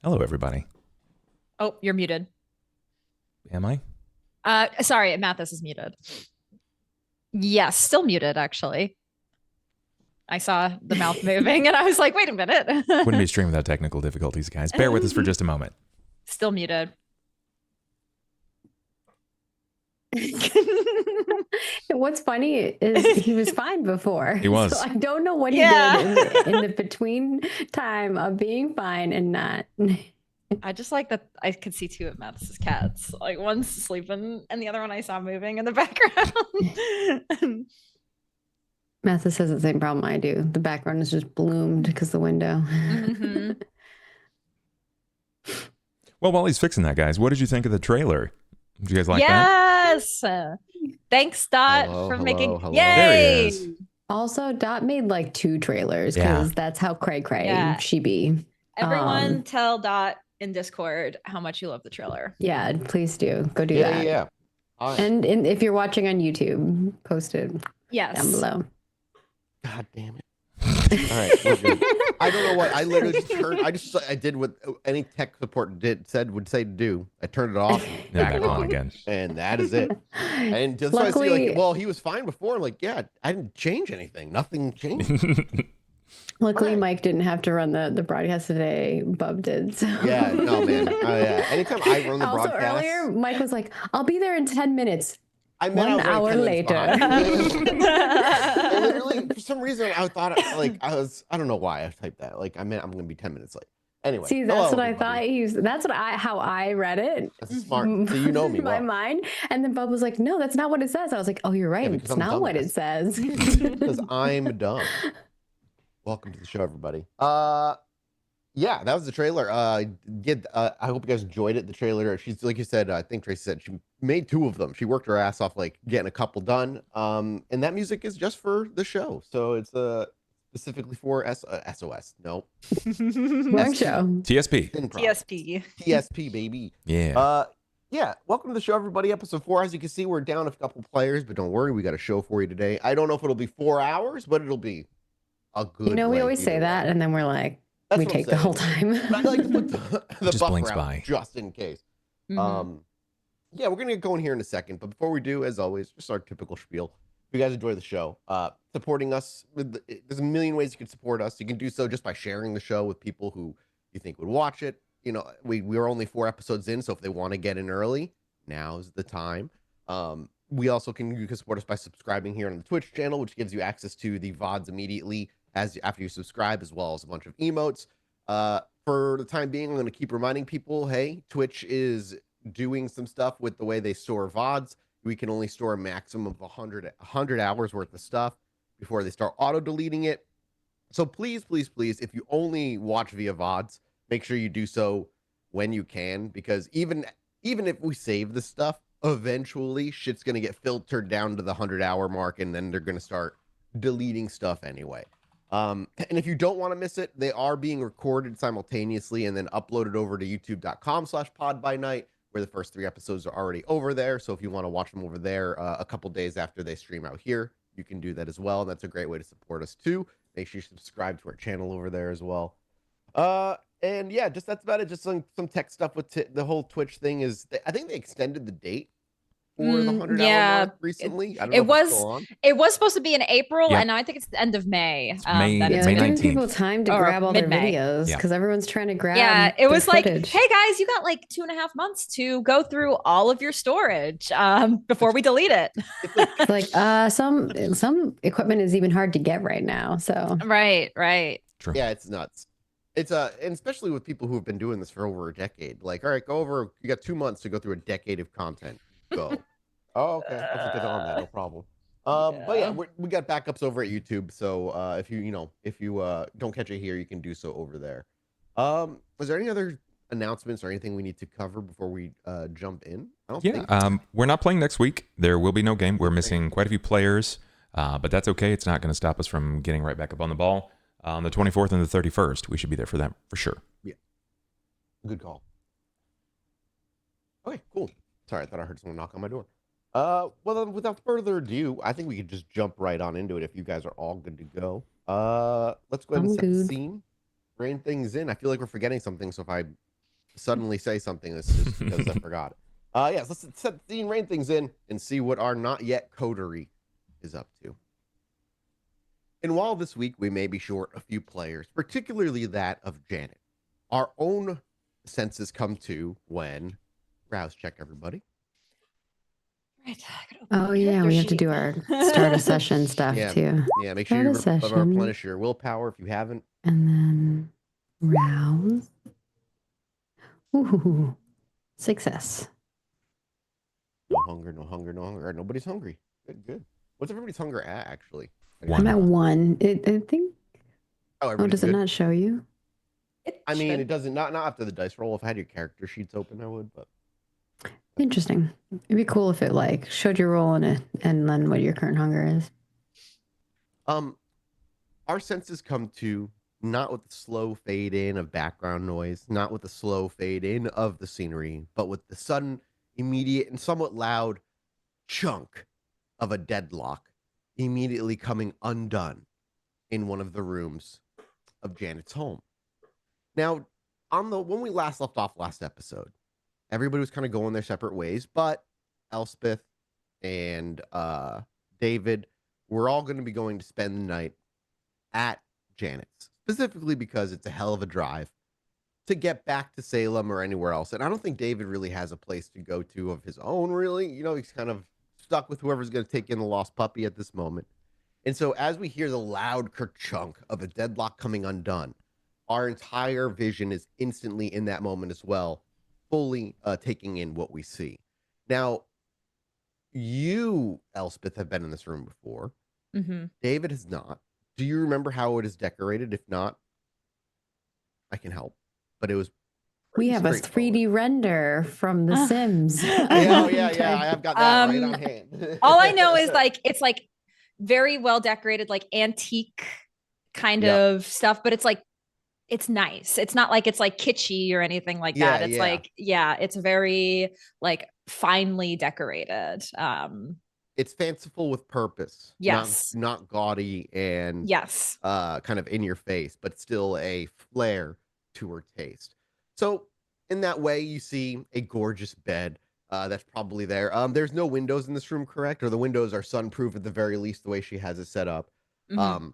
Hello, everybody. Oh, you're muted. Am I? Sorry, Mathis is muted. Yes, still muted, actually. I saw the mouth moving and I was like, wait a minute. Wouldn't be a stream without technical difficulties, guys. Bear with us for just a moment. Still muted. What's funny is he was fine before. He was. So I don't know what he did in the between time of being fine and not. I just like that I could see two of Mathis's cats. Like one's sleeping and the other one I saw moving in the background. Mathis has the same problem I do. The background is just bloomed because the window. Mm-hmm. Well, while he's fixing that, guys, what did you think of the trailer? Did you guys like that? Yes. Thanks, Dot, for making. Hello. Yay! There he is. Also, Dot made like 2 trailers because that's how cray she be. Everyone tell Dot in Discord how much you love the trailer. Yeah, please do. Go do that. Yeah. And if you're watching on YouTube, post it down below. God damn it. All right, we're good. I don't know what I literally just turned. I did what any tech support would say to do. I turned it off, back on again, and that is it. And that's why I see like, well, he was fine before. I'm like, yeah, I didn't change anything. Nothing changed. Luckily, Mike didn't have to run the broadcast today. Bub did. So. Yeah, no, man. Yeah. Anytime I run the broadcast. Also, earlier, Mike was like, "I'll be there in 10 minutes." I meant 1 hour later. Literally, for some reason, I thought I don't know why I typed that. Like, I meant I'm going to be 10 minutes late. Anyway. See, that's what everybody. I thought. That's how I read it. That's smart. So you know me. In my mind. And then Bub was like, "No, that's not what it says." I was like, "Oh, you're right. It's not what it says." Because I'm dumb. Welcome to the show, everybody. Yeah, that was the trailer. I hope you guys enjoyed it. The trailer, she's like you said, I think Tracy said she made 2 of them. She worked her ass off, like getting a couple done. And that music is just for the show, so it's specifically for SOS. No, wrong show. TSP, baby. Yeah. Yeah. Welcome to the show, everybody. Episode 4. As you can see, we're down a couple players, but don't worry, we got a show for you today. I don't know if it'll be 4 hours, but it'll be a good. We always say that, and then we're like. We take the whole time. But I like to put the just buffer out by. just in case. Mm-hmm. Yeah, we're gonna get going here in a second, but before we do, as always, just our typical spiel. If you guys enjoy the show, supporting us, there's a million ways you can support us. You can do so just by sharing the show with people who you think would watch it. You know, we're only 4 episodes in, so if they want to get in early, now's the time. You can support us by subscribing here on the Twitch channel, which gives you access to the VODs immediately after you subscribe, as well as a bunch of emotes. For the time being, I'm going to keep reminding people, hey, Twitch is doing some stuff with the way they store VODs. We can only store a maximum of 100 hours worth of stuff before they start auto-deleting it. So please, if you only watch via VODs, make sure you do so when you can, because even if we save the stuff, eventually shit's going to get filtered down to the 100-hour mark, and then they're going to start deleting stuff anyway. And if you don't want to miss it, they are being recorded simultaneously and then uploaded over to youtube.com/podbynight, where the first 3 episodes are already over there. So if you want to watch them over there a couple days after they stream out here, you can do that as well. And that's a great way to support us too. Make sure you subscribe to our channel over there as well. And yeah, that's about it. Just some tech stuff with the whole Twitch thing is, I think they extended the date for the 100-hour mark recently. I don't know it was supposed to be in April, and now I think it's the end of May. May May 19th. Giving people time to grab all mid-May. their videos because everyone's trying to grab. Yeah, it was like, footage. hey guys, you got like 2.5 months to go through all of your storage before we delete it. It's like some equipment is even hard to get right now. So right. True. Yeah, it's nuts. It's and especially with people who have been doing this for over a decade. Like, all right, you got 2 months to go through a decade of content. Go. Oh, okay. I'll just get on that. No problem. But yeah, we got backups over at YouTube. So if you don't catch it here, you can do so over there. Was there any other announcements or anything we need to cover before we jump in? I don't think. We're not playing next week. There will be no game. We're missing quite a few players, but that's okay. It's not going to stop us from getting right back up on the ball. On the 24th and the 31st, we should be there for that for sure. Yeah. Good call. Okay, cool. Sorry, I thought I heard someone knock on my door. Well, then, without further ado, I think we could just jump right on into it if you guys are all good to go. Let's go ahead and set the scene, bring things in. I feel like we're forgetting something, so if I suddenly say something. This is just because I forgot. Yes, let's set the scene, rein things in, and see what our not yet coterie is up to. And while this week we may be short a few players, particularly that of Janet, our own senses come to when rouse check everybody. Right. Oh yeah, we have to do our start a session stuff too. Yeah, make sure you replenish your willpower if you haven't. And then rouse. Ooh, success. No hunger, no hunger, no hunger. Nobody's hungry. Good. What's everybody's hunger at, actually? I'm at 1. I think. Oh, Does it not show you? I mean, it doesn't. Not after the dice roll. If I had your character sheets open, I would. But interesting. It'd be cool if it like showed your roll in it and then what your current hunger is. Our senses come to not with the slow fade in of background noise, not with the slow fade in of the scenery, but with the sudden, immediate, and somewhat loud chunk of a deadlock immediately coming undone in one of the rooms of Janet's home. Now, when we last left off last episode, everybody was kind of going their separate ways, but Elspeth and David were all going to be going to spend the night at Janet's, specifically because it's a hell of a drive to get back to Salem or anywhere else. And I don't think David really has a place to go to of his own, really. You know, he's kind of stuck with whoever's going to take in the lost puppy at this moment. And so as we hear the loud kerchunk of a deadlock coming undone, our entire vision is instantly in that moment as well, fully taking in what we see. Now, you, Elspeth, have been in this room before. Mm-hmm. David has not. Do you remember how it is decorated? If not, I can help. But it was we have a 3D render from The Sims. Yeah, I have got that right on hand. All I know is like it's like very well decorated, like antique kind of stuff, but it's like it's nice. It's not like it's like kitschy or anything like that. It's like it's very like finely decorated. It's fanciful with purpose. Yes. Not gaudy and kind of in your face, but still a flair to her taste. So in that way, you see a gorgeous bed that's probably there. There's no windows in this room, correct? Or the windows are sunproof at the very least, the way she has it set up. Mm-hmm.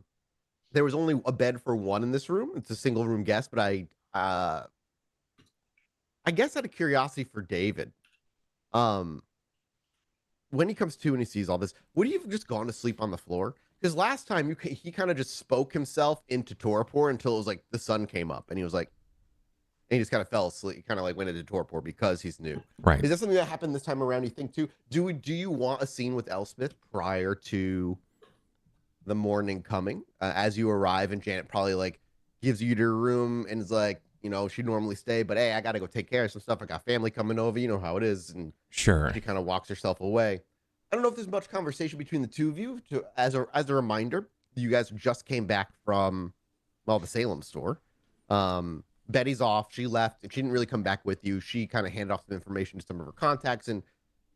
There was only a bed for one in this room. It's a single room guest, but I guess out of curiosity for David, when he comes to and he sees all this, would he have just gone to sleep on the floor? Because last time he kind of just spoke himself into torpor until it was like the sun came up and he was like, and he just kind of fell asleep, kind of like went into torpor because he's new. Right. Is that something that happened this time around, you think, too? Do you want a scene with Elspeth prior to the morning coming? As you arrive and Janet probably like gives you your room and is like, you know, she'd normally stay, but hey, I got to go take care of some stuff. I got family coming over. You know how it is. And sure, she kind of walks herself away. I don't know if there's much conversation between the two of you. As a reminder, you guys just came back from, well, the Salem store. Betty's off. She left. She didn't really come back with you. She kind of handed off some information to some of her contacts, and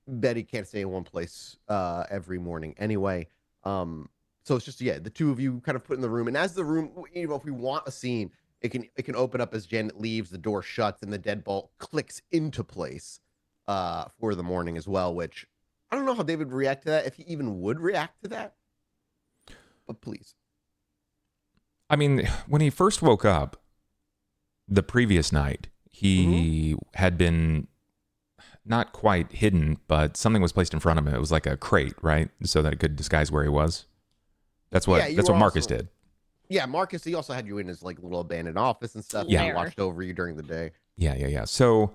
Betty can't stay in one place every morning anyway. So it's just, the two of you kind of put in the room. And as the room, you know, if we want a scene, it can open up as Janet leaves, the door shuts, and the deadbolt clicks into place for the morning as well, which I don't know how David would react to that, if he even would react to that. But please. I mean, when he first woke up the previous night, he had been not quite hidden, but something was placed in front of him. It was like a crate, right? So that it could disguise where he was. That's what Marcus did. Yeah, Marcus, he also had you in his like little abandoned office and stuff. Yeah, watched over you during the day. Yeah. So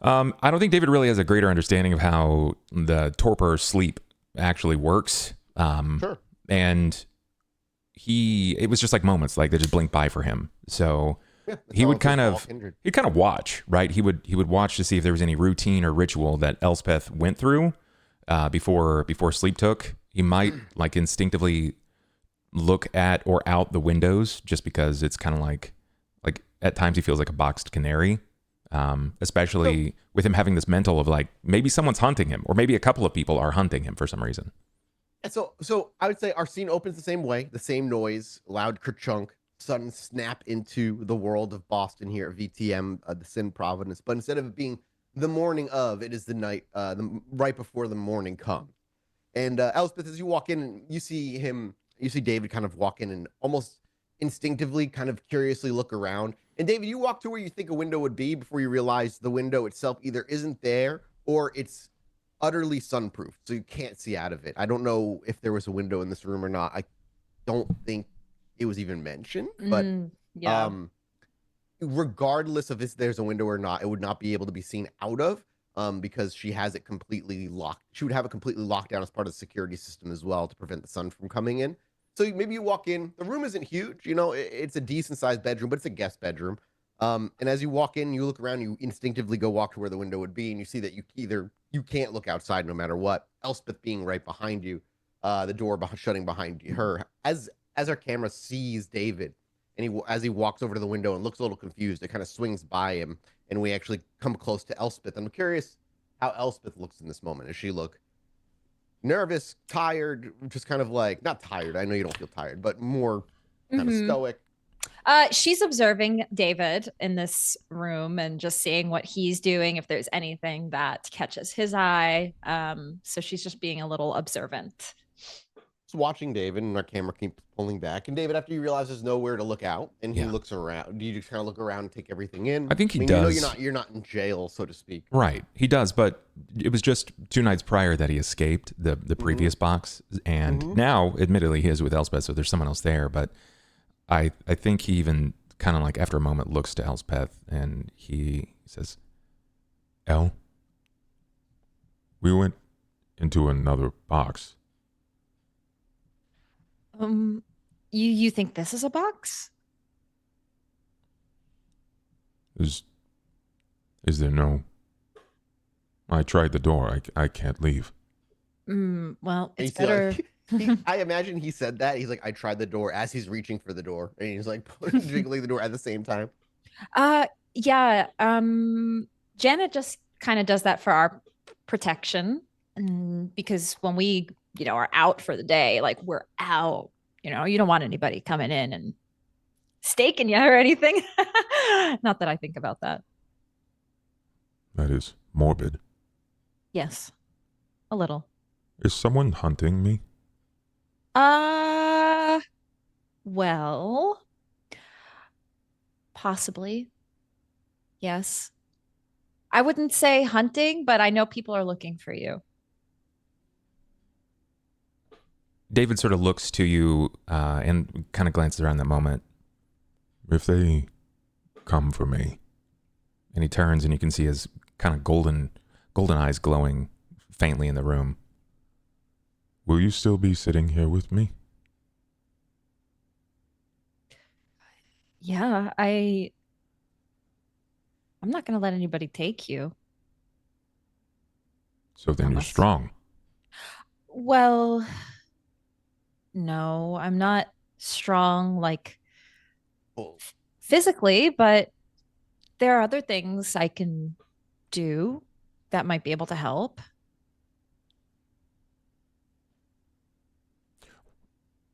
I don't think David really has a greater understanding of how the torpor sleep actually works. Sure. And it was just like moments, like they just blinked by for him. So he would kind of watch, right? He would watch to see if there was any routine or ritual that Elspeth went through before sleep took. He might like instinctively look at or out the windows just because it's kind of like at times he feels like a boxed canary, especially with him having this mental of like maybe someone's hunting him or maybe a couple of people are hunting him for some reason. And so I would say our scene opens the same way, the same noise, loud kerchunk, sudden snap into the world of Boston here at VTM, the Sin Providence. But instead of it being the morning of, it is the night, right before the morning comes. And Elspeth, as you walk in, you see David kind of walk in and almost instinctively kind of curiously look around. And David, you walk to where you think a window would be before you realize the window itself either isn't there or it's utterly sunproof, so you can't see out of it. I don't know if there was a window in this room or not. I don't think it was even mentioned, but yeah. Regardless of if there's a window or not, it would not be able to be seen out of because she has it completely locked. She would have it completely locked down as part of the security system as well to prevent the sun from coming in. So maybe you walk in, the room isn't huge, you know, it's a decent sized bedroom, but it's a guest bedroom. And as you walk in, you look around, you instinctively go walk to where the window would be, and you see that you can't look outside no matter what. Elspeth being right behind you, the door shutting behind her. As our camera sees David, and as he walks over to the window and looks a little confused, it kind of swings by him, and we actually come close to Elspeth. I'm curious how Elspeth looks in this moment. Does she look nervous, tired, just kind of like, not tired, I know you don't feel tired, but more kind of stoic? She's observing David in this room and just seeing what he's doing, if there's anything that catches his eye. So she's just being a little observant. Just watching David, and our camera keeps pulling back. And David, after you realize there's nowhere to look out, and he looks around, do you just kind of look around and take everything in? I think he does. You know, you're not in jail, so to speak. Right, he does, but it was just 2 nights prior that he escaped the previous box, and now, admittedly, he is with Elspeth, so there's someone else there, but I think he even kind of like after a moment looks to Elspeth and he says, "El, we went into another box." You think this is a box? Is there no? I tried the door. I can't leave. Well, it's better. I imagine he said that. He's like, I tried the door as he's reaching for the door. And he's like jiggling the door at the same time. Yeah. Janet just kind of does that for our protection. Because when we, are out for the day, like we're out, you don't want anybody coming in and staking you or anything. Not that I think about that. That is morbid. Yes. A little. Is someone hunting me? Well, possibly. Yes. I wouldn't say hunting, but I know people are looking for you. David sort of looks to you and kind of glances around that moment. If they come for me, and he turns and you can see his kind of golden eyes glowing faintly in the room. Will you still be sitting here with me? Yeah, I'm not going to let anybody take you. So then you're strong. Well, no, I'm not strong like physically, but there are other things I can do that might be able to help.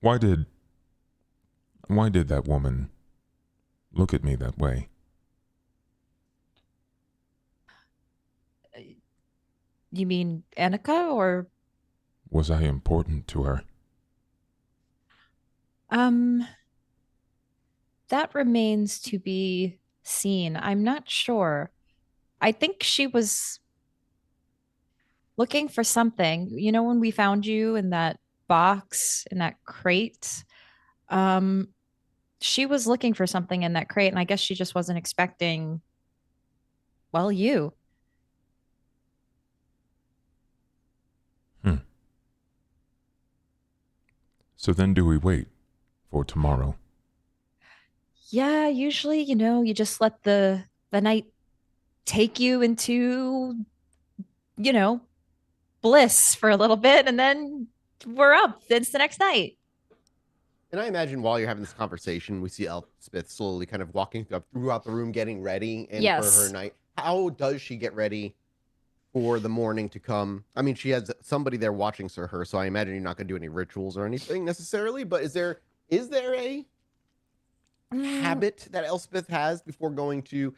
Why did that woman look at me that way? You mean Annika, or? Was I important to her? That remains to be seen. I'm not sure. I think she was looking for something. When we found you in that box, in that crate, she was looking for something in that crate, and I guess she just wasn't expecting, well, you. So then do we wait for tomorrow? Yeah, usually, you just let the night take you into, bliss for a little bit, and then we're up. It's the next night. And I imagine while you're having this conversation, we see Elspeth slowly kind of walking throughout the room, getting ready for her night. How does she get ready for the morning to come? I mean, she has somebody there watching her, so I imagine you're not going to do any rituals or anything necessarily. But is there a habit that Elspeth has before going to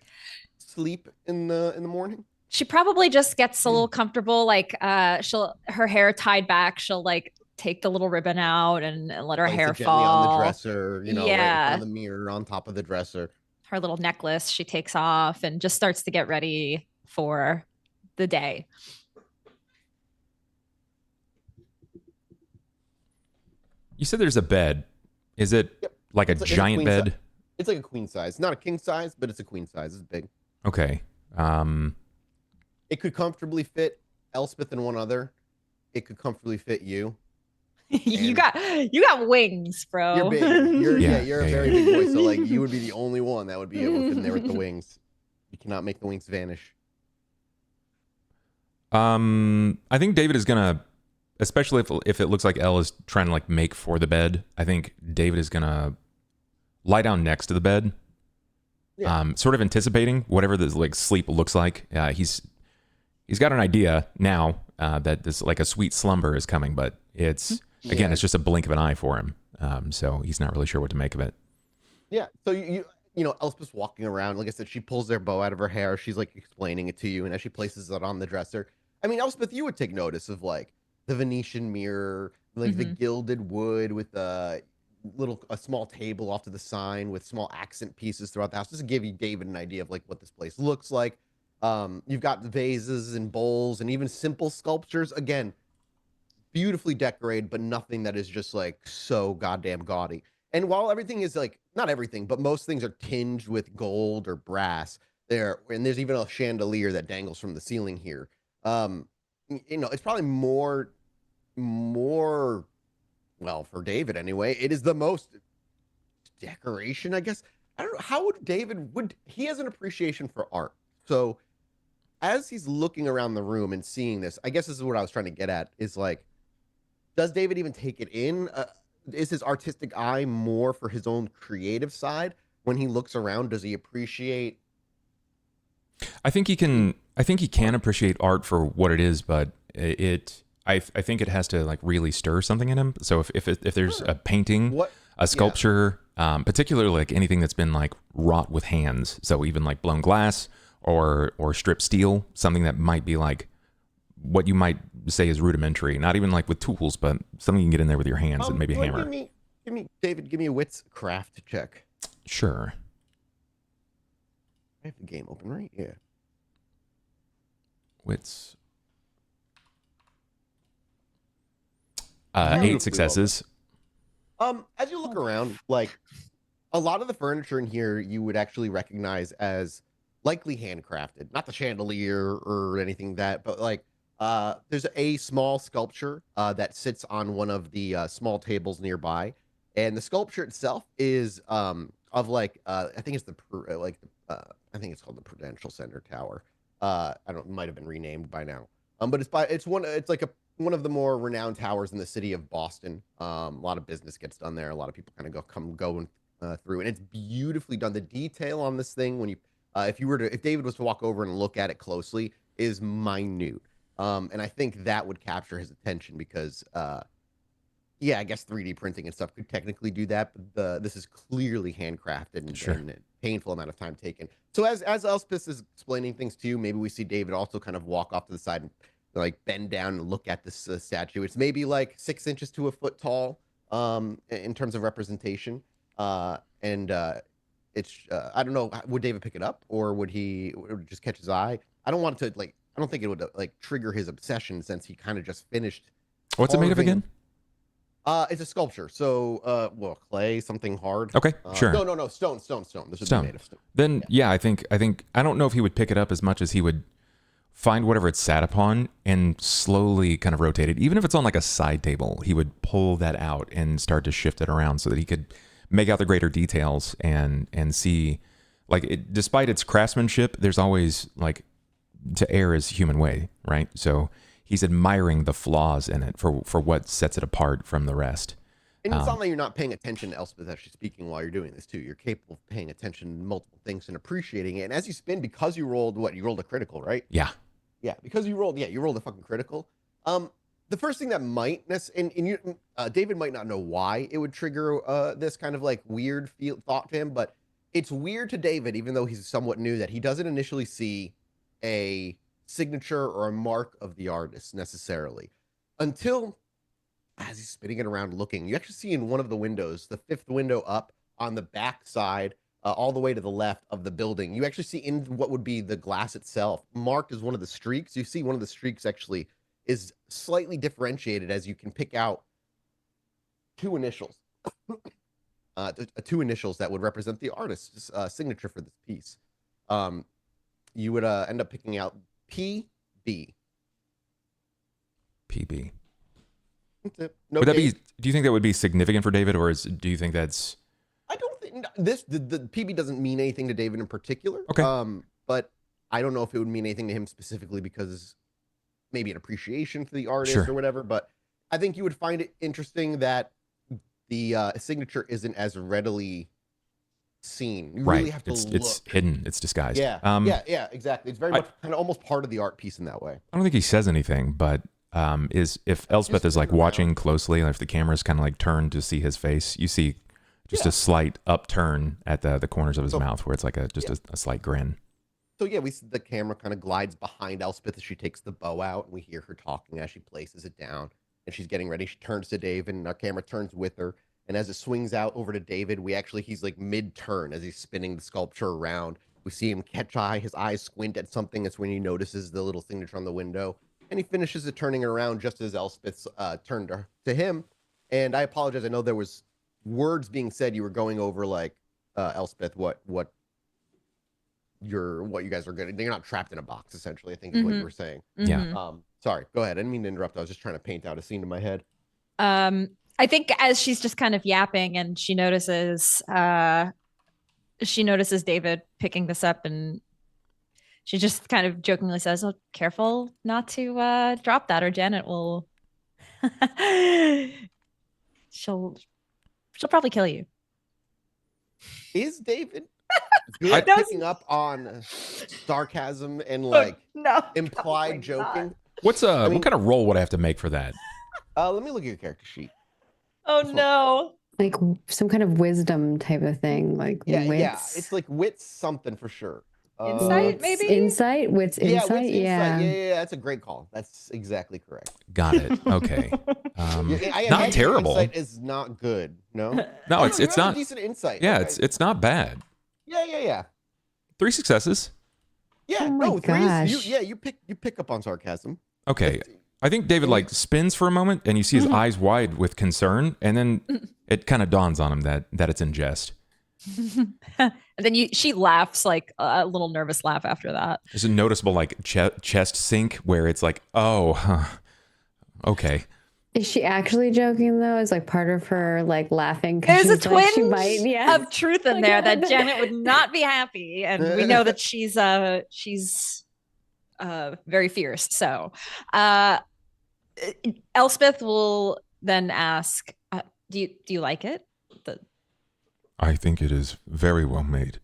sleep in the morning? She probably just gets a little comfortable, like her hair tied back, she'll like take the little ribbon out and let her hair fall on the dresser, right in front of the mirror on top of the dresser. Her little necklace she takes off and just starts to get ready for the day. You said there's a bed. Is it like a giant bed? It's like a queen size. Not a king size, but it's a queen size. It's big. Okay. It could comfortably fit Elspeth and one other. It could comfortably fit you. you got wings, bro. You're big. You're a very big boy. So like you would be the only one that would be able to fit in there with the wings. You cannot make the wings vanish. I think David is gonna, especially if it looks like Elle is trying to like make for the bed. I think David is gonna lie down next to the bed. Yeah. Sort of anticipating whatever this like sleep looks like. He's got an idea now that this like a sweet slumber is coming, but it's it's just a blink of an eye for him. So he's not really sure what to make of it. Yeah. So you know, Elspeth's walking around. Like I said, she pulls their bow out of her hair. She's like explaining it to you, and as she places it on the dresser, I mean, Elspeth, you would take notice of like the Venetian mirror, like the gilded wood with a small table off to the side with small accent pieces throughout the house, just to give you David an idea of like what this place looks like. You've got vases and bowls and even simple sculptures, again, beautifully decorated, but nothing that is just like so goddamn gaudy. And while everything is like, not everything, but most things are tinged with gold or brass and there's even a chandelier that dangles from the ceiling here. You know, it's probably more well, for David anyway, it is the most decoration, I guess. I don't know, how would David, he has an appreciation for art. So as he's looking around the room and seeing this, I guess this is what I was trying to get at, is like, does David even take it in? Is his artistic eye more for his own creative side? When he looks around, does he appreciate? I think he can appreciate art for what it is, but I think it has to like really stir something in him. So if there's a painting, a sculpture, particularly like anything that's been like wrought with hands, so even like blown glass or stripped steel, something that might be like what you might say is rudimentary, not even like with tools, but something you can get in there with your hands and maybe a hammer. Give me a wits craft check. Sure. I have the game open, right? Yeah. Wits. 8 successes. As you look around, like a lot of the furniture in here, you would actually recognize as likely handcrafted. Not the chandelier or anything but like there's a small sculpture that sits on one of the small tables nearby, and the sculpture itself is of like I think it's I think it's called the Prudential Center Tower. I don't, it might have been renamed by now. But it's like one of the more renowned towers in the city of Boston. A lot of business gets done there. A lot of people kind of go through, and it's beautifully done. The detail on this thing, when you if David was to walk over and look at it closely, is minute. And I think that would capture his attention because I guess 3D printing and stuff could technically do that, but this is clearly handcrafted and a painful amount of time taken. So as Elspeth is explaining things to you, maybe we see David also kind of walk off to the side and like bend down and look at this statue. It's maybe like 6 inches to a foot tall in terms of representation. It's I don't know, would David pick it up or would it just catch his eye? I don't think it would like trigger his obsession since he kind of just finished. What's it made of again? It's a sculpture. So, clay, something hard. Okay, sure. No, stone. This would be made of stone. Then, I think I don't know if he would pick it up as much as he would find whatever it sat upon and slowly kind of rotate it. Even if it's on like a side table, he would pull that out and start to shift it around so that he could make out the greater details and see, like, despite its craftsmanship, there's always like to err is human way, right? So he's admiring the flaws in it for what sets it apart from the rest. And it's not like you're not paying attention to Elspeth as she's speaking while you're doing this too. You're capable of paying attention to multiple things and appreciating it. And as you spin, because you rolled a critical, right? Yeah. Yeah, because you rolled a fucking critical. the first thing that might David might not know why it would trigger this kind of like weird thought to him, but it's weird to David, even though he's somewhat new, that he doesn't initially see a signature or a mark of the artist necessarily until as he's spinning it around looking. You actually see in one of the windows, the fifth window up on the back side, all the way to the left of the building, you actually see in what would be the glass itself, marked as one of the streaks. You see one of the streaks actually is slightly differentiated as you can pick out two initials. Two initials that would represent the artist's signature for this piece. You would end up picking out PB. PB. No, would that be? Do you think that would be significant for David, or do you think that's? I don't think the PB doesn't mean anything to David in particular. Okay. But I don't know if it would mean anything to him specifically because maybe an appreciation for the artist Sure. or whatever. But I think you would find it interesting that the signature isn't as readily seen. You really have to look. It's hidden. It's disguised. Yeah. Yeah, exactly. It's very much kind of almost part of the art piece in that way. I don't think he says anything, but is if Elspeth is like watching closely, and if the camera's kind of like turned to see his face, you see just a slight upturn at the corners of his mouth where it's like a slight grin. So yeah, we see the camera kind of glides behind Elspeth as she takes the bow out, and we hear her talking as she places it down, and she's getting ready. She turns to David, and our camera turns with her. And as it swings out over to David, he's like mid-turn as he's spinning the sculpture around. We see him catch his eyes squint at something. That's when he notices the little signature on the window. And he finishes it turning it around just as Elspeth's turned to him. And I apologize. I know there was words being said. You were going over like Elspeth, what you guys are good. You're not trapped in a box, essentially, I think is what you were saying. Yeah. Sorry, go ahead. I didn't mean to interrupt. I was just trying to paint out a scene in my head. I think as she's just kind of yapping and she notices David picking this up, and she just kind of jokingly says, "Oh, careful not to drop that, or Janet will she'll probably kill you." Is David good at picking up on sarcasm and like implied joking? What kind of role would I have to make for that? Let me look at your character sheet. Oh no. Like some kind of wisdom type of thing, like wits. Yeah, it's like wits something for sure. Insight, maybe? Insight? Wits insight? Wits Yeah. Insight. Yeah, that's a great call. That's exactly correct. Got it. Okay. Not terrible. Insight is not good. No? No, it's not. Decent insight. Yeah, okay. it's not bad. Yeah. 3 successes. Yeah, Oh my gosh. You pick up on sarcasm. Okay. I think David like spins for a moment, and you see his eyes wide with concern, and then it kind of dawns on him that it's in jest. And then she laughs, like a little nervous laugh after that. There's a noticeable like chest sink where it's like, oh, huh. Okay. Is she actually joking though? Is like part of her like laughing? There's a twinge she might, of truth in there that Janet would not be happy, and we know that she's very fierce. So, Elspeth will then ask, "Do you like it?" I think it is very well made.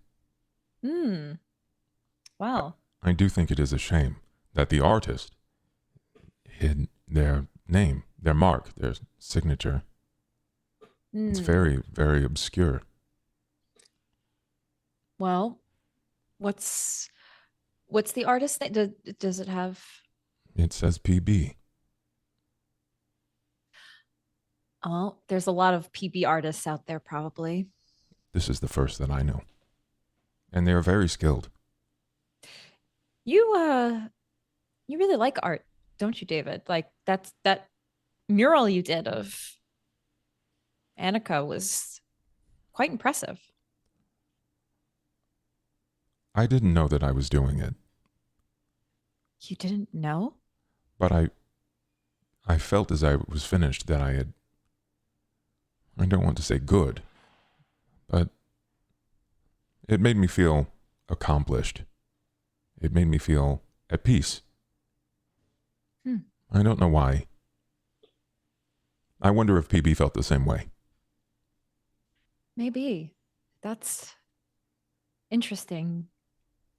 Wow. I do think it is a shame that the artist hid their name, their mark, their signature. It's very, very obscure. Well, what's the artist name? Does it have? It says PB. Oh, there's a lot of PB artists out there, probably. This is the first that I know. And they are very skilled. You really like art, don't you, David? Like that mural you did of Annika was quite impressive. I didn't know that I was doing it. You didn't know? But I felt as I was finished that I don't want to say good, but it made me feel accomplished. It made me feel at peace. I don't know why. I wonder if PB felt the same way. Maybe. That's interesting.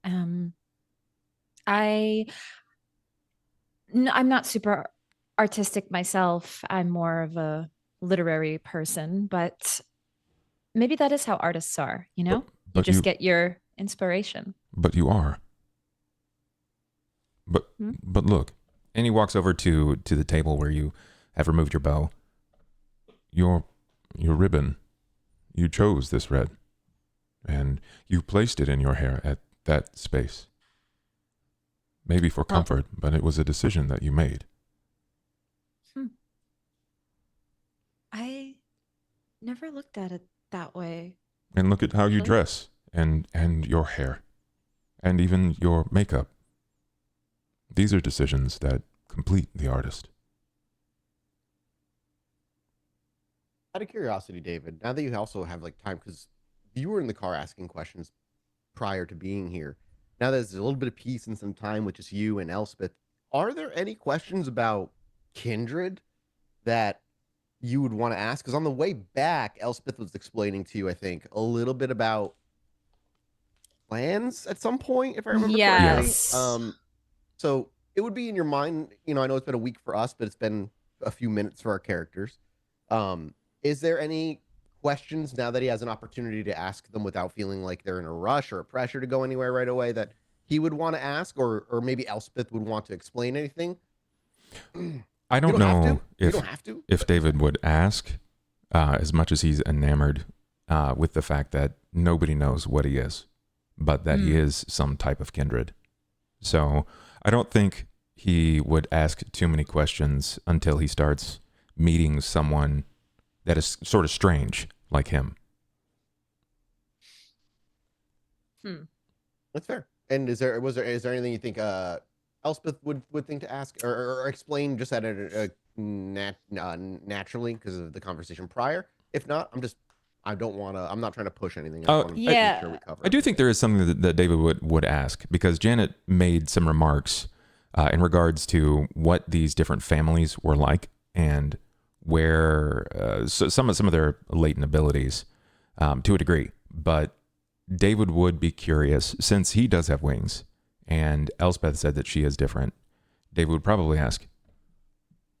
I'm not super artistic myself. I'm more of a literary person, but maybe that is how artists are, you know? But you just get your inspiration. But you are. But look. And he walks over to the table where you have removed your bow. Your ribbon. You chose this red. And you placed it in your hair at that space. Maybe for comfort, but it was a decision that you made. I never looked at it that way. And look at how you dress and your hair and even your makeup. These are decisions that complete the artist. Out of curiosity, David, now that you also have like time, because you were in the car asking questions prior to being here. Now there's a little bit of peace and some time with just you and Elspeth. Are there any questions about Kindred that you would want to ask? Because on the way back, Elspeth was explaining to you, I think, a little bit about plans at some point, if I remember correctly. So it would be in your mind, you know, I know it's been a week for us, but it's been a few minutes for our characters. Is there any questions now that he has an opportunity to ask them without feeling like they're in a rush or a pressure to go anywhere right away that he would want to ask, or maybe Elspeth would want to explain anything? I don't know if David would ask, as much as he's enamored with the fact that nobody knows what he is, but that he is some type of kindred. So I don't think he would ask too many questions until he starts meeting someone that is sort of strange like him. That's fair. And is there anything you think Elspeth would think to ask or explain just at naturally because of the conversation prior? If not, I'm not trying to push anything. I do think there is something that David would ask, because Janet made some remarks in regards to what these different families were like and where some of their latent abilities to a degree. But David would be curious, since he does have wings and Elspeth said that she is different. David would probably ask,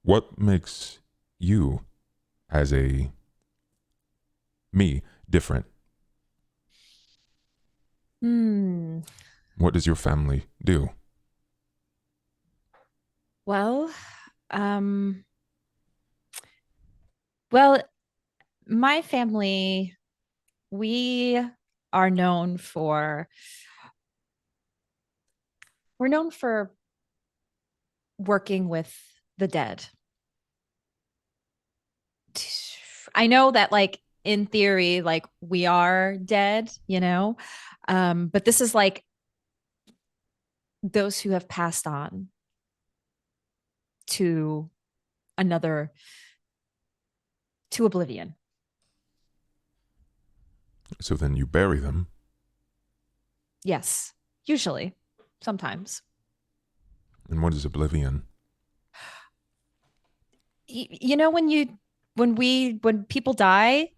what makes you as me different? What does your family do? Well, my family, we are known for working with the dead. I know that, like, in theory, like, we are dead, you know, but this is like those who have passed on to oblivion. So then you bury them? Yes, usually, sometimes. And what is oblivion? You know, when people die,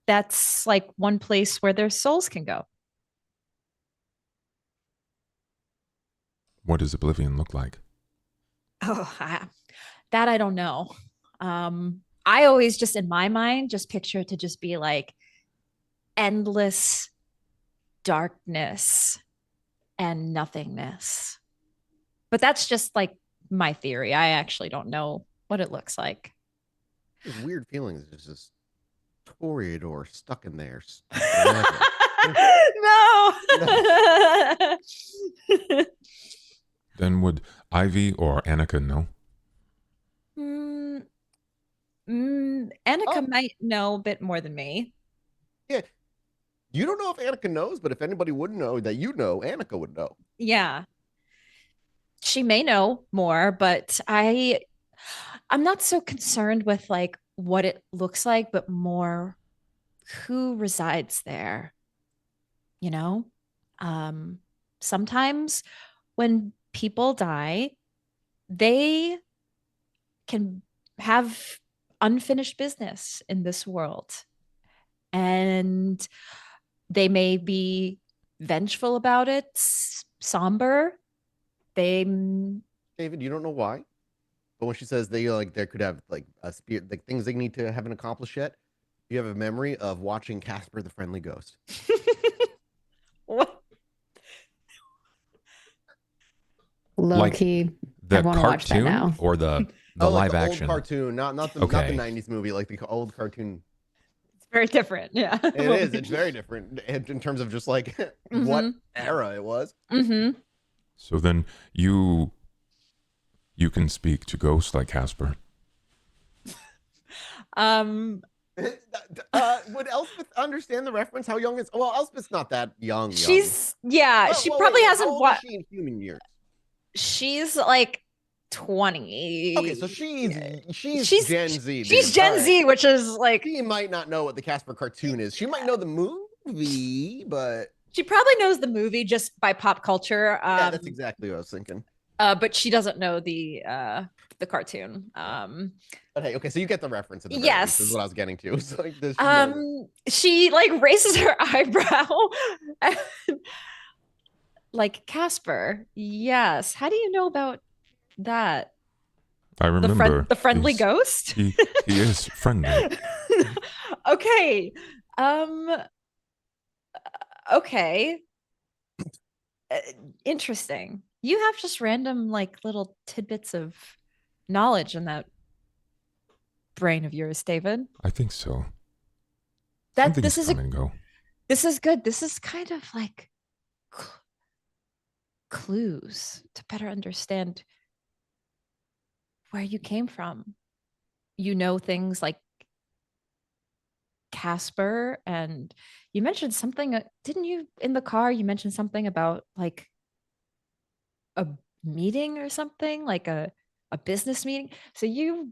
that's like one place where their souls can go. What does oblivion look like? Oh, that I don't know. I always just, in my mind, just picture it to just be like endless darkness and nothingness. But that's just like my theory. I actually don't know what it looks like. There's weird feelings. There's this Toreador stuck in there. No. Then would Ivy or Annika know? Annika might know a bit more than me. Yeah. You don't know if Annika knows, but if anybody would know that you know, Annika would know. Yeah. She may know more, but I'm not so concerned with like what it looks like, but more who resides there. You know? Sometimes when people die, they can have unfinished business in this world. And they may be vengeful about it, somber. David, you don't know why? But when she says they like there could have like a spirit, like things they need to haven't accomplished yet, you have a memory of watching Casper the Friendly Ghost. What? Low Like key. the I want to watch that cartoon now. or the like live the action old cartoon, not the Okay. 90s movie, like the old cartoon. It's very different. Yeah. It is. It's very different in terms of just like what era it was. Mm-hmm. So then you can speak to ghosts like Casper. Would Elspeth understand the reference? How young is? Well, Elspeth's not that young. She's yeah. Oh, she well, probably wait, hasn't how old is watched. she in human years? She's like 20. Okay, so she's Gen Z. She's dude. Gen All right. Z, which is like She might not know what the Casper cartoon is. She might know the movie, but she probably knows the movie just by pop culture. yeah, that's exactly what I was thinking. But she doesn't know the cartoon. But hey, okay, so you get the reference at the very Yes. least, is what I was getting to. So, like, does she know she like raises her eyebrow. And, like Casper, yes. How do you know about that? I remember The friendly he's- ghost. He is friendly. Okay. Okay. Interesting. You have just random like little tidbits of knowledge in that brain of yours, David. I think so. That Some this things is come and go. this is good. This is kind of like clues to better understand where you came from. You know things like Casper, and you mentioned something, didn't you, in the car? You mentioned something about like a meeting or something, like a business meeting. So you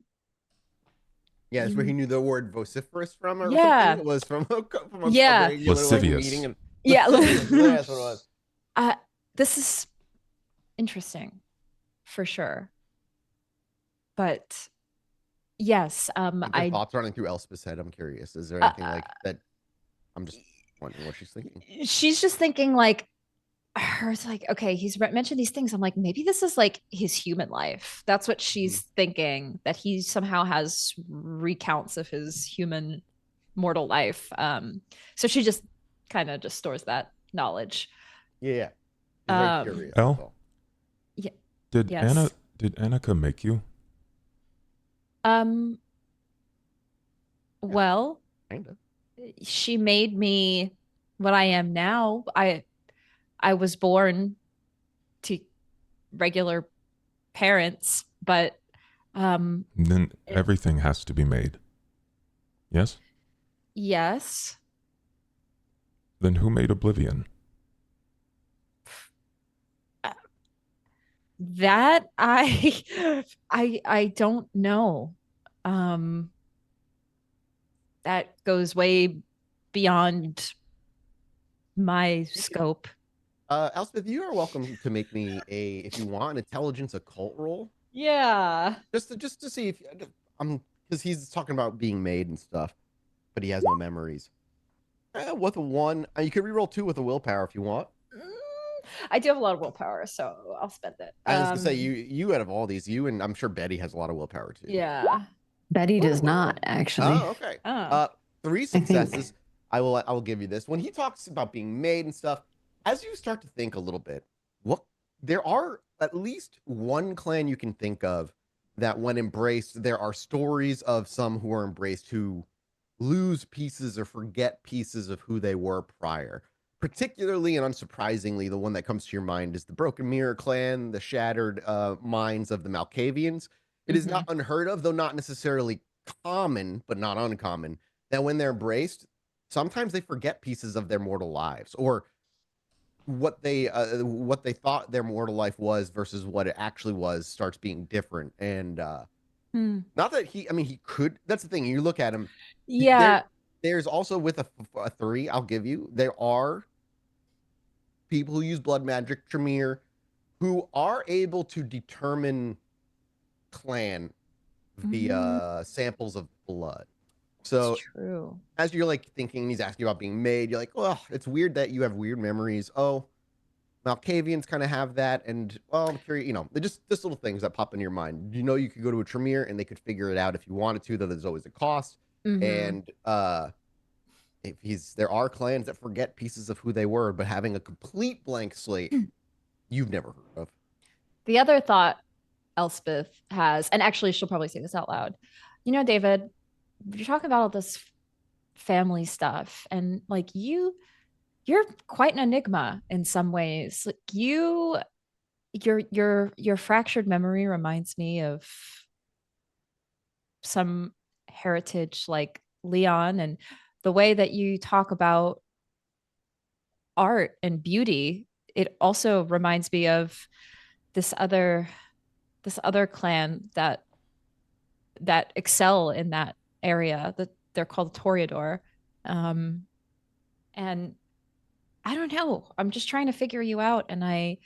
Yeah, that's where he knew the word vociferous from, or Yeah. something. It was from a Yeah. regular like, Lascivious. meeting. And Yeah. lascivious, that's what it was. This is interesting for sure. But yes, Your thoughts running through Elspeth's head. I'm curious. Is there anything like that? I'm just wondering what she's thinking. she's just thinking like it's like, okay, he's mentioned these things. I'm like, maybe this is like his human life. That's what she's thinking, that he somehow has recounts of his human mortal life. So she just kind of just stores that knowledge. Yeah. She's very curious. Elle? that's all. Yeah. Did Yes. Annika make you? Well, Kind of. she made me what I am now. I was born to regular parents, but Then everything has to be made. Yes? yes. Then who made Oblivion? That I don't know. That goes way beyond my scope. Elspeth, you are welcome to make me if you want, an intelligence occult roll. Yeah. Just to see if because he's talking about being made and stuff, but he has no memories. With a 1, you could reroll 2 with a willpower if you want. I do have a lot of willpower, so I'll spend it. I was gonna say you out of all these, you and I'm sure Betty has a lot of willpower too. Yeah. Betty does not actually. Oh, okay. Oh. 3 successes. I will give you this. When he talks about being made and stuff, as you start to think a little bit, there are at least one clan you can think of that when embraced, there are stories of some who are embraced who lose pieces or forget pieces of who they were prior. Particularly and unsurprisingly, the one that comes to your mind is the Broken Mirror clan, the shattered minds of the Malkavians. It is not unheard of, though not necessarily common, but not uncommon, that when they're embraced, sometimes they forget pieces of their mortal lives, or what they thought their mortal life was versus what it actually was starts being different. And not that he could. That's the thing. You look at him. Yeah. There's also with a 3, I'll give you. There are people who use blood magic, Tremere, who are able to determine clan via samples of blood. So That's true. as you're like thinking, he's asking about being made, you're like, well, it's weird that you have weird memories. Oh, Malkavians kind of have that, and well, I'm curious, they're just little things that pop in your mind. You could go to a Tremere and they could figure it out if you wanted to, though there's always a cost. And there are clans that forget pieces of who they were, but having a complete blank slate you've never heard of. The other thought Elspeth has, and actually she'll probably say this out loud. David, you're talking about all this family stuff, and like you're quite an enigma in some ways. Like your fractured memory reminds me of some heritage like Leon, and the way that you talk about art and beauty, it also reminds me of this other clan that excel in that area, that they're called Toreador. And I don't know, I'm just trying to figure you out. And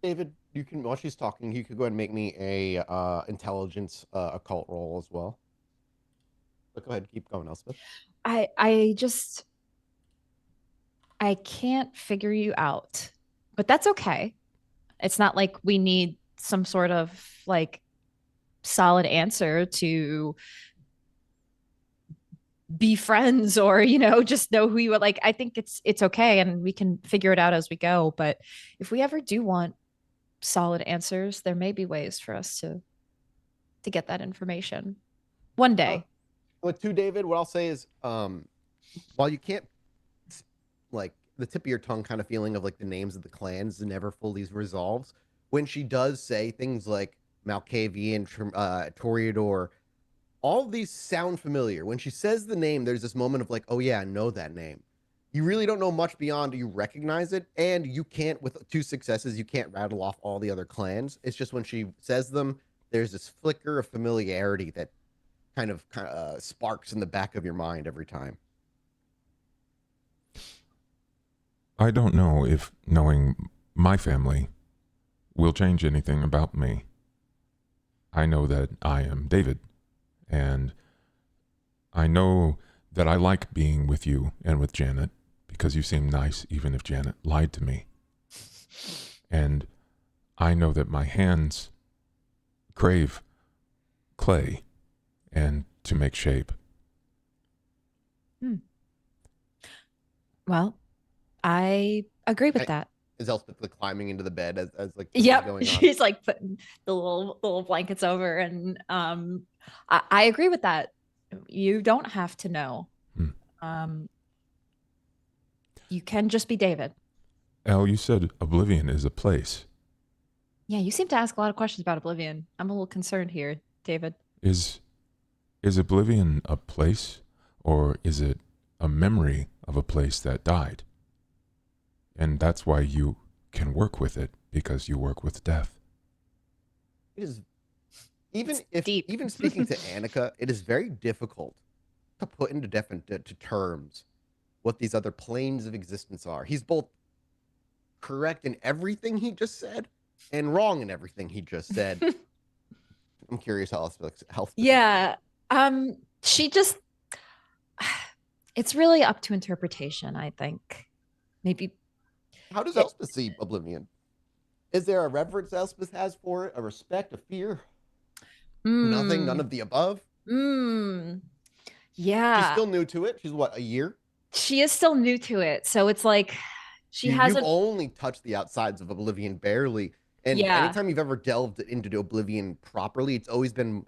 David, you can, while she's talking, you could go ahead and make me a intelligence occult roll as well. But go ahead, keep going, Elspeth. I can't figure you out, but that's okay. It's not like we need some sort of like solid answer to be friends, or just know who you are. Like, I think it's okay, and we can figure it out as we go. But if we ever do want solid answers, there may be ways for us to get that information one day. With David, what I'll say is, while you can't, like, the tip of your tongue kind of feeling of like the names of the clans never fully resolves, when she does say things like Malkavian, Toreador, all of these sound familiar. When she says the name, there's this moment of like, oh yeah, I know that name. You really don't know much beyond you recognize it, and you can't, with 2 successes, you can't rattle off all the other clans. It's just when she says them, there's this flicker of familiarity that kind of sparks in the back of your mind every time. I don't know if knowing my family will change anything about me. I know that I am David, and I know that I like being with you and with Janet because you seem nice even if Janet lied to me. And I know that my hands crave clay and to make shape. Well, I agree with that. Is Elspeth like climbing into the bed as like yep, going on? She's like putting the little blankets over, and I agree with that. You don't have to know. You can just be David. Elle, you said Oblivion is a place. Yeah, you seem to ask a lot of questions about Oblivion. I'm a little concerned here, David. Is Oblivion a place, or is it a memory of a place that died? And that's why you can work with it, because you work with death. It is, even speaking to Annika, it is very difficult to put into to terms what these other planes of existence are. He's both correct in everything he just said and wrong in everything he just said. I'm curious how else. Yeah. She just, it's really up to interpretation, I think. Maybe. How does Elspeth see Oblivion? Is there a reverence Elspeth has for it? A respect, a fear? Nothing, none of the above? Yeah. She's still new to it. She's what, a year? She is still new to it. So it's like you've only touched the outsides of Oblivion barely. And anytime you've ever delved into Oblivion properly, it's always been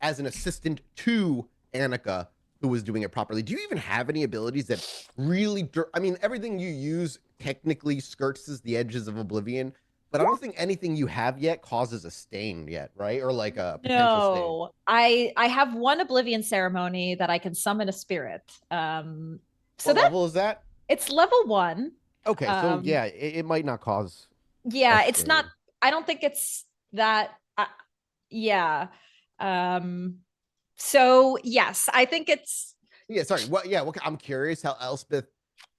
as an assistant to Annika, who was doing it properly. Do you even have any abilities that really... I mean, everything you use technically skirts the edges of Oblivion, but I don't think anything you have yet causes a stain yet, right? Or like a potential stain. I have one Oblivion ceremony that I can summon a spirit. So what level is that? It's level 1. Okay, so yeah, it might not cause... Yeah, it's not... I don't think it's that... yeah. So yes, I think it's... Yeah, sorry. I'm curious how Elspeth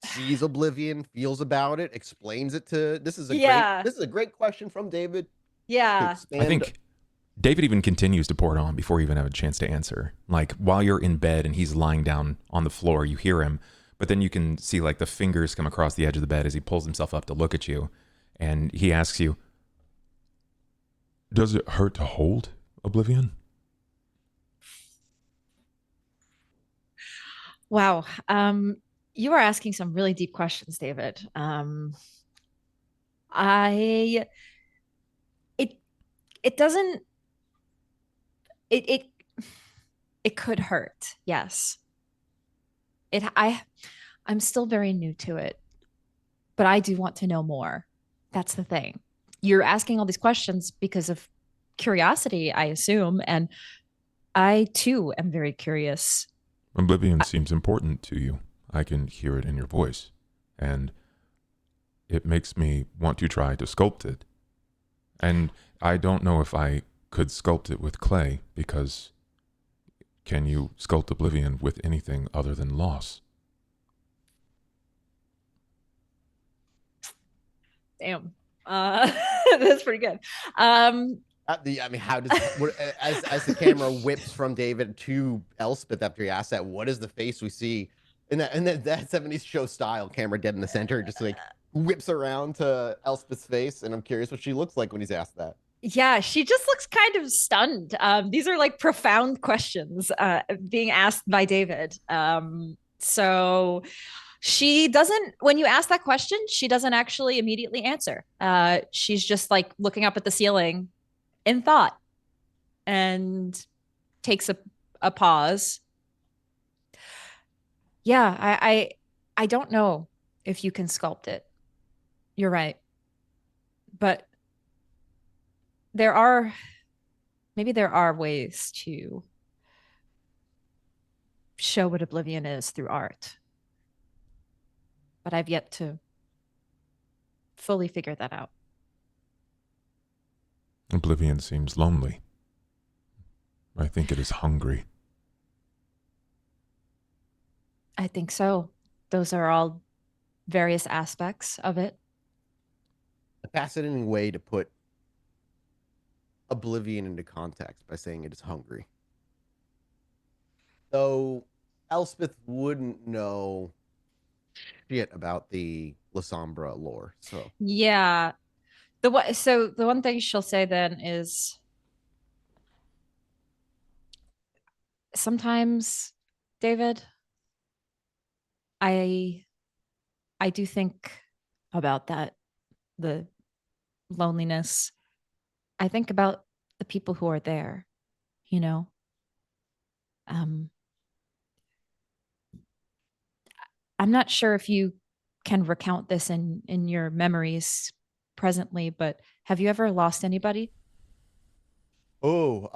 sees Oblivion, feels about it, explains it to... This is a great question from David. Yeah. I think David even continues to pour it on before you even have a chance to answer. Like, while you're in bed and he's lying down on the floor, you hear him but then you can see like the fingers come across the edge of the bed as he pulls himself up to look at you, and he asks you, "Does it hurt to hold, Oblivion?" Wow. You are asking some really deep questions, David. I it it doesn't it it it could hurt. Yes. I'm still very new to it, but I do want to know more. That's the thing. You're asking all these questions because of curiosity, I assume, and I too am very curious. Oblivion seems important to you. I can hear it in your voice, and it makes me want to try to sculpt it. And I don't know if I could sculpt it with clay, because can you sculpt Oblivion with anything other than loss? Damn. That's pretty good. I mean, how does as the camera whips from David to Elspeth after he asks that, what is the face we see in that 70s show style camera dead in the center, just like whips around to Elspeth's face, and I'm curious what she looks like when he's asked that. Yeah, she just looks kind of stunned. These are like profound questions being asked by David. So she doesn't, when you ask that question, she doesn't actually immediately answer. She's just like looking up at the ceiling in thought and takes a pause. Yeah, I don't know if you can sculpt it. You're right. But there are ways to show what Oblivion is through art. But I've yet to fully figure that out. Oblivion seems lonely. I think it is hungry. I think so. Those are all various aspects of it. A fascinating way to put Oblivion into context by saying it is hungry. Though Elspeth wouldn't know shit about the La Sombra lore. So yeah, the one thing she'll say then is sometimes, David, I do think about that, the loneliness. I think about the people who are there, you know. I'm not sure if you can recount this in your memories presently, but have you ever lost anybody? Oh,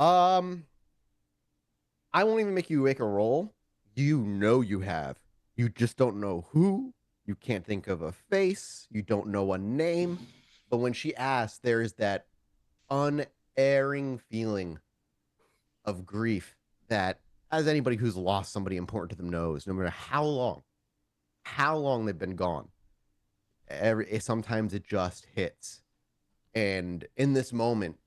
I won't even make you make a roll. You know you have. You just don't know who. You can't think of a face. You don't know a name. But when she asks, there is that unerring feeling of grief that, as anybody who's lost somebody important to them knows, no matter how long they've been gone, sometimes it just hits. And in this moment,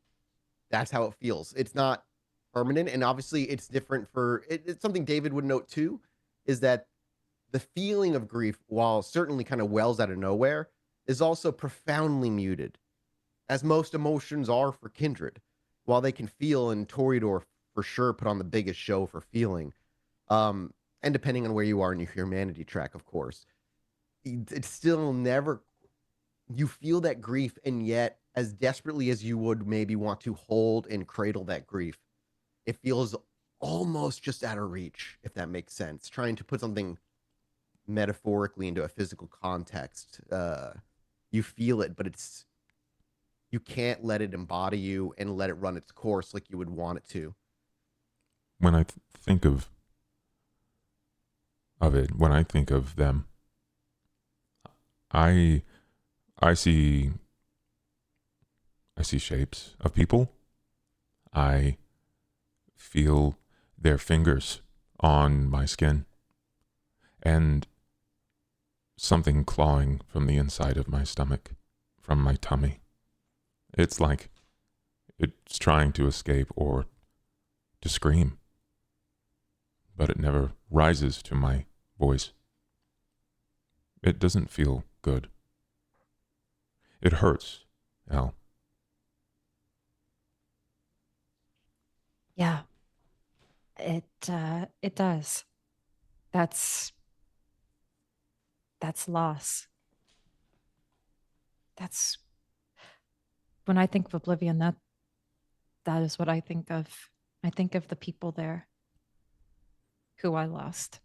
that's how it feels. It's not permanent, and obviously it's different for it's something David would note too, is that the feeling of grief, while certainly kind of wells out of nowhere, is also profoundly muted, as most emotions are for Kindred. While they can feel, and Toreador for sure put on the biggest show for feeling, and depending on where you are in your humanity track, of course, it's still never, you feel that grief, and yet as desperately as you would maybe want to hold and cradle that grief, it feels almost just out of reach, if that makes sense. Trying to put something metaphorically into a physical context, you feel it, but you can't let it embody you and let it run its course like you would want it to. When I think of it, when I think of them, I see shapes of people. I feel their fingers on my skin, and something clawing from the inside of my stomach, from my tummy. It's like it's trying to escape or to scream, but it never rises to my voice. It doesn't feel good. It hurts, Al. Yeah. It does. That's loss. That's when I think of Oblivion, that is what I think of. I think of the people there who I lost.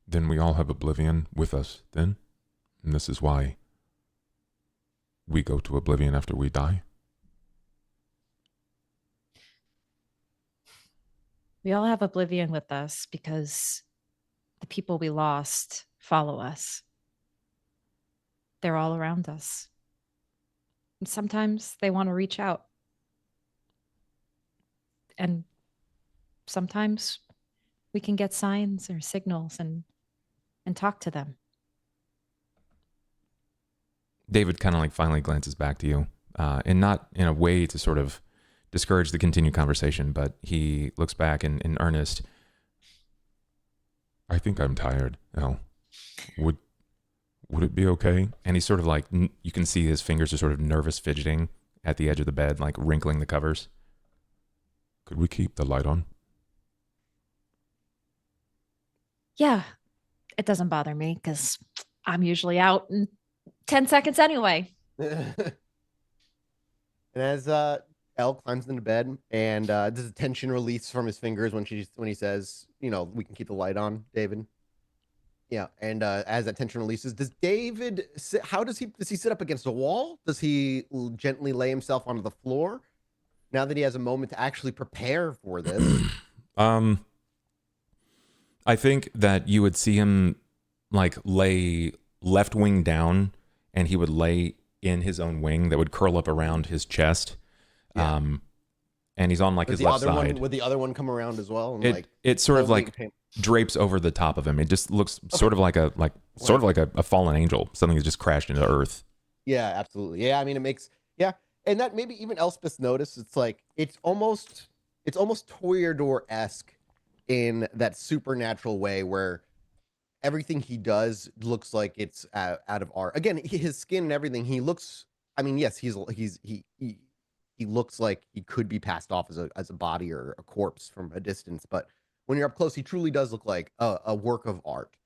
Then we all have Oblivion with us, then? And this is why we go to Oblivion after we die? We all have Oblivion with us because the people we lost follow us. They're all around us. And sometimes they want to reach out. And sometimes we can get signs or signals and talk to them. David kind of like finally glances back to you, and not in a way to sort of discourage the continued conversation, but he looks back in earnest. I think I'm tired, Al. Would it be okay? And he's sort of like, you can see his fingers are sort of nervous fidgeting at the edge of the bed, like wrinkling the covers. Could we keep the light on? Yeah, it doesn't bother me because I'm usually out in 10 seconds anyway. And as Elle climbs into bed, and does a tension release from his fingers when he says, we can keep the light on, David. Yeah, and as that tension releases, does David does he sit up against a wall? Does he gently lay himself onto the floor now that he has a moment to actually prepare for this? I think that you would see him like lay left wing down, and he would lay in his own wing that would curl up around his chest. Yeah. And he's on like his left side. Would the other one come around as well? And it sort of like drapes over the top of him. It just looks sort of like a fallen angel, something that just crashed into earth. Yeah, absolutely. Yeah, I mean, it makes, yeah. And that maybe even Elspeth noticed, it's almost Toreador-esque in that supernatural way where everything he does looks like it's out of art. Again, his skin and everything, he looks, I mean, yes, he looks like he could be passed off as a body or a corpse from a distance, but when you're up close, he truly does look like a work of art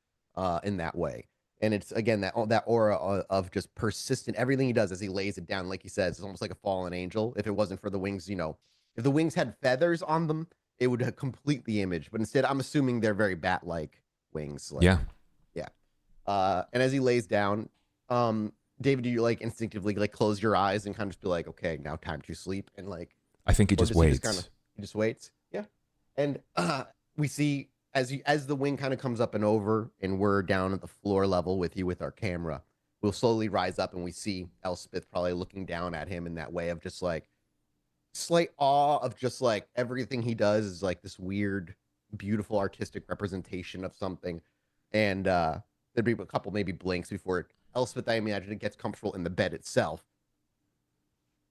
in that way. And it's, again, that aura of just persistent, everything he does as he lays it down, like he says, is almost like a fallen angel. If it wasn't for the wings, if the wings had feathers on them, it would have complete the image. But instead, I'm assuming they're very bat-like wings. Yeah. And as he lays down, David, do you instinctively close your eyes and kind of just be like, okay, now time to sleep? And I think he just waits. He just waits. Yeah. And we see as the wing kind of comes up and over, and we're down at the floor level with you with our camera, we'll slowly rise up, and we see Elspeth probably looking down at him in that way of just slight awe of just everything he does is this weird, beautiful artistic representation of something. And there'd be a couple maybe blinks before Elspeth, I imagine, it gets comfortable in the bed itself.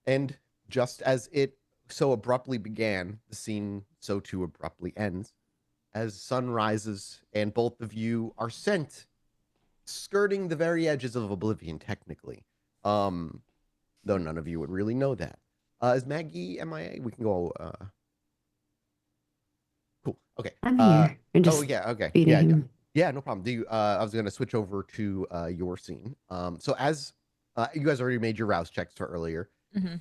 And just as it so abruptly began, the scene so too abruptly ends, as sun rises and both of you are sent skirting the very edges of Oblivion, technically. Though none of you would really know that. Is Maggie MIA? We can go. Cool. Okay. I'm here. Yeah. Okay. Yeah. Yeah, no problem. I was going to switch over to your scene. So as you guys already made your rouse checks for earlier. Mm-hmm.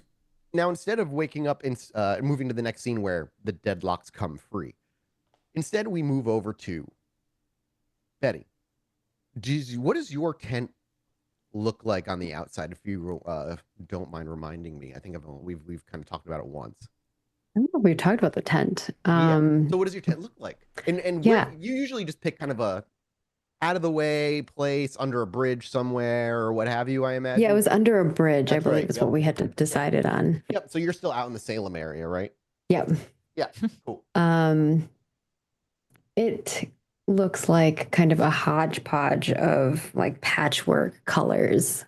Now, instead of waking up and moving to the next scene where the deadlocks come free, instead we move over to Betty. What does your tent look like on the outside? If you don't mind reminding me, I think we've kind of talked about it once. I don't know if we talked about the tent. So what does your tent look like? And yeah, you usually just pick kind of a out of the way place under a bridge somewhere or what have you, I imagine. Yeah, it was under a bridge. That's I believe right. is what we had decided on. Yep. So you're still out in the Salem area, right? Yep. Yeah. Cool. It looks like kind of a hodgepodge of patchwork colors.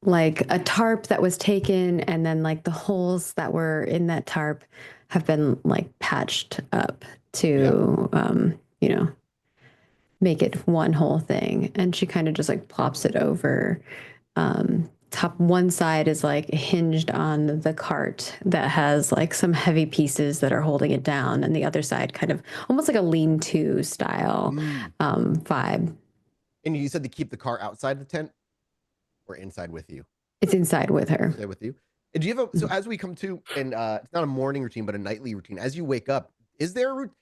Like a tarp that was taken, and then the holes that were in that tarp have been patched up to make it one whole thing. And she kind of just like plops it over. Top one side is like hinged on the cart that has like some heavy pieces that are holding it down, and the other side kind of almost like a lean-to style vibe. And you said to keep the car outside the tent or inside with you? It's inside with her. Inside with you. And do you have so as we come to, and it's not a morning routine, but a nightly routine. As you wake up, is there a routine?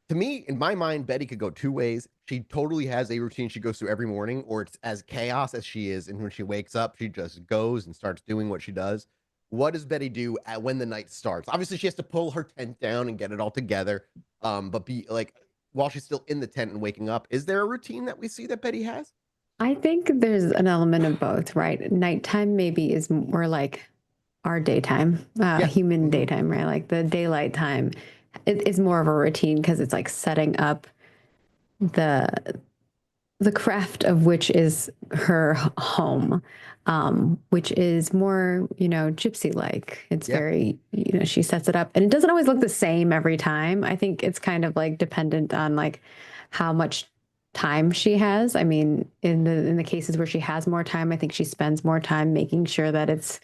To me, in my mind, Betty could go two ways. She totally has a routine she goes through every morning, or it's as chaos as she is. And when she wakes up, she just goes and starts doing what she does. What does Betty do when the night starts? Obviously, she has to pull her tent down and get it all together. But be like, while she's still in the tent and waking up, is there a routine that we see that Betty has? I think there's an element of both, right? Nighttime maybe is more like our daytime, human daytime, right? Like the daylight time. It is more of a routine because it's like setting up the craft of which is her home, which is more, gypsy like. It's very, she sets it up and it doesn't always look the same every time. I think it's kind of like dependent on like how much time she has. I mean, in the cases where she has more time, I think she spends more time making sure that it's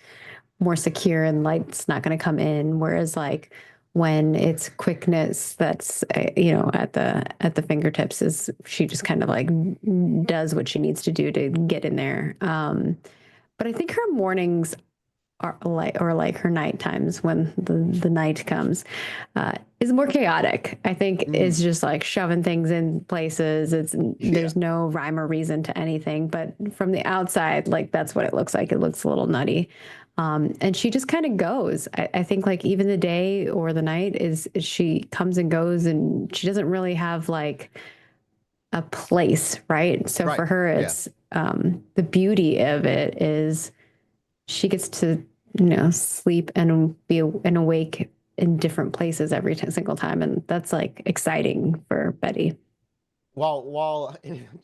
more secure and light's not going to come in. Whereas like when it's quickness that's at the fingertips, is she just kind of like does what she needs to do to get in there. But I think her mornings are like her night times when the night comes is more chaotic. I think is just like shoving things in places. There's no rhyme or reason to anything, but from the outside, like that's what it looks like. It looks a little nutty. And she just kind of goes. I think like even the day or the night is she comes and goes, and she doesn't really have like a place, right? So for her, it's the beauty of it is she gets to sleep and be and awake in different places every single time, and that's like exciting for Betty. While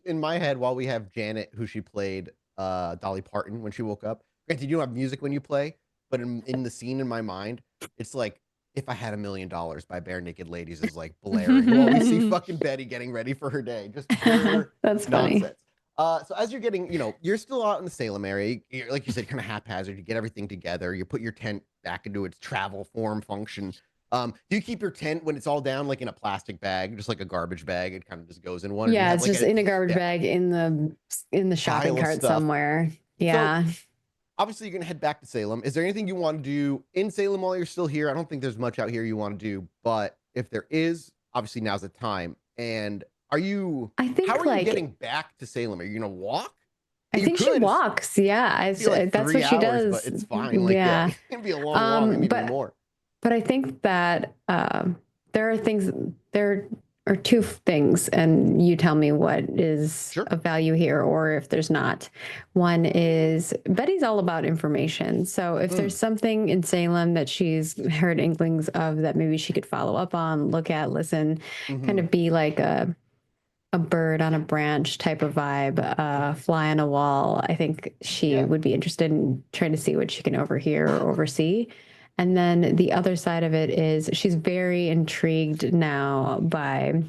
in my head, while we have Janet, who she played Dolly Parton when she woke up. Granted, you don't have music when you play, but in the scene in my mind, it's like If I Had $1 Million by Bare Naked Ladies is like blaring while we see fucking Betty getting ready for her day. Just pure That's nonsense. funny. So as you're getting, you're still out in the Salem area. Like you said, kind of haphazard. You get everything together. You put your tent back into its travel form function. Do you keep your tent when it's all down, like in a plastic bag, just like a garbage bag? It kind of just goes in one. Yeah, it's just in a garbage bag in the shopping cart somewhere. Yeah. So, obviously, you're going to head back to Salem. Is there anything you want to do in Salem while you're still here? I don't think there's much out here you want to do, but if there is, obviously now's the time. And how are you getting back to Salem? Are you going to walk? I think she walks. Yeah, that's what she does. But it's fine. Like, yeah, it can be a long walk, maybe even more. But I think that there are two things, and you tell me what is of value here or if there's not. One is Betty's all about information. So if there's something in Salem that she's heard inklings of that maybe she could follow up on, look at, listen, kind of be like a bird on a branch type of vibe, fly on a wall. I think she would be interested in trying to see what she can overhear or oversee. And then the other side of it is she's very intrigued now by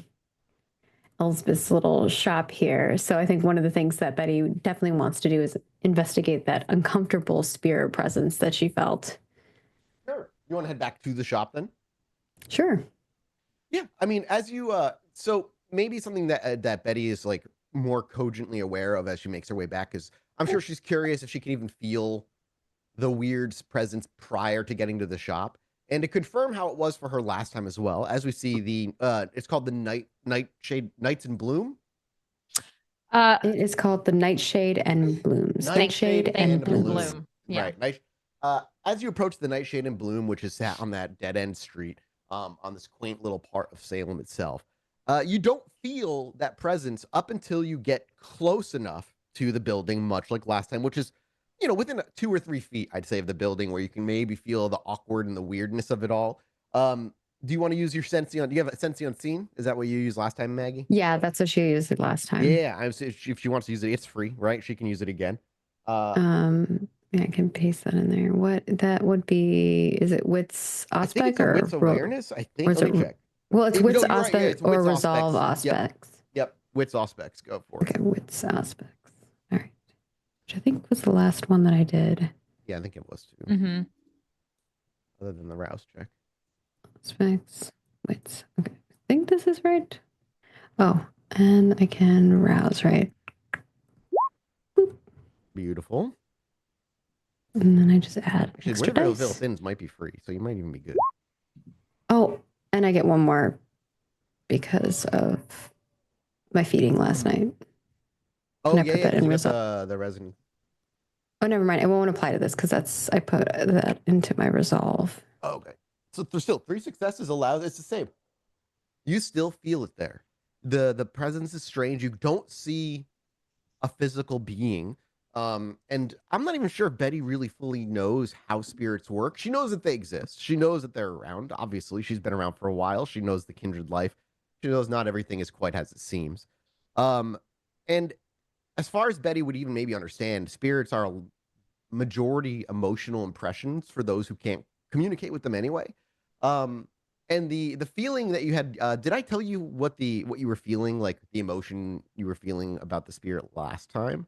Elspeth's little shop here. So I think one of the things that Betty definitely wants to do is investigate that uncomfortable spirit presence that she felt. Sure. You want to head back to the shop then? Sure. Yeah. I mean, as you, so maybe something that Betty is like more cogently aware of as she makes her way back is I'm sure she's curious if she can even feel the weird presence prior to getting to the shop, and to confirm how it was for her last time as well, as we see it's called the Nights in Bloom. It is called the Nightshade and Blooms. Nightshade and Bloom. Yeah. Right. As you approach the Nightshade and Bloom, which is sat on that dead end street, on this quaint little part of Salem itself, you don't feel that presence up until you get close enough to the building, much like last time, which is within 2 or 3 feet, I'd say, of the building, where you can maybe feel the awkward and the weirdness of it all. Do you want to use your Sensei do you have a Sensei on scene? Is that what you used last time, Maggie? Yeah, that's what she used it last time. Yeah, if she wants to use it, it's free, right? She can use it again. Yeah, I can paste that in there. What that would be? Is it Wits Aspect or Wits Awareness? I think. Let me check. Well, it's Wits Aspect or Resolve Aspects. Yep. Wits aspects, go for it. Okay, wits aspects. All right. Which I think was the last one that I did. Yeah, I think it was too. Mm-hmm. Other than the rouse check. Aspects, wits. Okay, I think this is right. Oh, and I can rouse, right? Beautiful. And then I just add Actually, extra whatever dice. built in might be free, so you might even be good. Oh, and I get one more because of my feeding last night. Oh, I yeah, put that in you got resolve? the resin. Oh, never mind. It won't apply to this because I put that into my resolve. Oh, okay. So there's still 3 successes allowed. It's the same. You still feel it there. The presence is strange. You don't see a physical being. And I'm not even sure if Betty really fully knows how spirits work. She knows that they exist. She knows that they're around. Obviously, she's been around for a while. She knows the kindred life. She knows not everything is quite as it seems. And as far as Betty would even maybe understand, spirits are a majority emotional impressions for those who can't communicate with them anyway. And the feeling that you had, did I tell you what you were feeling, like the emotion you were feeling about the spirit last time?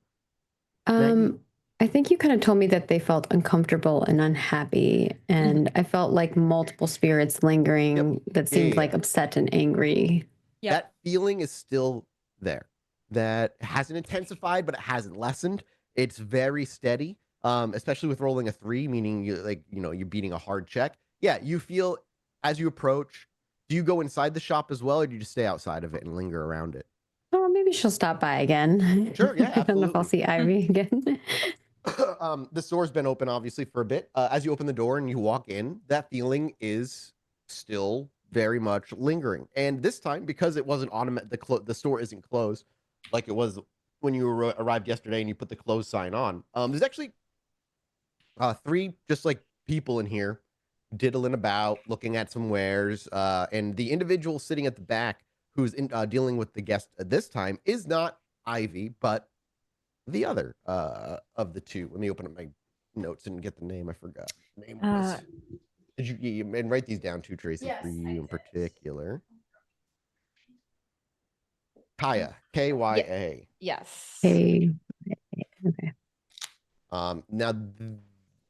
Maggie? I think you kind of told me that they felt uncomfortable and unhappy, and I felt like multiple spirits lingering that seemed like upset and angry. Yep. That feeling is still there. That hasn't intensified, but it hasn't lessened. It's very steady, especially with rolling a 3, meaning you're beating a hard check. Yeah, you feel as you approach. Do you go inside the shop as well, or do you just stay outside of it and linger around it? Oh, maybe she'll stop by again. Sure, yeah, I don't know if I'll see Ivy again. The store's been open obviously for a bit. As you open the door and you walk in, that feeling is still very much lingering. And this time, because it wasn't automatic, the store isn't closed like it was when you arrived yesterday and you put the close sign on. There's actually 3 just like people in here diddling about, looking at some wares, and the individual sitting at the back who's dealing with the guest at this time is not Ivy, but the other of the 2. Let me open up my notes and get the name. I forgot. The name was. Did you and write these down too, Tracy, Yes, for you in particular? Kaya, Kya. Yes. Hey. Okay. Now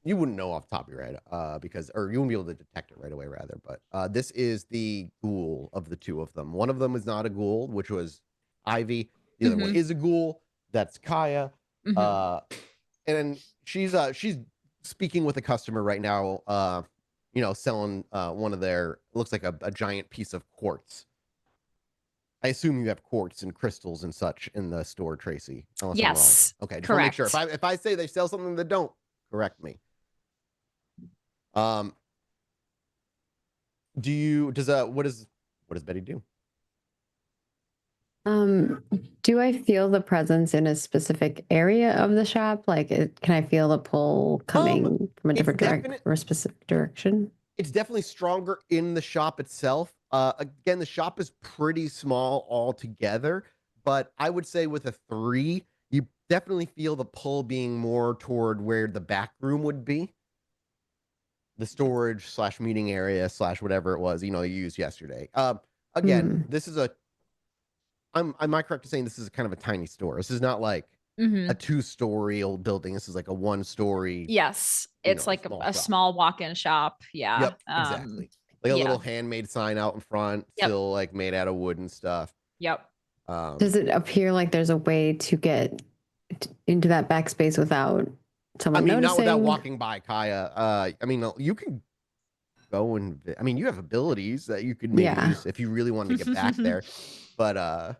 you wouldn't know off the top of your head, or you wouldn't be able to detect it right away, rather. But this is the ghoul of the 2 of them. One of them is not a ghoul, which was Ivy. The other one is a ghoul. That's Kaya. And she's speaking with a customer right now. Selling one of their, looks like a giant piece of quartz. I assume you have quartz and crystals and such in the store, Tracy. Unless Yes. I'm wrong. Okay, just correct. want to make sure. If I say they sell something that don't, correct me. What does Betty do? Do I feel the presence in a specific area of the shop? Like, can I feel the pull coming from a different or a specific direction? It's definitely stronger in the shop itself. Again, the shop is pretty small altogether, but I would say with a 3, you definitely feel the pull being more toward where the back room would be. The storage / meeting area / whatever it was, you used yesterday. Again, this is am I correct in saying this is kind of a tiny store? This is not like a 2-story old building. This is like a 1-story. Yes. It's like a small walk-in shop. Yeah. Yep, exactly. Like a little handmade sign out in front, still like made out of wood and stuff. Yep. Does it appear like there's a way to get into that backspace without someone noticing? Not without walking by, Kaya. You can go and you have abilities that you could maybe use if you really wanted to get back there. But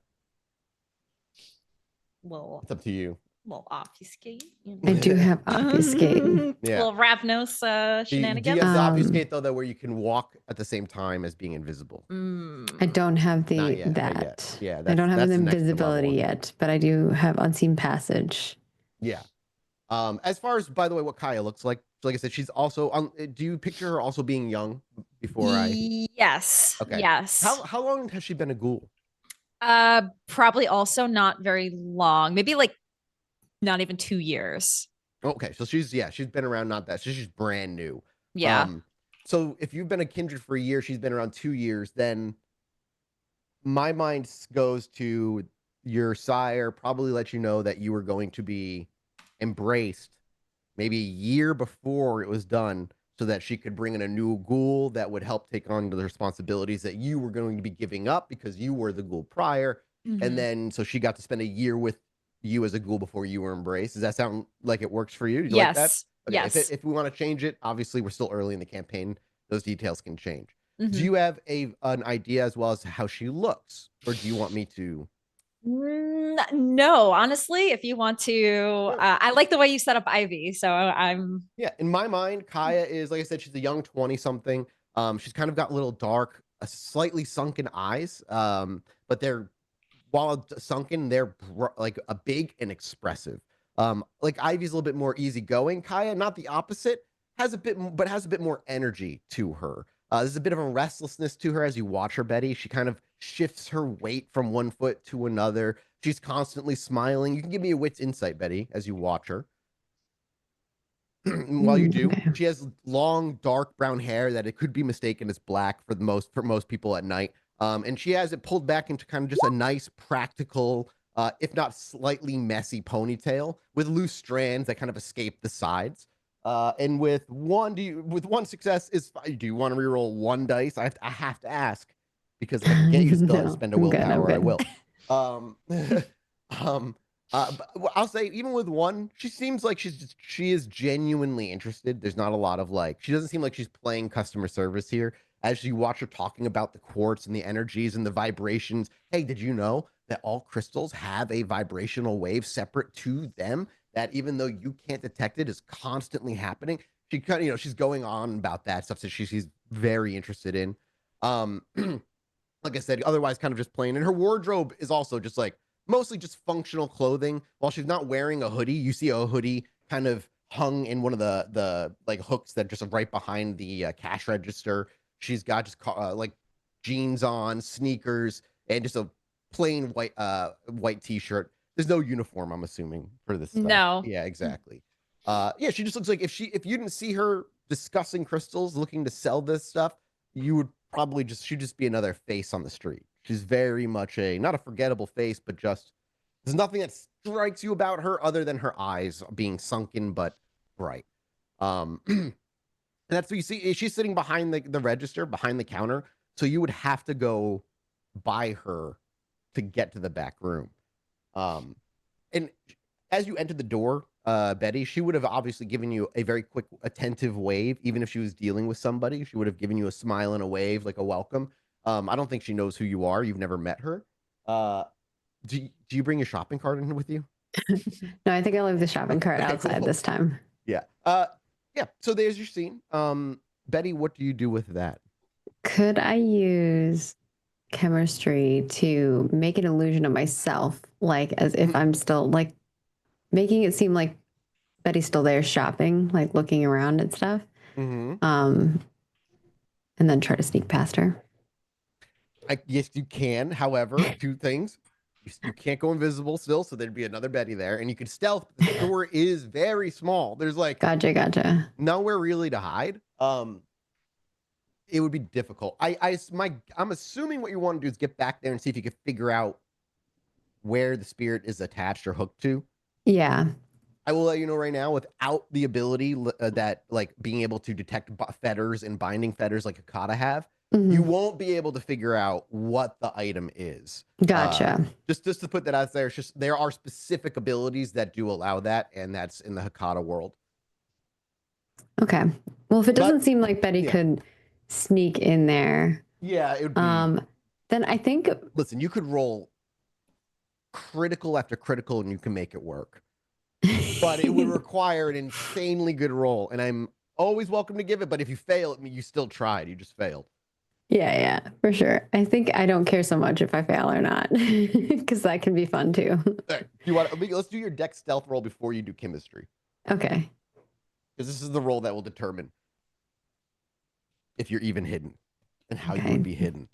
it's up to you. Little obfuscate. I do have obfuscate. Little Ravnos shenanigans. Do you have the obfuscate though, that where you can walk at the same time as being invisible? I don't have that. Yeah, I don't have the invisibility yet, but I do have unseen passage. Yeah. As far as, by the way, what Kaya looks like I said, she's also. Do you picture her also being young? Yes. Okay. Yes. How long has she been a ghoul? Probably also not very long. Maybe like not even 2 years. Okay, so she's been around not that. So she's brand new. Yeah. So if you've been a kindred for a year, she's been around 2 years, then my mind goes to your sire probably let you know that you were going to be embraced maybe a year before it was done, so that she could bring in a new ghoul that would help take on the responsibilities that you were going to be giving up because you were the ghoul prior. And then so she got to spend a year with you as a ghoul before you were embraced. Does that sound like it works for you? Do you like that? Okay, Yes. if we want to change it, obviously we're still early in the campaign. Those details can change. Mm-hmm. Do you have an idea as well as how she looks, or do you want me to? No, honestly, if you want to, I like the way you set up Ivy. So I'm. Yeah, in my mind, Kaya is, like I said, she's a young 20-something. She's kind of got little dark, slightly sunken eyes. But they're, while sunken, they're like a big and expressive. Like Ivy's a little bit more easygoing. Kaya, not the opposite, has a bit more energy to her. There's a bit of a restlessness to her as you watch her, Betty. She kind of shifts her weight from one foot to another. She's constantly smiling. You can give me a wit's insight, Betty, as you watch her. While you do, she has long, dark brown hair that it could be mistaken as black for most people at night. And she has it pulled back into kind of just a nice, practical, if not slightly messy ponytail with loose strands that kind of escape the sides. And with one success do you want to reroll one dice? I have to ask, because if I can get you still to spend a willpower, I will. But I'll say, even with one, she seems like she is genuinely interested. There's not a lot of she doesn't seem like she's playing customer service here. As you watch her talking about the quartz and the energies and the vibrations. Hey, did you know that all crystals have a vibrational wave separate to them that, even though you can't detect it, is constantly happening? She kind of, she's going on about that stuff that she's very interested in. Like I said, otherwise kind of just plain. And her wardrobe is also just mostly just functional clothing. While she's not wearing a hoodie, you see a hoodie kind of hung in one of the hooks that just right behind the cash register. She's got just jeans on, sneakers, and just a plain white t-shirt. There's no uniform, I'm assuming, for this stuff. No. Yeah, exactly. Yeah, she just looks like if you didn't see her discussing crystals, looking to sell this stuff, you would probably she'd just be another face on the street. She's very much not a forgettable face, but just there's nothing that strikes you about her other than her eyes being sunken but bright. And that's what you see. She's sitting behind the register, behind the counter. So you would have to go by her to get to the back room. And as you enter the door, Betty, she would have obviously given you a very quick, attentive wave. Even if she was dealing with somebody, she would have given you a smile and a wave, like a welcome. I don't think she knows who you are. You've never met her. Do you bring your shopping cart in with you? No, I think I leave the shopping cart outside cool. This time. Yeah. Yeah. So there's your scene. Betty, what do you do with that? Could I use chemistry to make an illusion of myself, as if I'm still making it seem like Betty's still there shopping, looking around and stuff. Mm-hmm. And then try to sneak past her. Yes, you can. However, two things. You can't go invisible still, so there'd be another Betty there. And you could stealth. The store is very small. There's Gotcha. Nowhere really to hide. It would be difficult. I'm assuming what you want to do is get back there and see if you can figure out where the spirit is attached or hooked to. Yeah. I will let you know right now, without the ability that being able to detect fetters and binding fetters like Akata have, you won't be able to figure out what the item is. Gotcha. Just to put that out there, there are specific abilities that do allow that, and that's in the Hakata world. Okay. Well, if it doesn't seem like Betty could sneak in there, it would be. Then I think. Listen, you could roll critical after critical, and you can make it work. But it would require an insanely good roll, and I'm always welcome to give it. But if you fail, you still tried. You just failed. Yeah, for sure. I think I don't care so much if I fail or not, because that can be fun too. Right. Let's do your dex stealth roll before you do chemistry. Okay. Because this is the roll that will determine if you're even hidden and how you would be hidden.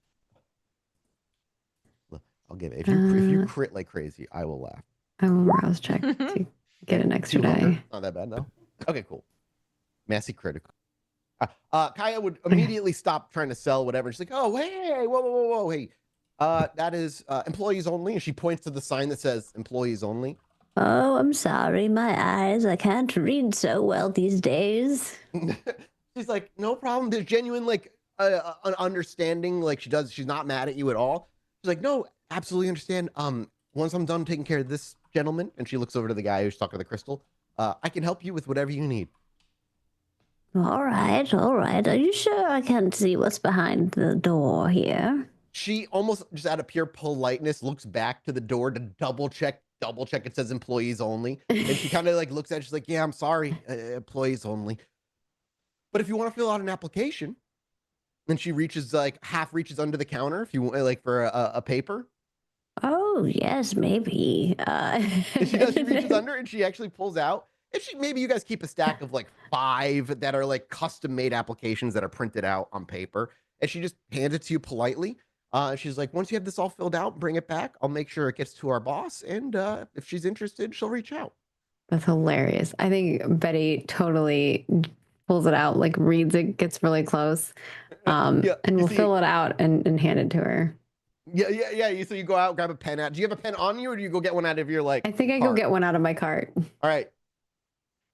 I'll give it. If you crit like crazy, I will laugh. I will browse check to get an extra die. Not that bad, though. Okay, cool. Massy critical. Kaya would immediately stop trying to sell whatever. She's like, oh, hey, whoa, hey. That is employees only. And she points to the sign that says employees only. Oh, I'm sorry. My eyes. I can't read so well these days. She's like, no problem. There's genuine like an understanding. Like she's not mad at you at all. She's like, no, absolutely understand. Once I'm done taking care of this gentleman, and she looks over to the guy who's talking to the crystal, I can help you with whatever you need. All right, all right. Are you sure I can't see what's behind the door here? She almost just out of pure politeness looks back to the door to double check it says employees only. And she kind of like looks at it, she's like, yeah, I'm sorry, employees only. But if you want to fill out an application, then she reaches like half reaches under the counter if you want like for a paper. Oh, yes, maybe. And she reaches under and she actually pulls out. And maybe you guys keep a stack of like 5 that are like custom made applications that are printed out on paper. And she just hands it to you politely. She's like, once you have this all filled out, bring it back. I'll make sure it gets to our boss. And if she's interested, she'll reach out. That's hilarious. I think Betty totally pulls it out, like reads it, gets really close, and we'll fill it out and hand it to her. Yeah. So you go out, grab a pen out. Do you have a pen on you, or do you go get one out of your like? I think I go get one out of my cart. All right.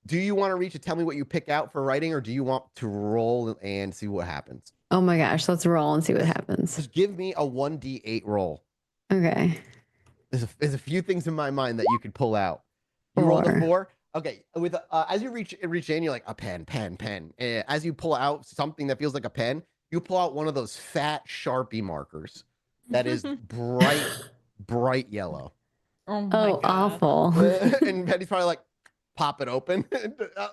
Do you want to reach and tell me what you pick out for writing, or do you want to roll and see what happens? Oh my gosh, let's roll and see what happens. Just give me a 1d8 roll. Okay. There's a few things in my mind that you could pull out. You rolled a 4. Okay. With as you reach in, you're like a pen. As you pull out something that feels like a pen, you pull out one of those fat Sharpie markers that is bright yellow. Oh my God. Awful. And Betty's probably like, pop it open.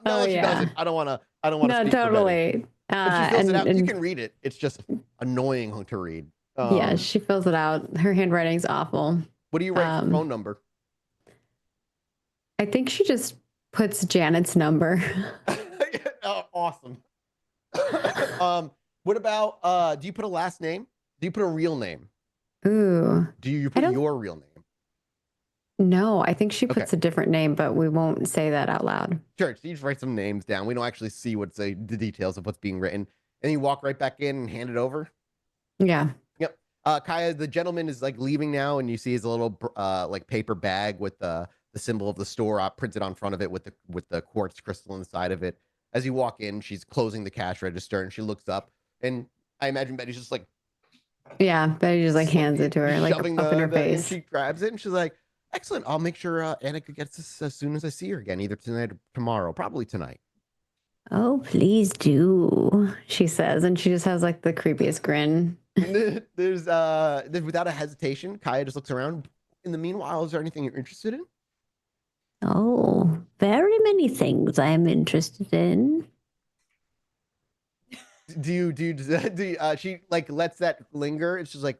No, she doesn't. I don't want to. No, totally. She fills it out. You can read it. It's just annoying to read. Yeah, she fills it out. Her handwriting's awful. What do you write for phone number? I think she just puts Janet's number. Awesome. What about do you put a last name? Do you put a real name? Ooh. Do you put your real name? No, I think she puts a different name, but we won't say that out loud. Sure. So you just write some names down. We don't actually see what's the details of what's being written. And you walk right back in and hand it over. Yeah. Yep. Kaya, the gentleman is like leaving now, and you see his little like paper bag with the symbol of the store printed on front of it with the quartz crystal inside of it. As you walk in, she's closing the cash register, and she looks up, and I imagine Betty's just like, yeah, Betty just like hands it to her, like up in her face. And she grabs it, and she's like, excellent. I'll make sure Annika gets this as soon as I see her again, either tonight or tomorrow, probably tonight. Oh, please do, she says, and she just has like the creepiest grin. There's without a hesitation, Kaya just looks around. In the meanwhile, is there anything you're interested in? Oh, very many things I am interested in. She like lets that linger. It's just like,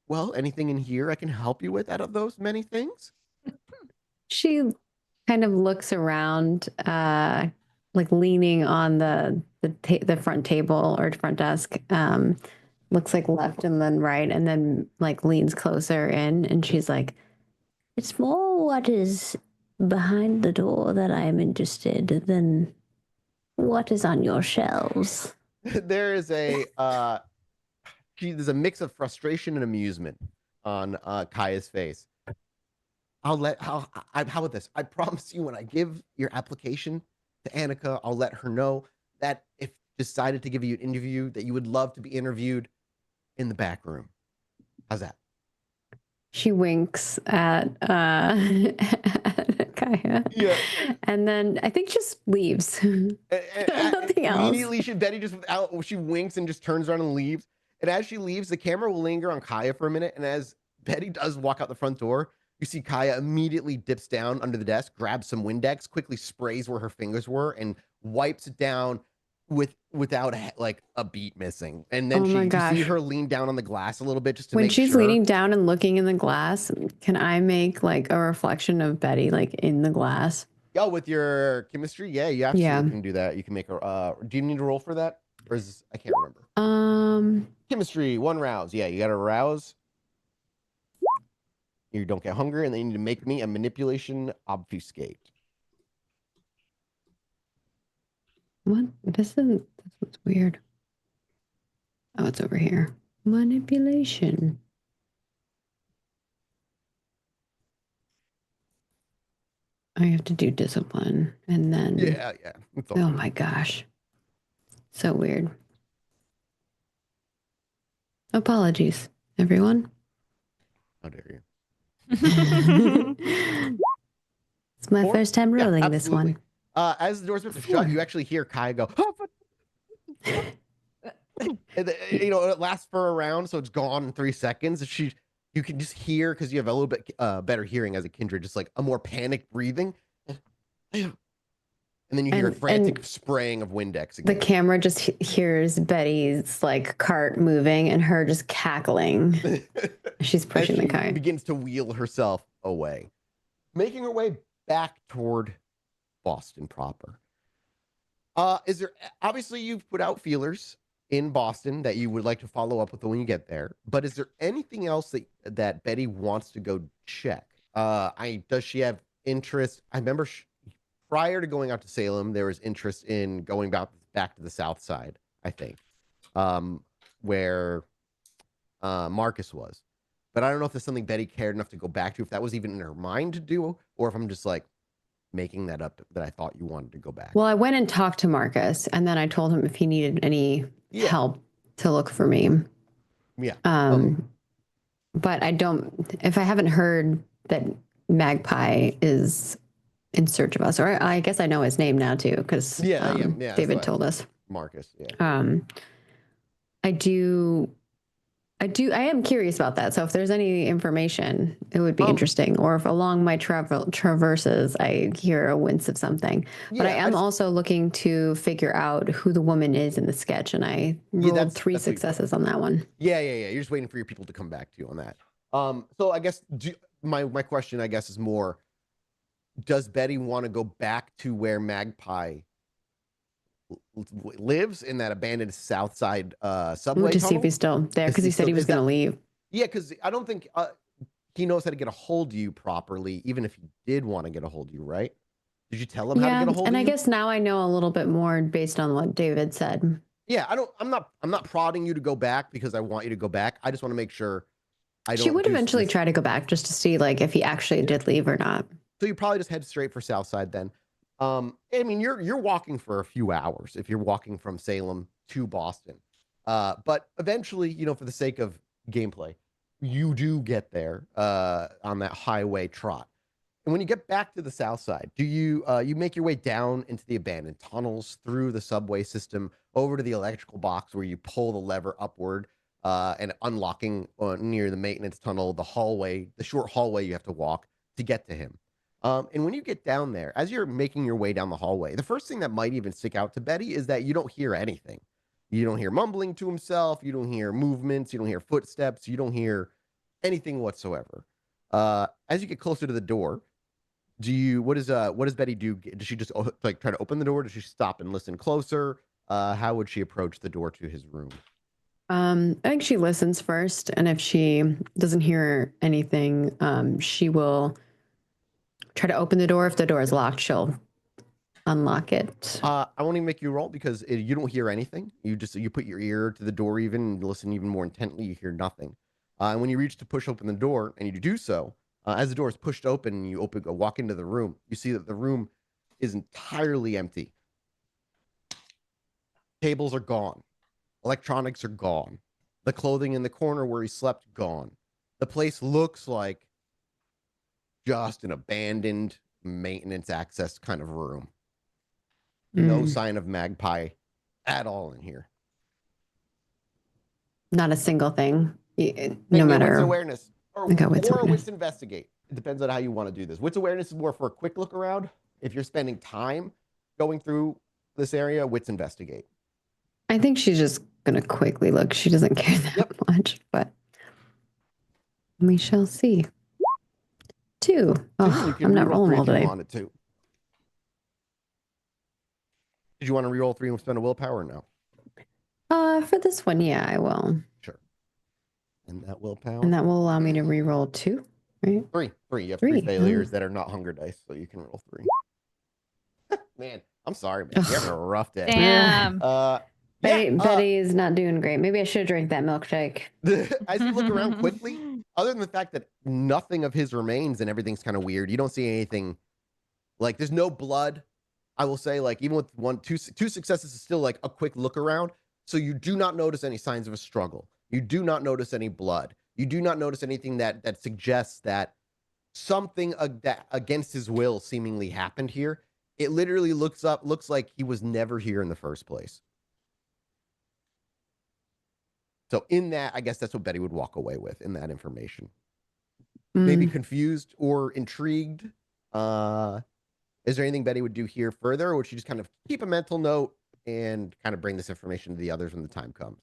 well, anything in here I can help you with out of those many things? She kind of looks around, like leaning on the front table or front desk. Looks like left and then right, and then like leans closer in, and she's like, "It's more what is behind the door that I am interested than what is on your shelves." There is there's a mix of frustration and amusement on Kaya's face. How about this? I promise you, when I give your application to Annika, I'll let her know that if decided to give you an interview, that you would love to be interviewed in the back room. How's that? She winks at Kaya. Yeah. And then I think just leaves. Nothing else. Immediately, Betty she winks and just turns around and leaves. And as she leaves, the camera will linger on Kaya for a minute. And as Betty does walk out the front door, you see Kaya immediately dips down under the desk, grabs some Windex, quickly sprays where her fingers were, and wipes it down without like a beat missing. And then you see her lean down on the glass a little bit just to when make sure. When she's leaning down and looking in the glass, can I make like a reflection of Betty like in the glass? Yeah, with your chemistry, yeah, you absolutely can do that. You can make a. Do you need to roll for that, or I can't remember. Chemistry, 1 rouse. Yeah, you got to rouse. You don't get hungry, and then you need to make me a manipulation obfuscate. What? That's what's weird. Oh, it's over here. Manipulation. I have to do discipline, and then Yeah. It's all oh good. my gosh, so weird. Apologies, everyone. How dare you? It's my first time rolling this one. As the door's about to shut, you actually hear Kai go, oh, and, it lasts for a round, so it's gone in 3 seconds. You can just hear, because you have a little bit better hearing as a kindred, just like a more panicked breathing. And then you hear a frantic spraying of Windex again. The camera just hears Betty's like cart moving and her just cackling. She's pushing the Kai. Begins to wheel herself away, making her way back toward Boston proper. Is there, obviously you've put out feelers in Boston that you would like to follow up with when you get there, but is there anything else that Betty wants to go check? Does she have interest? I remember prior to going out to Salem, there was interest in going back to the South Side, I think, where Marcus was. But I don't know if there's something Betty cared enough to go back to, if that was even in her mind to do, or if I'm just like making that up that I thought you wanted to go back. Well, I went and talked to Marcus, and then I told him if he needed any help to look for me. Yeah. But if I haven't heard that Magpie is in search of us, or I guess I know his name now too, because David told us. Marcus, yeah. I am curious about that. So if there's any information, it would be interesting. Or if along my traverses, I hear a wince of something. But I am also looking to figure out who the woman is in the sketch. And I rolled 3 successes on that one. Yeah. You're just waiting for your people to come back to you on that. So I guess my question, I guess, is more, does Betty want to go back to where Magpie lives, in that abandoned South Side subway We'll just tunnel? see if he's still there, because he said he was going to leave. Yeah, because I don't think he knows how to get a hold of you properly, even if he did want to get a hold of you, right? Did you tell him how to get a hold of you? And I guess now I know a little bit more based on what David said. Yeah, I'm not prodding you to go back because I want you to go back. I just want to make sure She would eventually try to go back just to see like if he actually did leave or not. So you probably just head straight for South Side then. I mean, you're walking for a few hours if you're walking from Salem to Boston. But eventually, for the sake of gameplay, you do get there on that highway trot. And when you get back to the South Side, do you make your way down into the abandoned tunnels, through the subway system, over to the electrical box where you pull the lever upward and unlocking near the maintenance tunnel, the short hallway you have to walk to get to him. And when you get down there, as you're making your way down the hallway, the first thing that might even stick out to Betty is that you don't hear anything. You don't hear mumbling to himself. You don't hear movements. You don't hear footsteps. You don't hear anything whatsoever. As you get closer to the door, what does Betty do? Does she just try to open the door? Does she stop and listen closer? How would she approach the door to his room? I think she listens first, and if she doesn't hear anything, she will try to open the door. If the door is locked, she'll unlock it. I won't even make you roll because you don't hear anything. You put your ear to the door and listen even more intently. You hear nothing. And when you reach to push open the door, and you do so, as the door is pushed open and you walk into the room, you see that the room is entirely empty. Tables are gone. Electronics are gone. The clothing in the corner where he slept, gone. The place looks like just an abandoned maintenance access kind of room. No sign of Magpie at all in here. Not a single thing. No matter. Wits awareness or awareness. Wits investigate. It depends on how you want to do this. Wits awareness is more for a quick look around. If you're spending time going through this area, Wits investigate. I think she's just gonna quickly look. She doesn't care that much, but we shall see. 2. Oh, I'm not rolling well today. Did you want to reroll 3 and spend a willpower or no? For this one, yeah, I will. Sure. And that willpower. And that will allow me to reroll 2, right? 3. You have 3 failures that are not hunger dice, so you can roll 3. Man, I'm sorry, man. You're having a rough day. Damn. Betty is not doing great. Maybe I should drink that milkshake. As you look around quickly, other than the fact that nothing of his remains and everything's kind of weird, you don't see anything Like there's no blood. I will say, like, even with two successes is still like a quick look around. So you do not notice any signs of a struggle. You do not notice any blood. You do not notice anything that suggests that something that against his will seemingly happened here. It literally looks like he was never here in the first place. So in that, I guess that's what Betty would walk away with in that information. Maybe confused or intrigued. Is there anything Betty would do here further, or would she just kind of keep a mental note and kind of bring this information to the others when the time comes?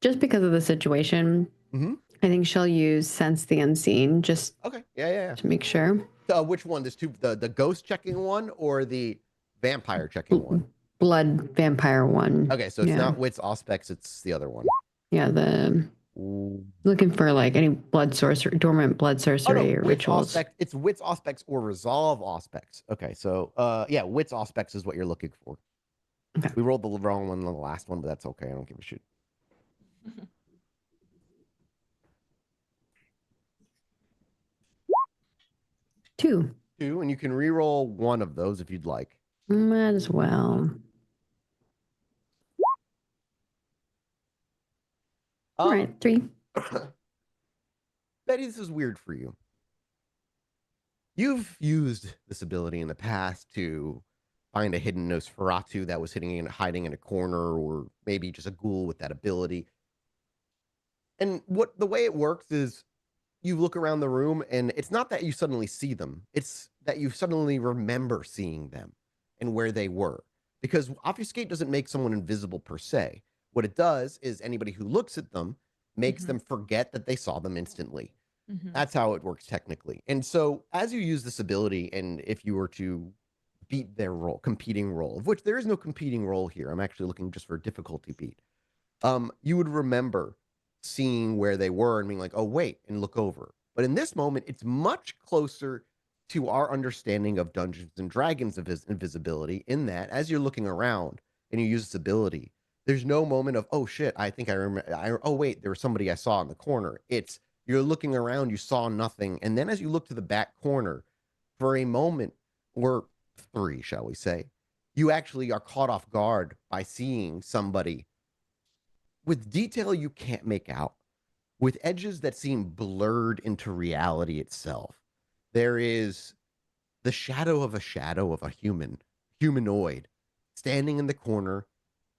Just because of the situation, I think she'll use Sense the Unseen just okay, yeah, to make sure. Which one? There's two: the ghost checking one or the vampire checking one? Blood vampire one. Okay, so it's not Wits Auspex, it's the other one. Yeah, looking for like any blood sorcery, dormant blood sorcery or rituals. It's Wits Auspex or Resolve Auspex. Okay, so yeah, Wits Auspex is what you're looking for. Okay. We rolled the wrong one on the last one, but that's okay. I don't give a shit. Two, and you can re-roll one of those if you'd like. Might as well. All right, 3. Betty, this is weird for you. You've used this ability in the past to find a hidden Nosferatu that was hiding in a corner, or maybe just a ghoul with that ability. And the way it works is you look around the room, and it's not that you suddenly see them. It's that you suddenly remember seeing them and where they were. Because obfuscate doesn't make someone invisible per se. What it does is anybody who looks at them makes them forget that they saw them instantly. That's how it works technically. And so as you use this ability, and if you were to beat their competing roll, of which there is no competing roll here, I'm actually looking just for a difficulty beat, you would remember seeing where they were and being like, oh, wait, and look over. But in this moment, it's much closer to our understanding of Dungeons and Dragons invisibility, in that as you're looking around and you use this ability, there's no moment of, oh shit, I think I remember, oh wait, there was somebody I saw in the corner. It's, you're looking around, you saw nothing. And then as you look to the back corner for a moment, or 3, shall we say, you actually are caught off guard by seeing somebody with detail you can't make out, with edges that seem blurred into reality itself. There is the shadow of a humanoid, standing in the corner.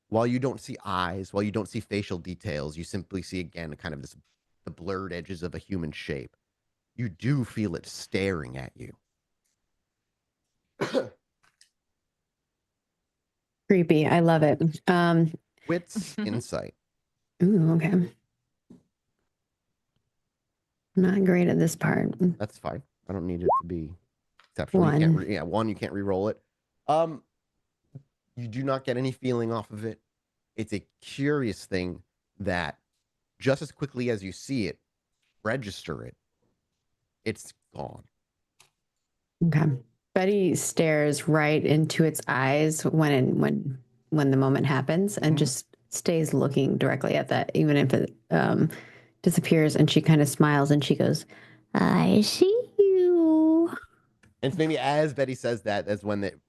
While you don't see eyes, while you don't see facial details, you simply see, again, kind of the blurred edges of a human shape. You do feel it staring at you. Creepy. I love it. Wits Insight. Ooh, okay. Not great at this part. That's fine. I don't need it to be exceptional. 1. One, you can't re-roll it. You do not get any feeling off of it. It's a curious thing that just as quickly as you see it, register it, it's gone. Okay. Betty stares right into its eyes when the moment happens, and just stays looking directly at that, even if it disappears. And she kind of smiles and she goes, "I see you." And it's maybe as Betty says that, that's when it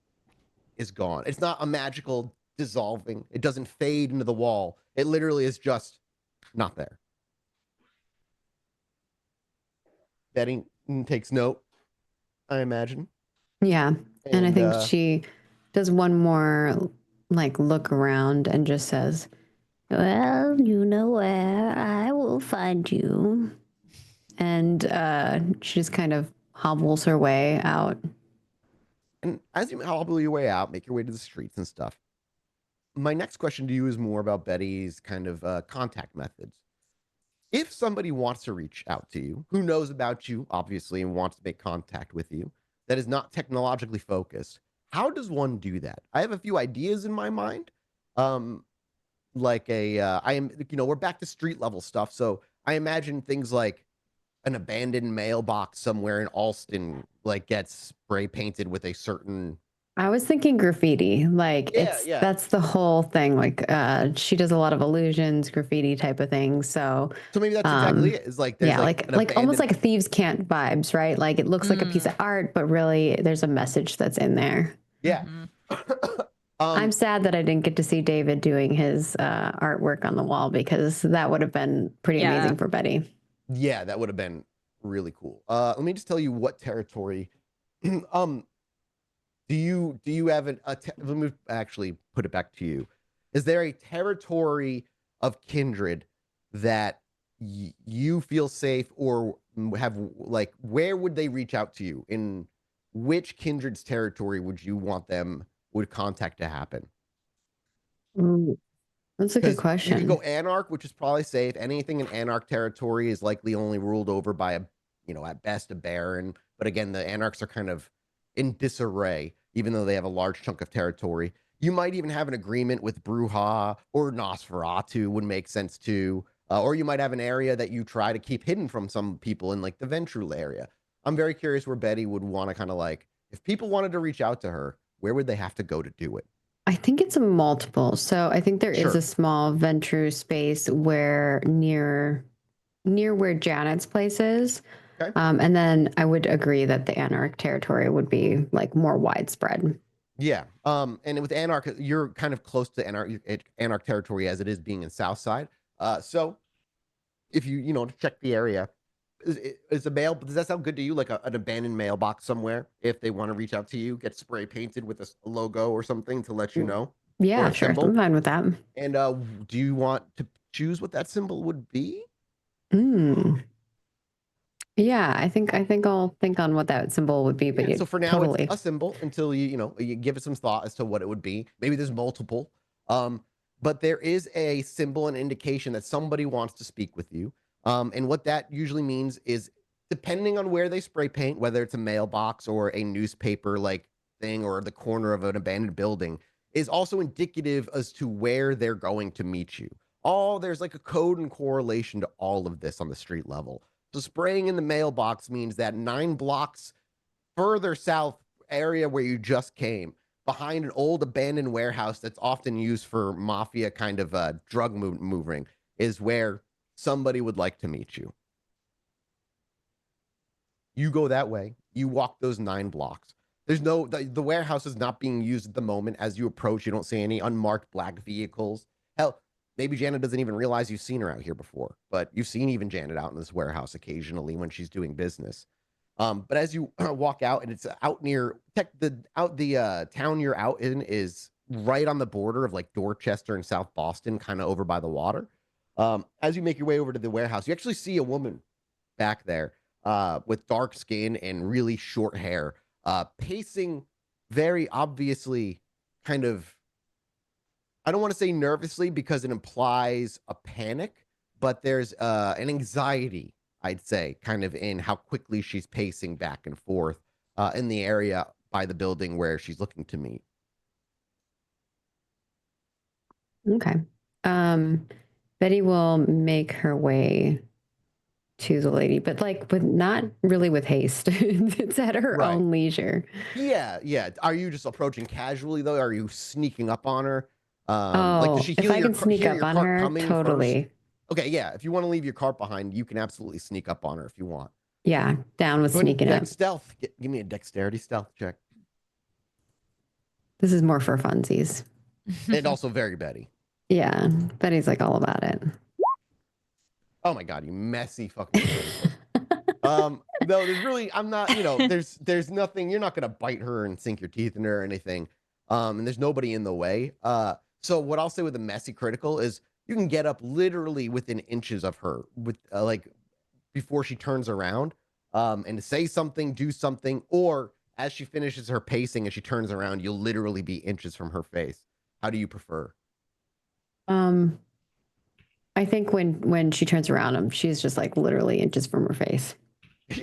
is gone. It's not a magical dissolving. It doesn't fade into the wall. It literally is just not there. Betty takes note, I imagine. Yeah. And I think she does one more like look around and just says, "Well, you know where I will find you." And she just kind of hobbles her way out. And as you hobble your way out, make your way to the streets and stuff, my next question to you is more about Betty's kind of contact methods. If somebody wants to reach out to you, who knows about you, obviously, and wants to make contact with you, that is not technologically focused, how does one do that? I have a few ideas in my mind. We're back to street level stuff. So I imagine things like an abandoned mailbox somewhere in Alston, like, gets spray painted with a certain I was thinking graffiti. Like that's the whole thing. Like she does a lot of illusions, graffiti type of things. So maybe that's exactly it. It's like there's like almost like a thieves' cant vibes, right? Like it looks like a piece of art, but really there's a message that's in there. Yeah. I'm sad that I didn't get to see David doing his artwork on the wall, because that would have been pretty amazing for Betty. Yeah, that would have been really cool. Let me just tell you what territory. Do you have let me actually put it back to you. Is there a territory of Kindred that you feel safe, or have, like, where would they reach out to you? In which Kindred's territory would you want them would contact to happen? Ooh, that's a good question. You can go Anarch, which is probably safe. Anything in Anarch territory is likely only ruled over by at best a Baron. But again, the Anarchs are kind of in disarray, even though they have a large chunk of territory. You might even have an agreement with Bruja or Nosferatu, would make sense too. Or you might have an area that you try to keep hidden from some people in, like, the Ventrule area. I'm very curious where Betty would want to kind of, like, if people wanted to reach out to her, where would they have to go to do it? I think it's a multiple. So I think there is a small Ventrue space where near where Janet's place is. Okay. And then I would agree that the Anarch territory would be like more widespread. Yeah. And with Anarch, you're kind of close to Anarch territory as it is being in Southside. So if you check the area, is a mail, does that sound good to you? Like an abandoned mailbox somewhere, if they want to reach out to you, get spray painted with a logo or something to let you know? Yeah, sure. I'm fine with that. And do you want to choose what that symbol would be? Yeah, I think I'll think on what that symbol would be. But so for now, it's a symbol until you give it some thought as to what it would be. Maybe there's multiple. But there is a symbol, an indication that somebody wants to speak with you. And what that usually means is, depending on where they spray paint, whether it's a mailbox or a newspaper like thing or the corner of an abandoned building, is also indicative as to where they're going to meet you. There's like a code and correlation to all of this on the street level. So spraying in the mailbox means that 9 blocks further south area where you just came, behind an old abandoned warehouse that's often used for mafia kind of drug moving, is where somebody would like to meet you. You go that way. You walk those 9 blocks. There's the warehouse is not being used at the moment. As you approach, you don't see any unmarked black vehicles. Hell, maybe Janet doesn't even realize you've seen her out here before, but you've seen even Janet out in this warehouse occasionally when she's doing business. But as you walk out, and it's out near the town you're out in is right on the border of like Dorchester and South Boston, kind of over by the water. As you make your way over to the warehouse, you actually see a woman back there with dark skin and really short hair, pacing very obviously kind of, I don't want to say nervously because it implies a panic, but there's an anxiety, I'd say, kind of in how quickly she's pacing back and forth in the area by the building where she's looking to meet. Okay. Betty will make her way to the lady, but not really with haste. It's at her own leisure. Yeah. Are you just approaching casually though? Are you sneaking up on her? Does she if I can sneak up on her, totally. First? Okay, yeah. If you want to leave your cart behind, you can absolutely sneak up on her if you want. Yeah, down with sneaking up. Stealth. Give me a dexterity stealth check. This is more for funsies. And also very Betty. Yeah, Betty's like all about it. Oh my god, you messy fucking no, there's really, I'm not, there's nothing, you're not gonna bite her and sink your teeth in her or anything. And there's nobody in the way. So what I'll say with the messy critical is you can get up literally within inches of her with before she turns around, and to say something, do something, or as she finishes her pacing and she turns around, you'll literally be inches from her face. How do you prefer? I think when she turns around, she's just like literally inches from her face.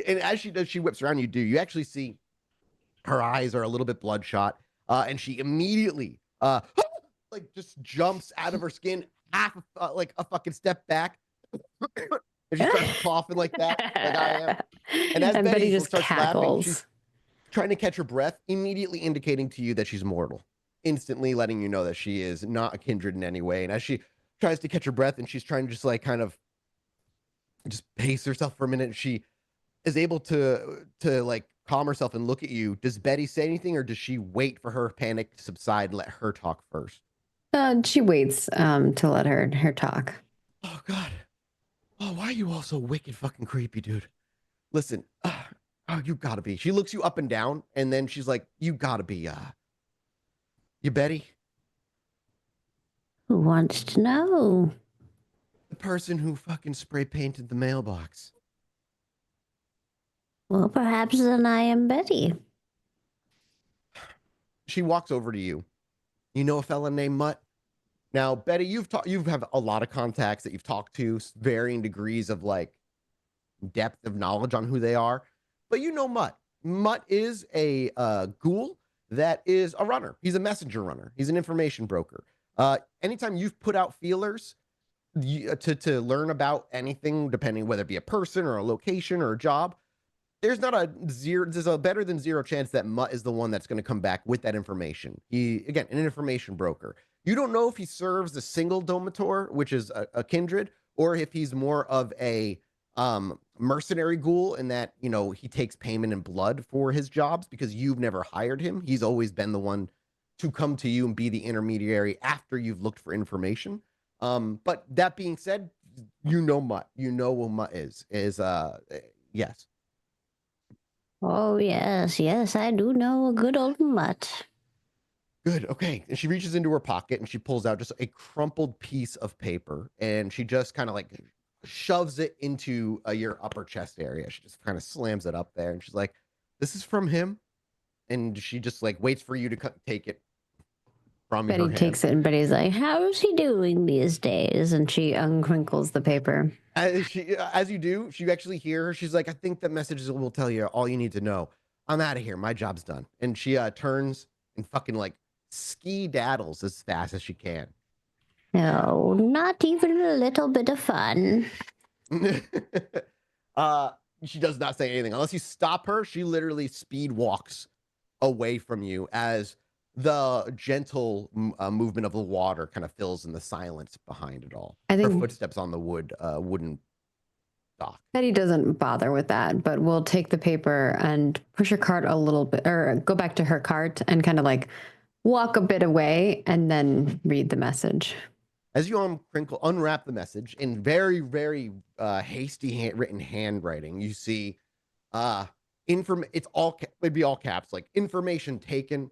And as she does, she whips around. You actually see her eyes are a little bit bloodshot, and she immediately like just jumps out of her skin, like a fucking step back, and she starts coughing like that, like I am. And as Betty just starts cackles. Laughing, trying to catch her breath, immediately indicating to you that she's mortal, instantly letting you know that she is not a kindred in any way. And as she tries to catch her breath and she's trying to just like kind of just pace herself for a minute, she is able to like calm herself and look at you. Does Betty say anything, or does she wait for her panic to subside and let her talk first? She waits to let her talk. Oh God. Oh, why are you all so wicked fucking creepy, dude? Listen, oh, you gotta be. She looks you up and down, and then she's like, you gotta be, you Betty? Who wants to know? The person who fucking spray painted the mailbox. Well, perhaps then I am Betty. She walks over to you. You know a fella named Mutt? Now, Betty, you have a lot of contacts that you've talked to, varying degrees of like depth of knowledge on who they are. But you know Mutt. Mutt is a ghoul that is a runner. He's a messenger runner. He's an information broker. Anytime you've put out feelers to learn about anything, depending whether it be a person or a location or a job, there's a better than zero chance that Mutt is the one that's going to come back with that information. He, again, an information broker. You don't know if he serves a single domator, which is a kindred, or if he's more of a mercenary ghoul in that, you know, he takes payment in blood for his jobs because you've never hired him. He's always been the one to come to you and be the intermediary after you've looked for information. But that being said, you know Mutt. You know who Mutt is. Yes. Oh, yes, I do know a good old mutt. Good. Okay. And she reaches into her pocket and she pulls out just a crumpled piece of paper, and she just kind of like shoves it into your upper chest area. She just kind of slams it up there, and she's like, "This is from him." And she just like waits for you to take it from Betty her hand. takes it, and Betty's like, How's he doing these days? and she uncrinkles the paper. As you do, you actually hear her. She's like, "I think the messages will tell you all you need to know. I'm out of here. My job's done." And she turns and fucking like ski daddles as fast as she can. No, not even a little bit of fun. She does not say anything unless you stop her. She literally speed walks away from you as the gentle movement of the water kind of fills in the silence behind it all. I think her footsteps on the wooden dock. Betty doesn't bother with that, but will take the paper and push her cart a little bit, or go back to her cart and kind of like walk a bit away and then read the message. As you unwrap the message in very, very hasty written handwriting, you see it'd be all caps, like information taken,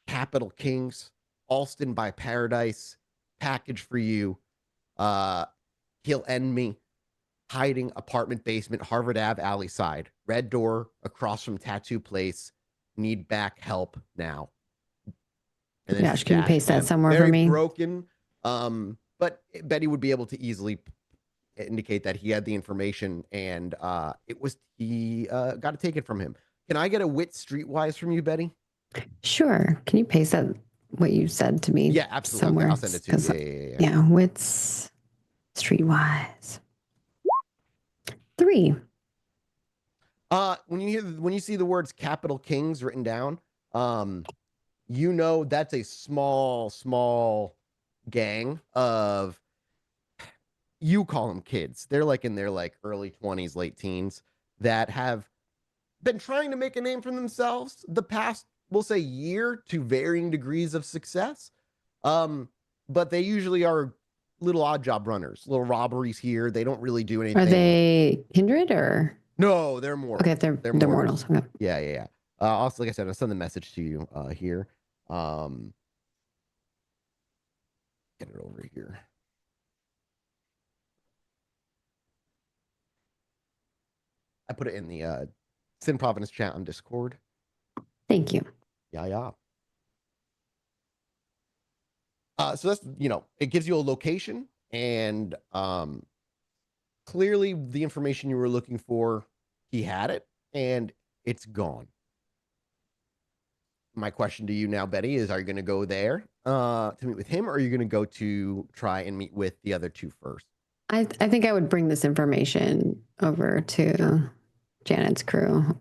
capital Kings, Alston by Paradise, package for you, he'll end me, hiding apartment basement, Harvard Ave alley side, red door across from tattoo place, need back help now. And then Josh, can you paste that somewhere very for me? Broken. But Betty would be able to easily indicate that he had the information, and he got to take it from him. Can I get a wit streetwise from you, Betty? Sure. Can you paste that, what you said to me? Yeah, absolutely. Somewhere? I'll send it to you. Yeah, wits streetwise. 3. When you see the words capital Kings written down, you know that's a small gang of, you call them kids. They're like in their like early 20s, late teens, that have been trying to make a name for themselves the past, we'll say, year, to varying degrees of success. But they usually are little odd job runners, little robberies here. They don't really do anything. Are they kindred or? No, they're mortals. Okay, they're mortals. Okay. Yeah. Also, like I said, I'll send the message to you here. Get it over here. I put it in the Sin Providence chat on Discord. Thank you. Yeah. So that's, it gives you a location, and clearly the information you were looking for, he had it, and it's gone. My question to you now, Betty, is: are you going to go there to meet with him, or are you going to go to try and meet with the other two first? I think I would bring this information over to Janet's crew.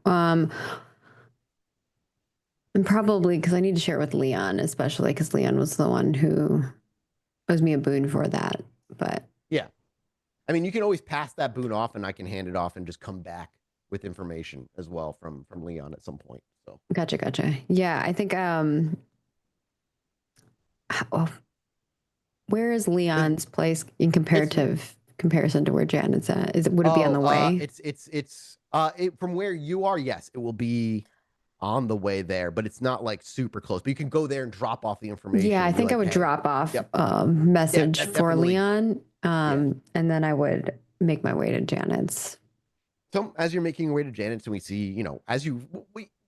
And probably because I need to share it with Leon, especially because Leon was the one who owes me a boon for that. But yeah, I mean, you can always pass that boon off, and I can hand it off and just come back with information as well from Leon at some point. So gotcha. Yeah, I think well, where is Leon's place in comparison to where Janet's at? Would it be on the way? From where you are, yes, it will be on the way there, but it's not like super close. But you can go there and drop off the information. Yeah, I think I would drop off a message for Leon, and then I would make my way to Janet's. So as you're making your way to Janet's, and we see,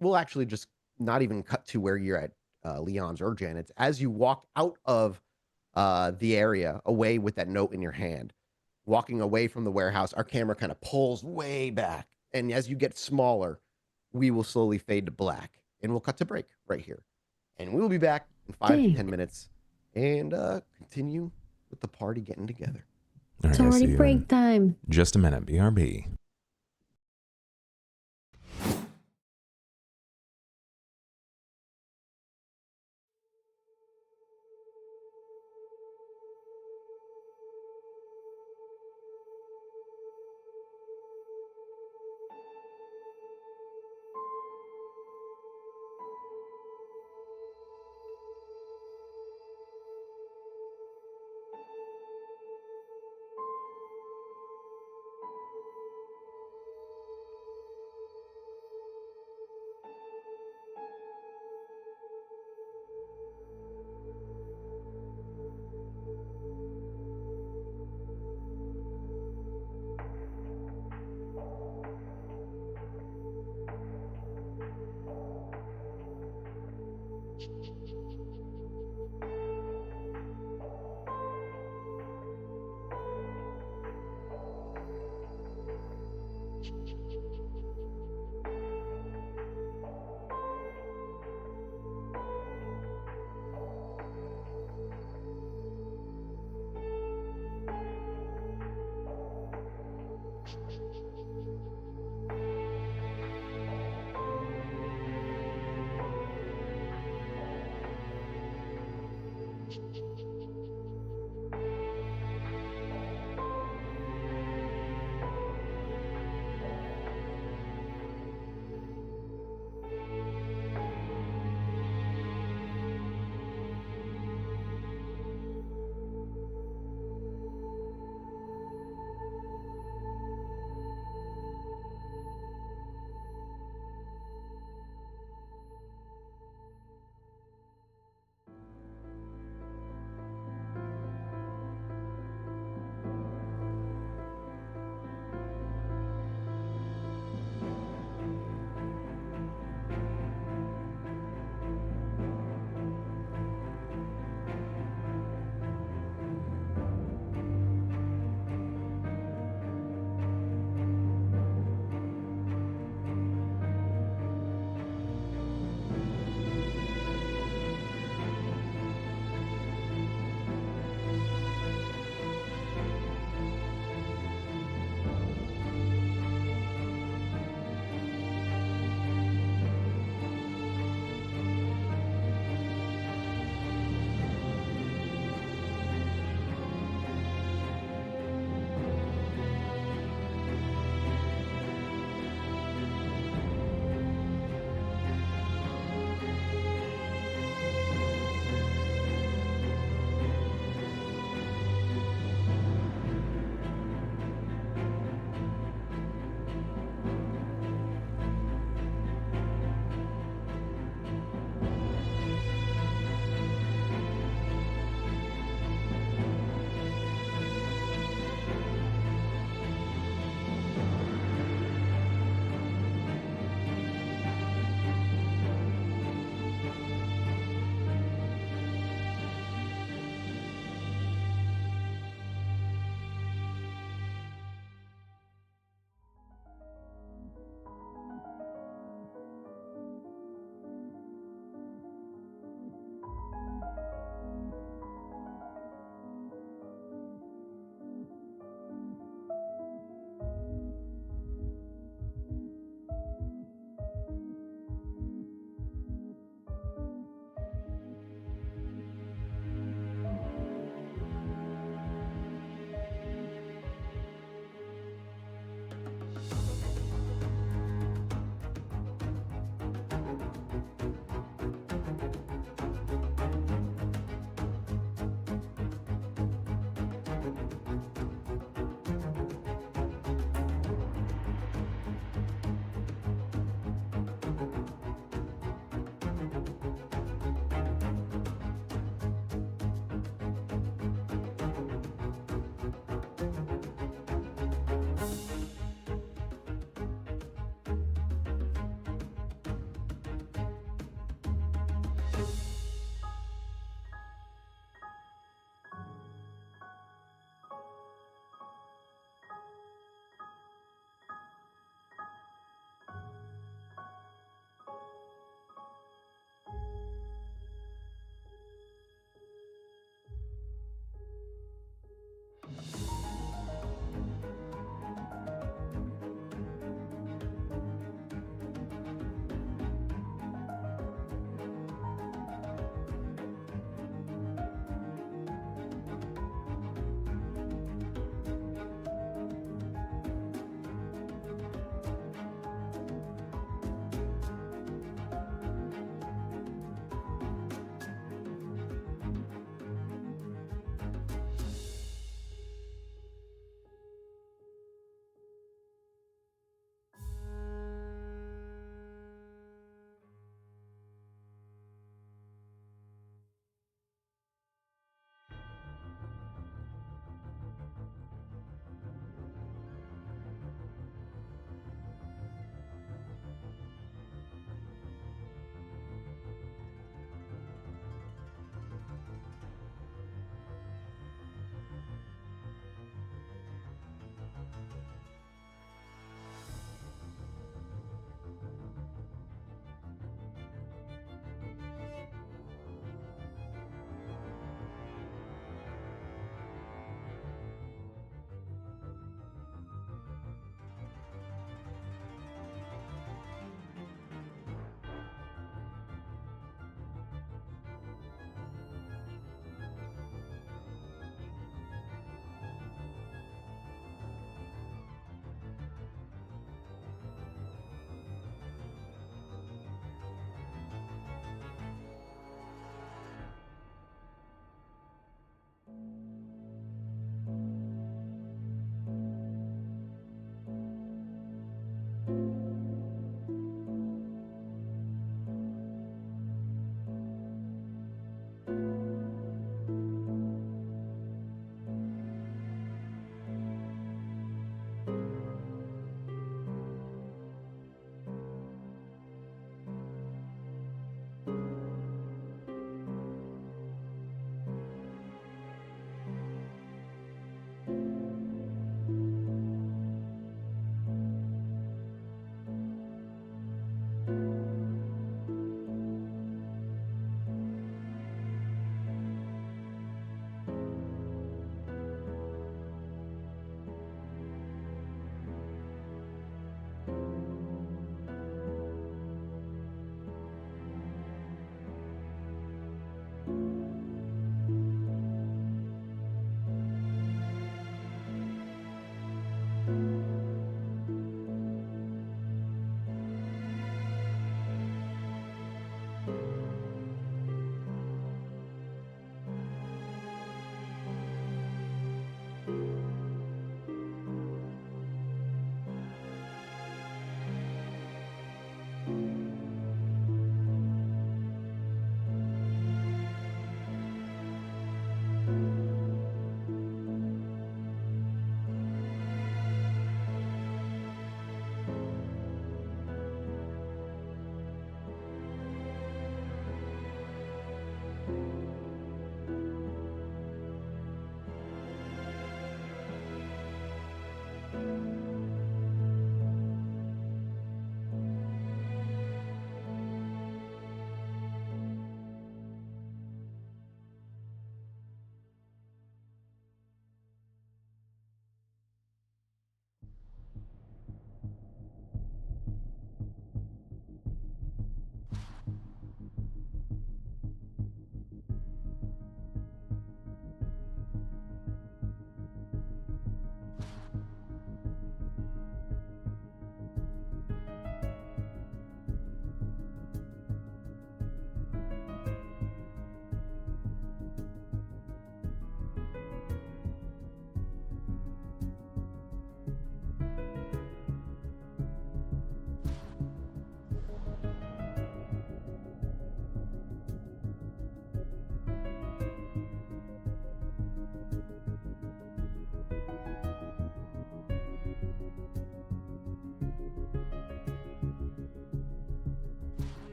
we'll actually just not even cut to where you're at, Leon's or Janet's. As you walk out of the area, away with that note in your hand, walking away from the warehouse, our camera kind of pulls way back, and as you get smaller, we will slowly fade to black, and we'll cut to break right here, and we will be back in 5 to 10 minutes, and continue with the party getting together. All right, It's already break time. Just a minute, BRB.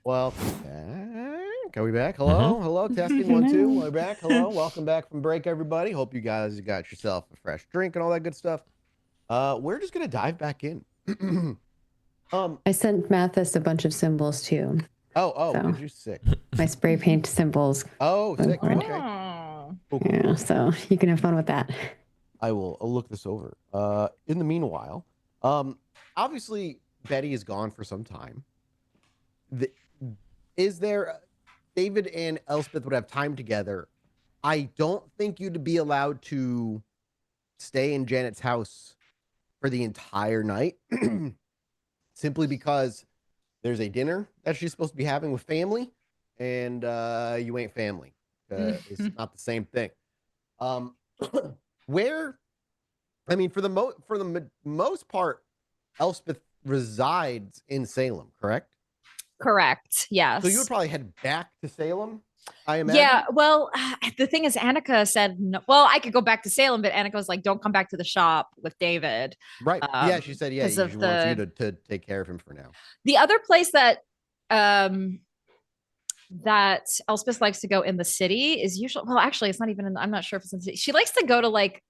Welcome back. Are we back? Hello? Hello? Testing 1, 2. We're back. Hello? Welcome back from break, everybody. Hope you guys got yourself a fresh drink and all that good stuff. We're just gonna dive back in. I sent Mathis a bunch of symbols too. Oh, so did you? Sick. My spray paint symbols. Oh, sick. Okay. Cool. Yeah, so you can have fun with that. I'll look this over. In the meanwhile, obviously Betty is gone for some time. Is there David and Elspeth would have time together? I don't think you'd be allowed to stay in Janet's house for the entire night, simply because there's a dinner that she's supposed to be having with family, and you ain't family. It's not the same thing. Where, I mean, for the most part, Elspeth resides in Salem, correct? Correct. Yes. So you would probably head back to Salem, I imagine. Yeah. Well, the thing is, Annika said, no, well, I could go back to Salem, but Annika was like, don't come back to the shop with David. Right. Yeah. She said, yeah, she wants you to take care of him for now. The other place that, that Elspeth likes to go in the city is usually, well, actually, it's not even I'm not sure if it's in the city. She likes to go to like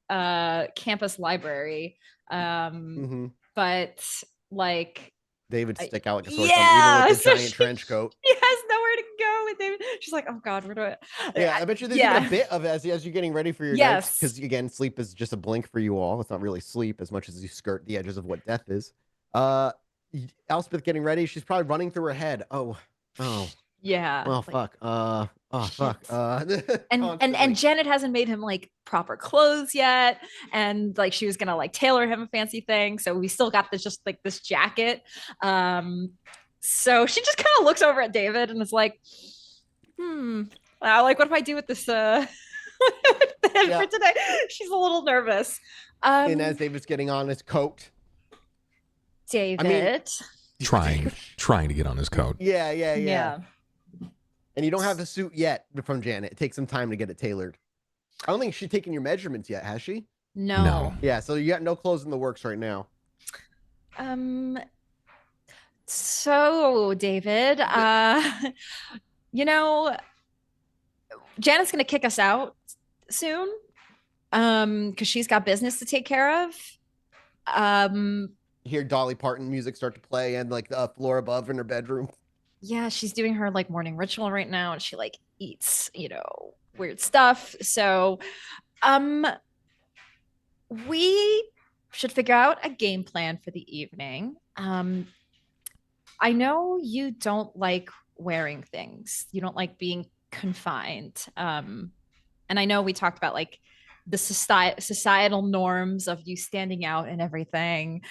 campus library. But like, David stick out like a sore thumb, even with the giant trench coat. He has nowhere to go with David. She's like, oh God, where do I? Yeah, I bet you there's even a bit of as you're getting ready for your nights, because again, sleep is just a blink for you all. It's not really sleep as much as you skirt the edges of what death is. Elspeth getting ready, she's probably running through her head. Oh. Yeah. Well, like, fuck. Fuck. And Janet hasn't made him like proper clothes yet, and like she was gonna like tailor him a fancy thing, so we still got this just like this jacket. So she just kind of looks over at David and is like, like, what do I do with this for today? She's a little nervous. And as David's getting on his coat, David, trying to get on his coat. Yeah. And you don't have the suit yet from Janet. It takes some time to get it tailored. I don't think she's taken your measurements yet, has she? No. Yeah, so you got no clothes in the works right now. So David, Janet's gonna kick us out soon. Because she's got business to take care of. Um, You hear Dolly Parton music start to play and like the floor above in her bedroom. yeah, she's doing her like morning ritual right now, and she like eats, weird stuff. So, um, we should figure out a game plan for the evening. I know you don't like wearing things. You don't like being confined. And I know we talked about like the societal norms of you standing out and everything.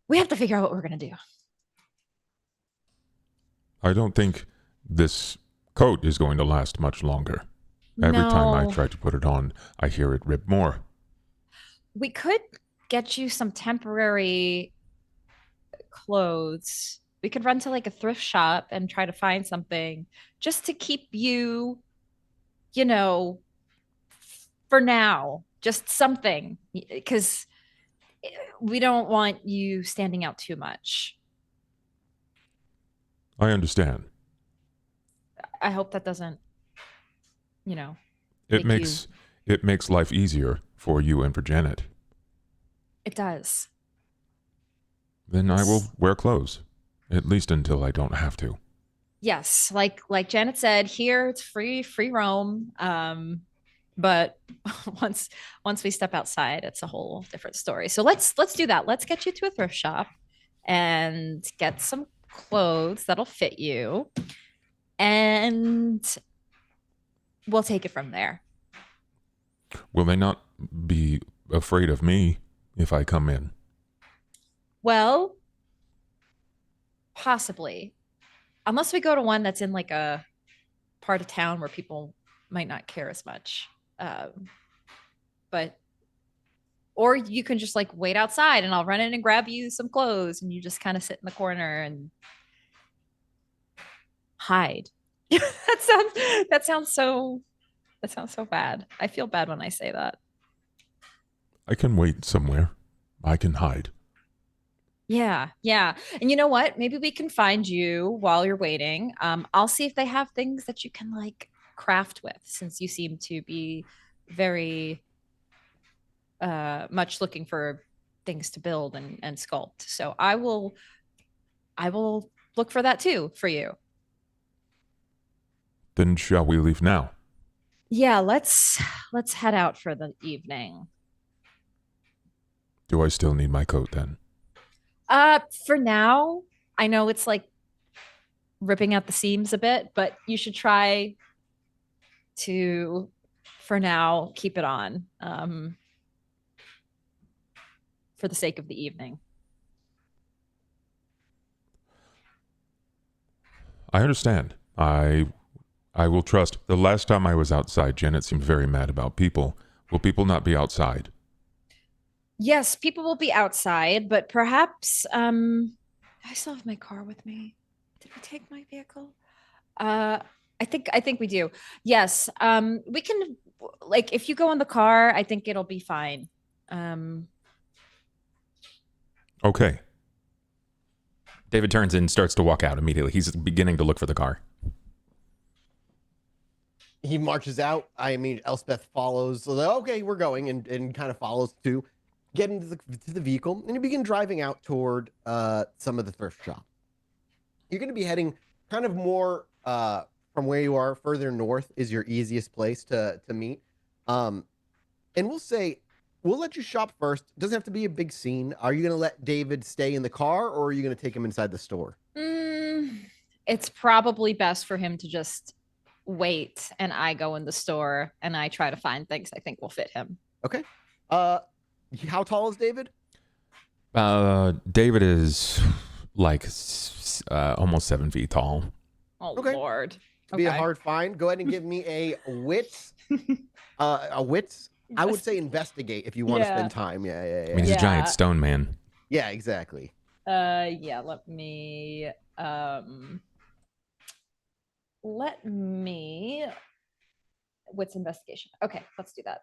We have to figure out what we're going to do. I don't think this coat is going to last much longer. Every time I try to put it on, I hear it rip more. We could get you some temporary clothes. We could run to like a thrift shop and try to find something just to keep you, for now, just something, because we don't want you standing out too much. I understand. I hope that doesn't, It makes life easier for you and for Janet. It does. Then I will wear clothes, at least until I don't have to. Yes, like Janet said, here it's free roam. But once we step outside, it's a whole different story. So let's do that. Let's get you to a thrift shop and get some clothes that'll fit you, and we'll take it from there. Will they not be afraid of me if I come in? Well, possibly. Unless we go to one that's in like a part of town where people might not care as much. Or you can just like wait outside and I'll run in and grab you some clothes and you just kind of sit in the corner and hide. that sounds so bad. I feel bad when I say that. I can wait somewhere. I can hide. Yeah. And you know what? Maybe we can find you while you're waiting. I'll see if they have things that you can like craft with, since you seem to be very much looking for things to build and sculpt. So I will look for that too for you. Then shall we leave now? Yeah, let's head out for the evening. Do I still need my coat then? For now, I know it's like ripping out the seams a bit, but you should try to, for now, keep it on, for the sake of the evening. I understand. I will trust. The last time I was outside, Janet seemed very mad about people. Will people not be outside? Yes, people will be outside, but perhaps I still have my car with me. Did we take my vehicle? I think we do. Yes. We can, like, if you go in the car, I think it'll be fine. Okay. David turns and starts to walk out immediately. He's beginning to look for the car. He marches out. I mean, Elspeth follows. So okay, we're going, and kind of follows too. Get into the vehicle, and you begin driving out toward some of the thrift shop. You're going to be heading kind of more from where you are. Further north is your easiest place to meet. And we'll say, we'll let you shop first. It doesn't have to be a big scene. Are you going to let David stay in the car, or are you going to take him inside the store? It's probably best for him to just wait, and I go in the store and I try to find things I think will fit him. Okay. How tall is David? David is like almost 7 feet tall. Oh, okay. Lord. To be a hard find, go ahead and give me a wits. A wits. I would say investigate if you want to spend time. Yeah. I mean, he's a giant stone man. Yeah, exactly. Let me wits investigation. Okay, let's do that.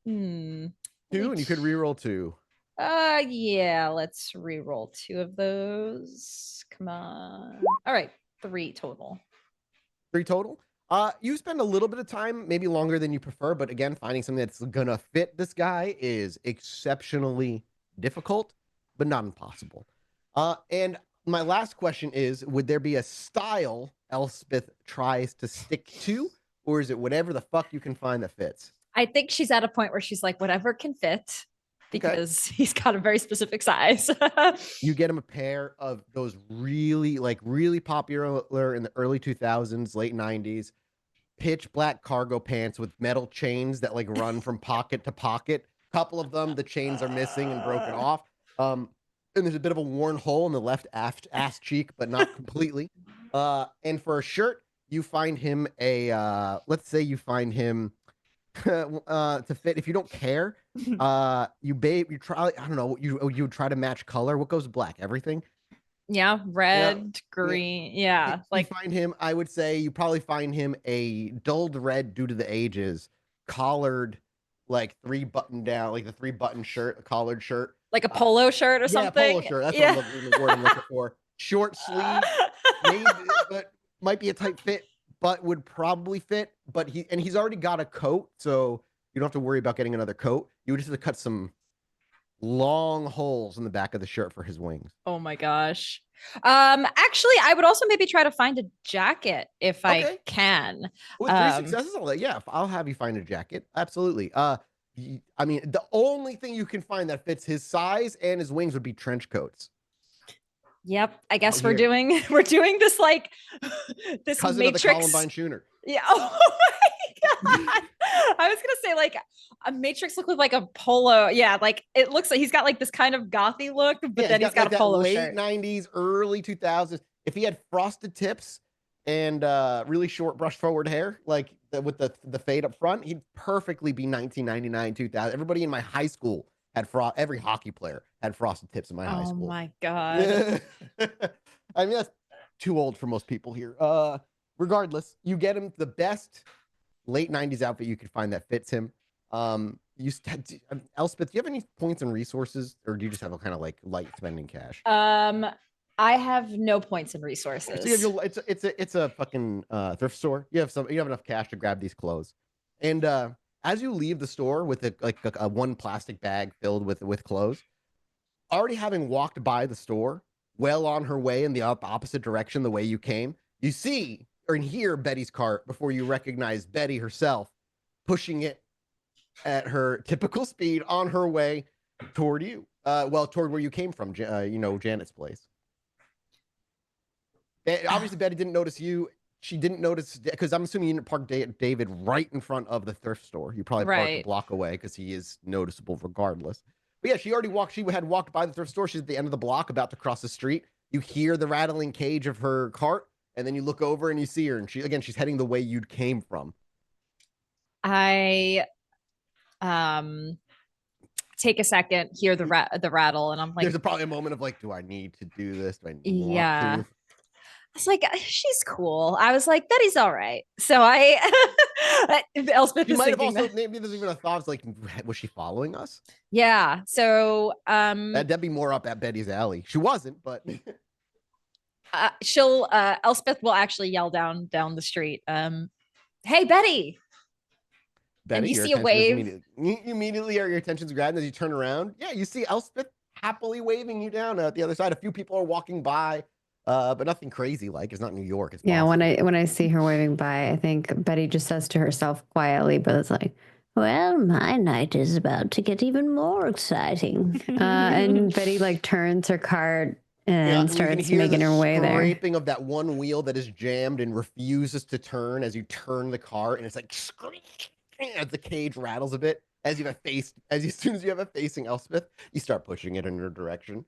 2, and you could reroll 2. Yeah, let's reroll 2 of those. Come on. All right, 3 total. 3 total? You spend a little bit of time, maybe longer than you prefer, but again, finding something that's gonna fit this guy is exceptionally difficult, but not impossible. And my last question is, would there be a style Elspeth tries to stick to, or is it whatever the fuck you can find that fits? I think she's at a point where she's like, whatever can fit, because he's got a very specific size. You get him a pair of those really popular in the early 2000s, late 90s, pitch black cargo pants with metal chains that like run from pocket to pocket. Couple of them, the chains are missing and broken off. And there's a bit of a worn hole in the left ass cheek, but not completely. And for a shirt, you find him let's say you find him to fit. If you don't care, you try. I don't know. You try to match color. What goes with black? Everything. Yeah, red, green. Yeah, like you find him. I would say you probably find him a dulled red due to the ages, collared, like 3-button down, like the 3-button shirt, a collared shirt, like a polo shirt or something. Yeah, polo shirt. That's what I'm looking for. Short sleeve, maybe, but might be a tight fit, but would probably fit. But he's already got a coat, so you don't have to worry about getting another coat. You would just have to cut some long holes in the back of the shirt for his wings. Oh my gosh. Actually, I would also maybe try to find a jacket if I can. With 3 successes, I'll have you find a jacket. Absolutely. I mean, the only thing you can find that fits his size and his wings would be trench coats. Yep, I guess we're doing this like this cousin Matrix. Of the Columbine shooter. Yeah. Oh my god. I was gonna say like a Matrix look with like a polo. Yeah, like it looks like he's got like this kind of gothy look, but then he's got a polo shirt. Late 90s, early 2000s. If he had frosted tips and really short brush forward hair, like with the fade up front, he'd perfectly be 1999, 2000. Everybody in my high school had every hockey player had frosted tips in my high school. Oh my god. I mean, that's too old for most people here. Regardless, you get him the best late 90s outfit you could find that fits him. Elspeth, do you have any points and resources, or do you just have a kind of like light spending cash? I have no points and resources. So it's a fucking thrift store. You have enough cash to grab these clothes, and as you leave the store with a one plastic bag filled with clothes, already having walked by the store, well on her way in the opposite direction the way you came, you see or hear Betty's cart before you recognize Betty herself pushing it at her typical speed on her way toward you. Toward where you came from, Janet's place. Obviously, Betty didn't notice you. She didn't notice, because I'm assuming you didn't park David right in front of the thrift store. You probably parked a block away because he is noticeable regardless. But yeah, she had walked by the thrift store. She's at the end of the block, about to cross the street. You hear the rattling cage of her cart, and then you look over and you see her, and she's heading the way you came from. I take a second, hear the rattle, and I'm like, there's probably a moment of like, do I need to do this? Do I want to? I was like, she's cool. I was like, Betty's all right. So Elspeth is might have also, maybe there's even a thought of like, was she following us? Yeah. So that'd be more up at Betty's alley. She wasn't, but Elspeth will actually yell down the street, hey Betty. Betty, and you see a wave. Immediately your attention's grabbed as you turn around. Yeah, you see Elspeth happily waving you down at the other side. A few people are walking by. But nothing crazy. Like, it's not New York. It's Boston. When I see her waving by, I think Betty just says to herself quietly, but it's like, well, my night is about to get even more exciting. And Betty like turns her cart and starts making her way there. Scraping of that one wheel that is jammed and refuses to turn as you turn the cart, and it's like as the cage rattles a bit. As soon as you have it facing Elspeth, you start pushing it in her direction.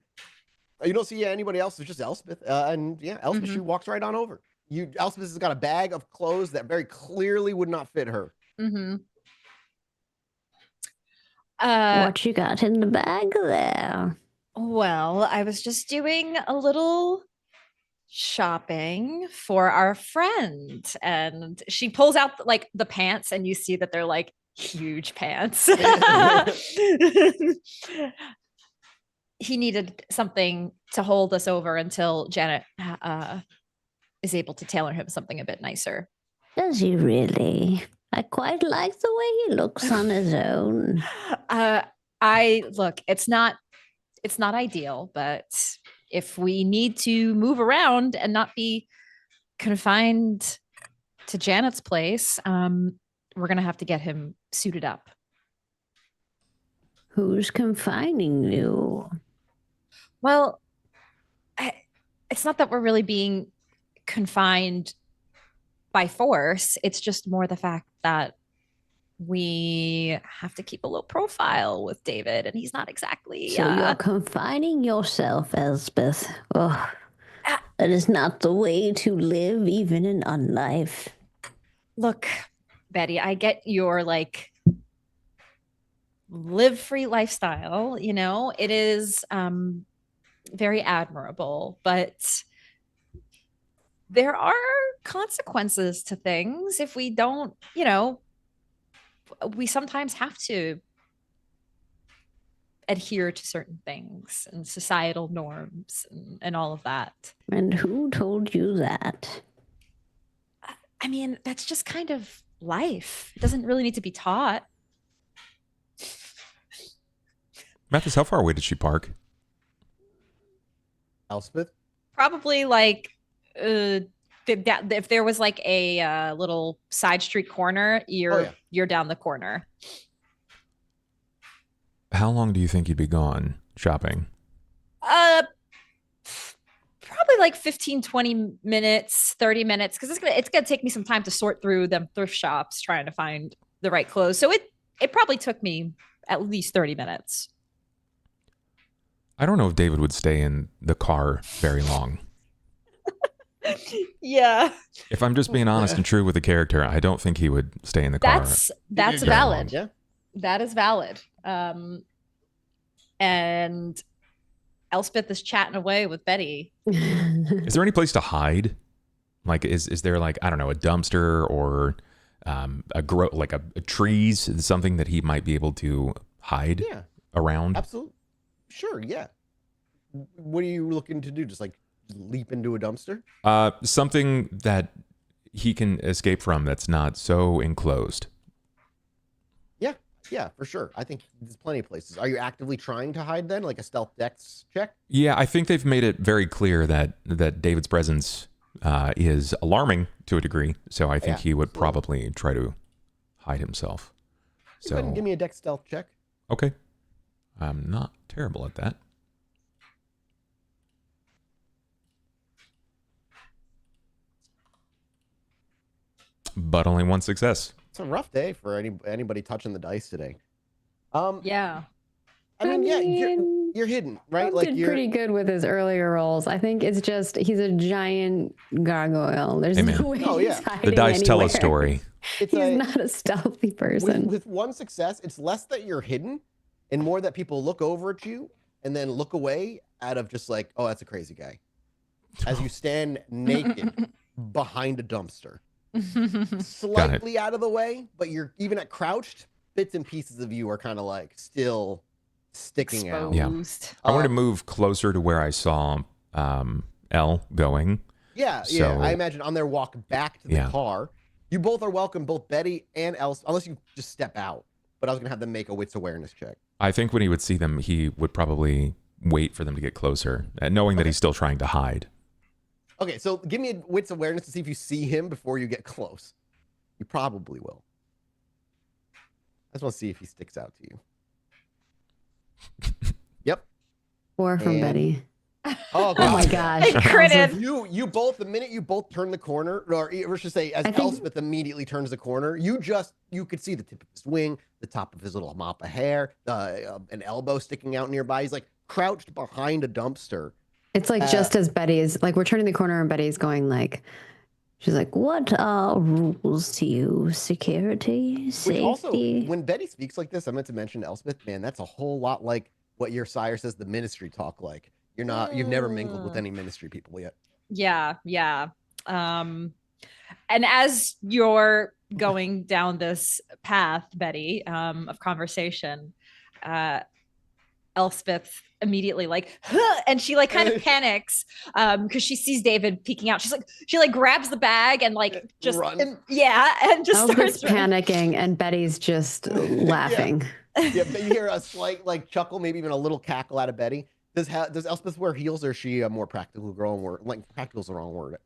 You don't see anybody else. It's just Elspeth. Elspeth, she walks right on over. Elspeth has got a bag of clothes that very clearly would not fit her. Mm-hmm. What you got in the bag there? Well, I was just doing a little shopping for our friend, and she pulls out like the pants, and you see that they're like huge pants. He needed something to hold us over until Janet is able to tailor him something a bit nicer. Does he really? I quite like the way he looks on his own. It's not ideal, but if we need to move around and not be confined to Janet's place, we're gonna have to get him suited up. Who's confining you? Well, it's not that we're really being confined by force. It's just more the fact that we have to keep a low profile with David, and he's not exactly. So you're confining yourself, Elspeth. Oh, that is not the way to live, even in unlife. Look, Betty, I get your like live free lifestyle. You know, it is very admirable, but there are consequences to things if we don't, you know, we sometimes have to adhere to certain things and societal norms and all of that. And who told you that? I mean, that's just kind of life. It doesn't really need to be taught. Mathis, how far away did she park? Elspeth? Probably like if there was like a little side street corner, you're down the corner. How long do you think you'd be gone shopping? Probably like 15, 20 minutes, 30 minutes, because it's gonna take me some time to sort through them thrift shops trying to find the right clothes. So it probably took me at least 30 minutes. I don't know if David would stay in the car very long. Yeah. If I'm just being honest and true with the character, I don't think he would stay in the car. That's valid. Yeah. That is valid. And Elspeth is chatting away with Betty. Is there any place to hide? Like, is there like, I don't know, a dumpster or a trees, something that he might be able to hide around? Absolutely. Sure, yeah. What are you looking to do? Just like leap into a dumpster? Something that he can escape from that's not so enclosed. Yeah, for sure. I think there's plenty of places. Are you actively trying to hide then, like a stealth dex check? Yeah, I think they've made it very clear that David's presence is alarming to a degree. So I think he would probably try to hide himself. Go ahead and give me a dex stealth check. Okay. I'm not terrible at that. But only one success. It's a rough day for anybody touching the dice today. Yeah. I mean, you're hidden, right? Like you're pretty good with his earlier rolls. I think it's just he's a giant gargoyle. There's no way he's hiding the dice tell a anywhere. story. He's not a stealthy person. With one success, it's less that you're hidden and more that people look over at you and then look away out of just like, oh, that's a crazy guy. As you stand naked behind a dumpster. Slightly out of the way, but you're even at crouched, bits and pieces of you are kind of like still sticking exposed. out. I wanted to move closer to where I saw Elle going. Yeah, I imagine on their walk back to the car. You both are welcome, both Betty and Elspeth, unless you just step out. But I was going to have them make a wits awareness check. I think when he would see them, he would probably wait for them to get closer, knowing that he's still trying to hide. Okay, so give me a wits awareness to see if you see him before you get close. You probably will. I just want to see if he sticks out to you. Yep. 4 from Betty. Oh, oh my gosh. Critted. You both, the minute you both turn the corner, or let's just say as Elspeth immediately turns the corner, you could see the tip of his wing, the top of his little mop of hair, an elbow sticking out nearby. He's like crouched behind a dumpster. It's like just as Betty is like, we're turning the corner and Betty's going like, she's like, what are rules to you? Security, safety. Also, when Betty speaks like this, I meant to mention Elspeth, man, that's a whole lot like what your sire says the ministry talk like. You've never mingled with any ministry people yet. Yeah. And as you're going down this path, Betty, of conversation, Elspeth immediately like, huh, and she like kind of panics because she sees David peeking out. She like grabs the bag and like just and just Elspeth's starts running. panicking, and Betty's just laughing. Yeah, but you hear a slight like chuckle, maybe even a little cackle out of Betty. Does Elspeth wear heels, or is she a more practical girl? And like practical is the wrong word.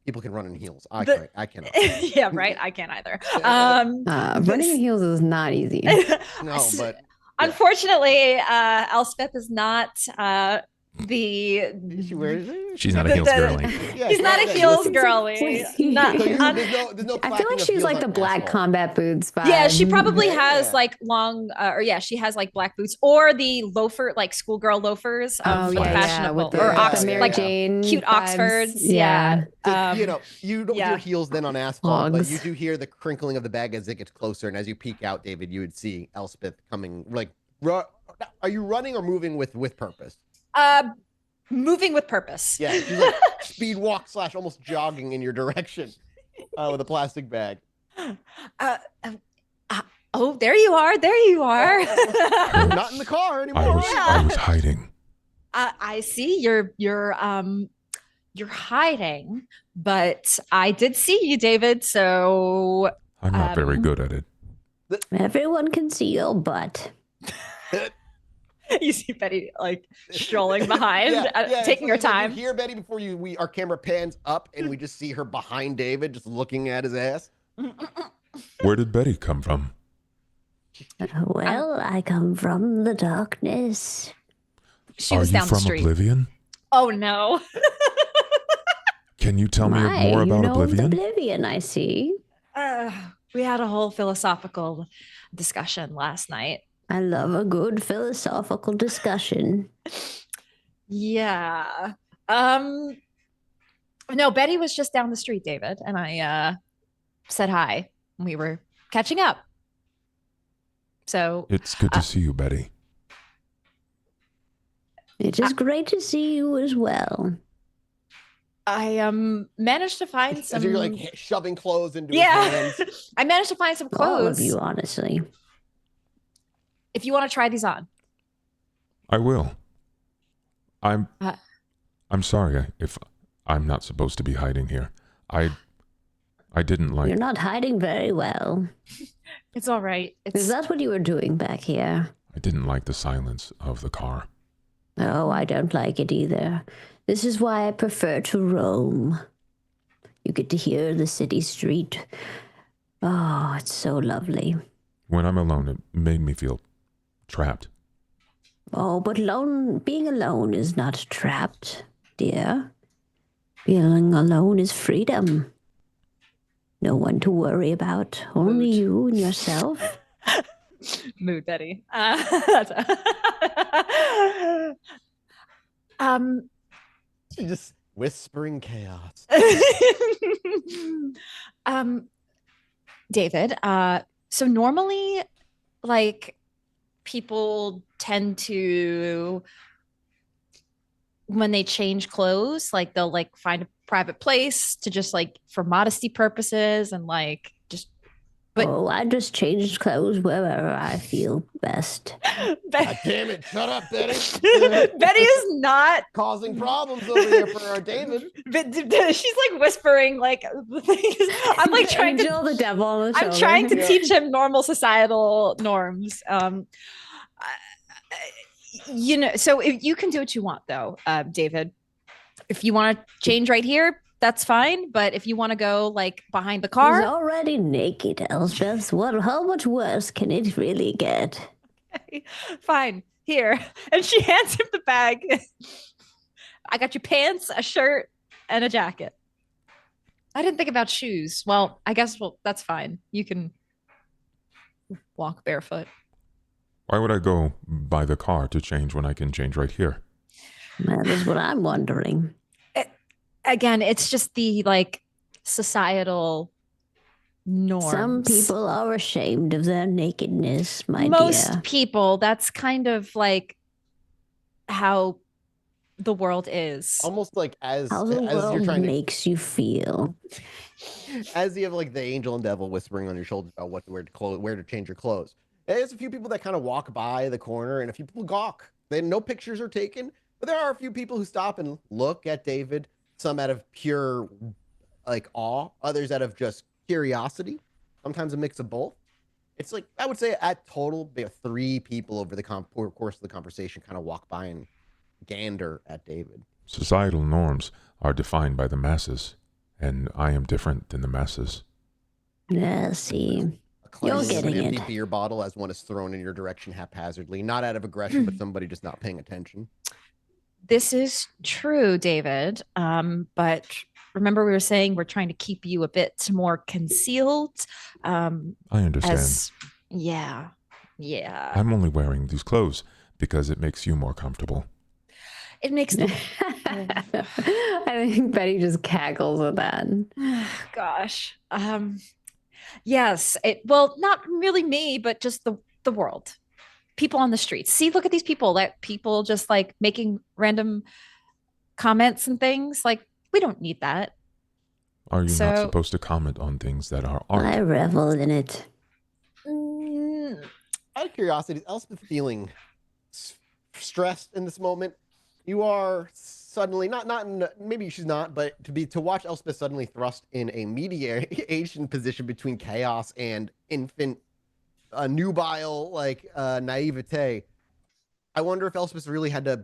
People can run in heels. I cannot. Yeah, right. I can't either. Running in heels is not easy. No, but unfortunately, Elspeth is not she's not a heels girly. He's not a heels girly. Not, there's no I feel like she's like the black combat boots vibe. Yeah, she probably has like long, she has like black boots or the loafer, like schoolgirl loafers. Fashionable with or Mary like Jane cute vibes. Oxfords. Yeah. You don't hear heels then on asphalt, but you do hear the crinkling of the bag as it gets closer. And as you peek out, David, you would see Elspeth coming. Like, are you running or moving with purpose? Moving with purpose. Yeah, she's like speed walk / almost jogging in your direction with a plastic bag. Oh, there you are. There you are. Not in the car anymore. I was hiding. I see you're hiding, but I did see you, David. So I'm not very good at it. Everyone can see your butt. You see Betty like strolling behind, taking her time. You hear Betty before our camera pans up and we just see her behind David, just looking at his ass. Where did Betty come from? Well, I come from the darkness. She was down the street. Oblivion? Oh no. Can you tell me more about Oblivion? Oblivion, I see. We had a whole philosophical discussion last night. I love a good philosophical discussion. Yeah. No, Betty was just down the street, David, and I said hi. We were catching up. So it's good to see you, Betty. It is great to see you as well. I managed to find some. As you're like shoving clothes into his hands. I managed to find some clothes. All of you, honestly. If you want to try these on, I will. I'm sorry if I'm not supposed to be hiding here. I didn't like. You're not hiding very well. It's all right. Is that what you were doing back here? I didn't like the silence of the car. Oh, I don't like it either. This is why I prefer to roam. You get to hear the city street. Oh, it's so lovely. When I'm alone, it made me feel trapped. Oh, but being alone is not trapped, dear. Being alone is freedom. No one to worry about. Only you and yourself. Mood, Betty. Just whispering chaos. David, so normally, like, people tend to, when they change clothes, like they'll like find a private place to just like for modesty purposes and like just. But I just change clothes wherever I feel best. God damn it! Shut up, Betty. Betty is not causing problems over here for David. But she's like whispering, like I'm like trying to the devil on the shoulder. I'm trying to teach him normal societal norms. So if you can do what you want, though, David. If you want to change right here, that's fine. But if you want to go like behind the car, he's already naked, Elspeth. How much worse can it really get? Okay, fine. Here, and she hands him the bag. I got you pants, a shirt, and a jacket. I didn't think about shoes. Well, I guess that's fine. You can walk barefoot. Why would I go by the car to change when I can change right here? That is what I'm wondering. Again, it's just the like societal norms. Some people are ashamed of their nakedness, my dear. Most people, that's kind of like how the world is. Almost like how the world you're trying makes you feel. As you have like the angel and devil whispering on your shoulder about where to change your clothes. There's a few people that kind of walk by the corner, and a few people gawk. No pictures are taken, but there are a few people who stop and look at David. Some out of pure like awe, others out of just curiosity. Sometimes a mix of both. It's like I would say at total, 3 people over the course of the conversation kind of walk by and gander at David. Societal norms are defined by the masses, and I am different than the masses. Yeah, see. You're getting an empty it. beer bottle as one is thrown in your direction haphazardly, not out of aggression, but somebody just not paying attention. This is true, David. But remember, we were saying we're trying to keep you a bit more concealed. I understand. Yeah. I'm only wearing these clothes because it makes you more comfortable. It makes I think Betty just cackles at that. Gosh. Yes. Well, not really me, but just the world. People on the streets. See, look at these people. That people just like making random comments and things. Like, we don't need that. Are you not supposed to comment on things that are art? I revel in it. Out of curiosity, is Elspeth feeling stressed in this moment? You are suddenly maybe she's not, but to watch Elspeth suddenly thrust in a mediation position between chaos and infant nubile naivete. I wonder if Elspeth really had to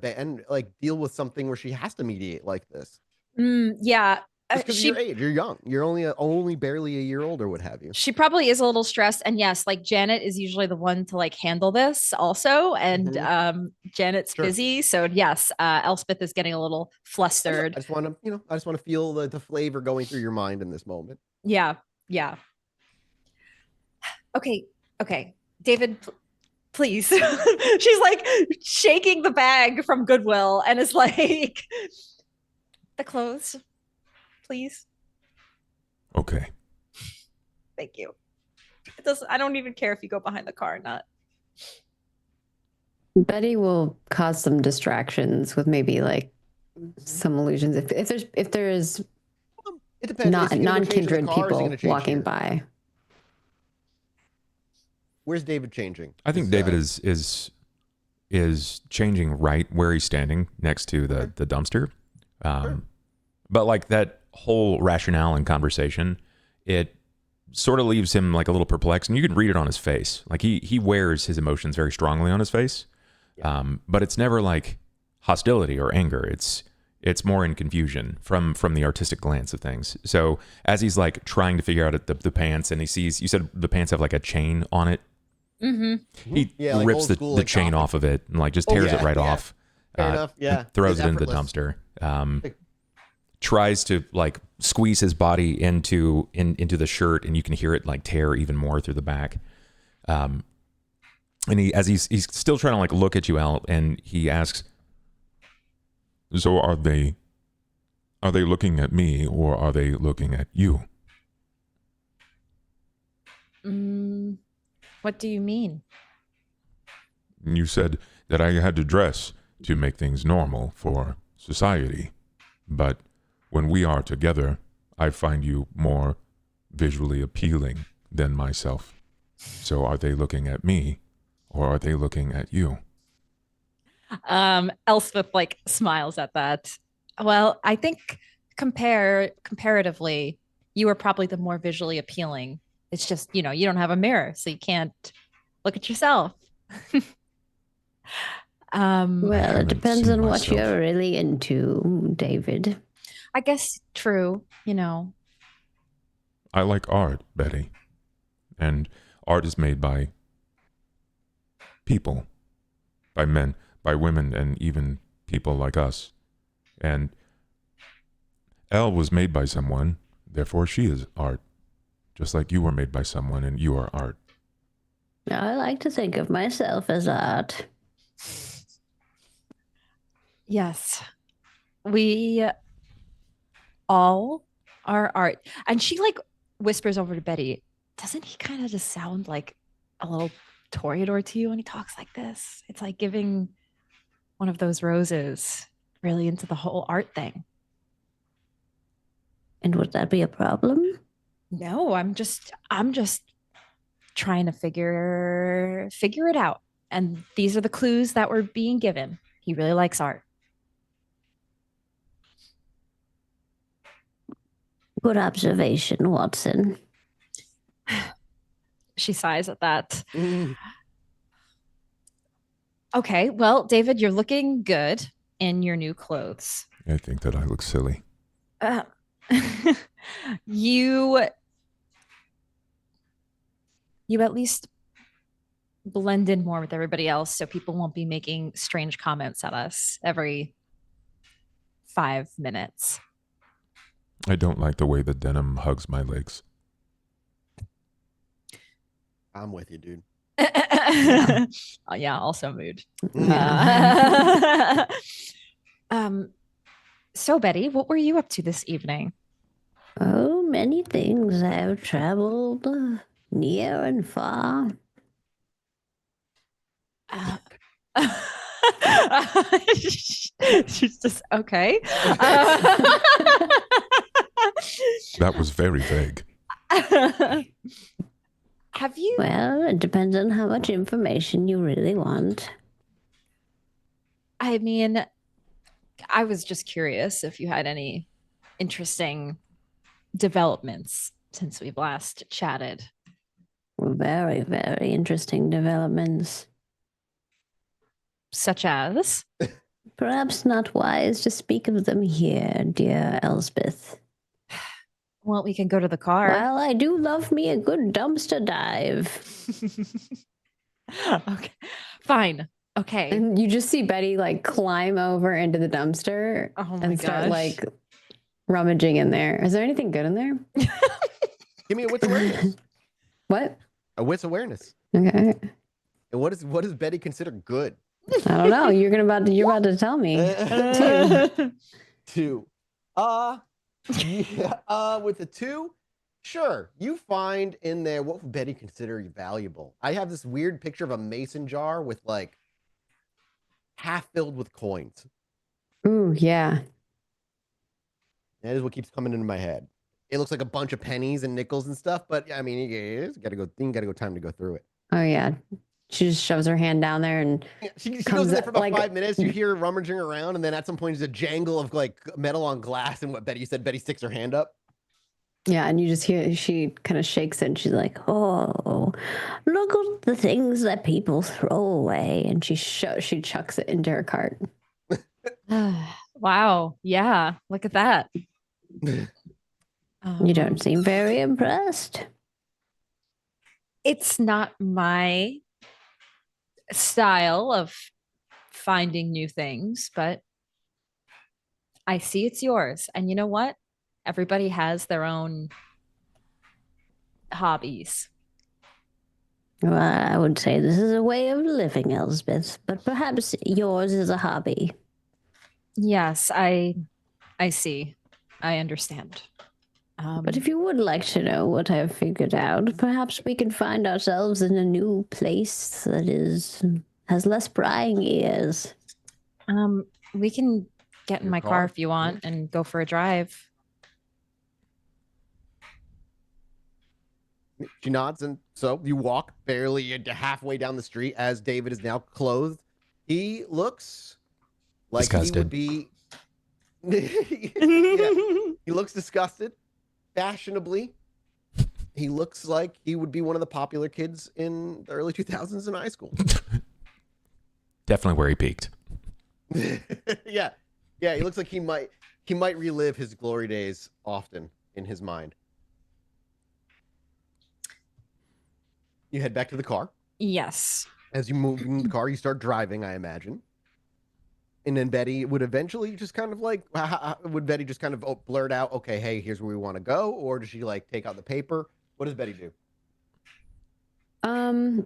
deal with something where she has to mediate like this. Yeah. Because of your age, you're young. You're only barely a year old or what have you. She probably is a little stressed. And yes, like Janet is usually the one to like handle this also. And Janet's busy. So yes, Elspeth is getting a little flustered. I just want to feel the flavor going through your mind in this moment. Yeah. Okay. David, please. She's like shaking the bag from Goodwill and is like, the clothes, please. Okay. Thank you. I don't even care if you go behind the car or not. Betty will cause some distractions with maybe like some illusions. If there is it depends. non-kindred people walking by. Where's David changing? I think David is changing right where he's standing next to the dumpster. But like that whole rationale and conversation, it sort of leaves him like a little perplexed, and you can read it on his face. Like he wears his emotions very strongly on his face. But it's never like hostility or anger. It's more in confusion from the artistic glance of things. So as he's like trying to figure out the pants, and he sees, you said the pants have like a chain on it. Mm-hmm. He rips the chain off of it and like just tears it right off. Fair enough. Yeah. Throws it into the dumpster. Tries to like squeeze his body into the shirt, and you can hear it like tear even more through the back. And he's still trying to like look at you, Al, and he asks, "So are they looking at me, or are they looking at you?" What do you mean? You said that I had to dress to make things normal for society, but when we are together, I find you more visually appealing than myself. So are they looking at me, or are they looking at you? Elspeth like smiles at that. Well, I think comparatively, you are probably the more visually appealing. It's just, you don't have a mirror, so you can't look at yourself. Well, it depends on what you're really into, David. I guess true, I like art, Betty. And art is made by people, by men, by women, and even people like us. And Elle was made by someone, therefore she is art. Just like you were made by someone and you are art. I like to think of myself as art. Yes. We all are art. And she like whispers over to Betty, doesn't he kind of just sound like a little toreador to you when he talks like this? It's like giving one of those roses, really into the whole art thing. And would that be a problem? No, I'm just trying to figure it out. And these are the clues that were being given. He really likes art. Good observation, Watson. She sighs at that. Okay, well, David, you're looking good in your new clothes. I think that I look silly. You at least blend in more with everybody else so people won't be making strange comments at us every 5 minutes. I don't like the way the denim hugs my legs. I'm with you, dude. Yeah. Also mood. So Betty, what were you up to this evening? Oh, many things. I've traveled near and far. She's just okay. That was very vague. Have you? Well, it depends on how much information you really want. I mean, I was just curious if you had any interesting developments since we've last chatted. Very, very interesting developments. Such as? Perhaps not wise to speak of them here, dear Elspeth. Well, we can go to the car. Well, I do love me a good dumpster dive. Okay, fine. Okay. And you just see Betty like climb over into the dumpster and start like rummaging in there. Is there anything good in there? Give me a wits awareness. What? A wits awareness. Okay. And what does Betty consider good? I don't know. You're about to tell me. 2. With a 2, sure. You find in there what would Betty consider valuable. I have this weird picture of a mason jar with like half filled with coins. Ooh, yeah. That is what keeps coming into my head. It looks like a bunch of pennies and nickels and stuff, but I mean, you gotta go time to go through it. Oh yeah. She just shoves her hand down there and she goes in there for about like 5 minutes. You hear her rummaging around, and then at some point, there's a jangle of like metal on glass. And what Betty said, Betty sticks her hand up. Yeah, and you just hear she kind of shakes it and she's like, Oh, look at the things that people throw away. and she chucks it into her cart. Wow. Yeah. Look at that. You don't seem very impressed. It's not my style of finding new things, but I see it's yours. And you know what? Everybody has their own hobbies. Well, I would say this is a way of living, Elspeth, but perhaps yours is a hobby. Yes, I see. I understand. But if you would like to know what I've figured out, perhaps we can find ourselves in a new place that has less prying ears. We can get in my car if you want and go for a drive. She nods, and so you walk barely into halfway down the street as David is now clothed. He looks like disgusted. He would be. Yeah, he looks disgusted. Fashionably, he looks like he would be one of the popular kids in the early 2000s in high school. Definitely where he peaked. Yeah, he looks like he might relive his glory days often in his mind. You head back to the car. Yes. As you move in the car, you start driving, I imagine. And then Betty would eventually just kind of like, would Betty just kind of blurt out, okay, hey, here's where we want to go? Or does she like take out the paper? What does Betty do? I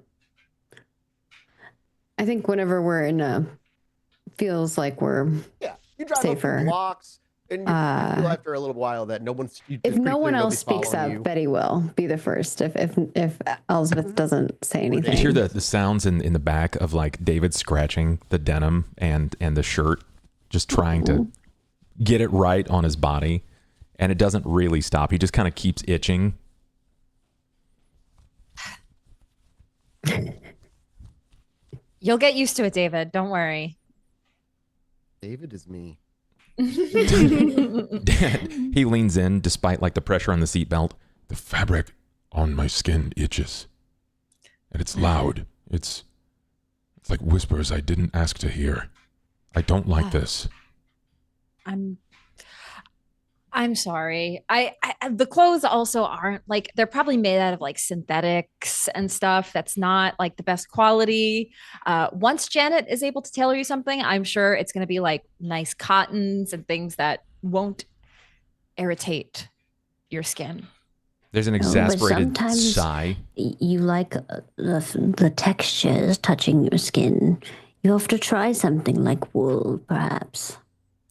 think whenever we're in feels like we're you drive safer. up the blocks, and you feel after a little while that no one's. If no one else speaks up, you. Betty will be the first. If Elspeth doesn't say anything, You hear the sounds in the back of like David scratching the denim and the shirt, just trying to get it right on his body, and it doesn't really stop. He just kind of keeps itching. You'll get used to it, David. Don't worry. David is me. He leans in despite like the pressure on the seatbelt. The fabric on my skin itches. And it's loud. It's like whispers I didn't ask to hear. I don't like this. I'm sorry. I the clothes also aren't like, they're probably made out of like synthetics and stuff that's not like the best quality. Once Janet is able to tailor you something, I'm sure it's going to be like nice cottons and things that won't irritate your skin. There's an exasperated sigh. You like the textures touching your skin. You have to try something like wool, perhaps.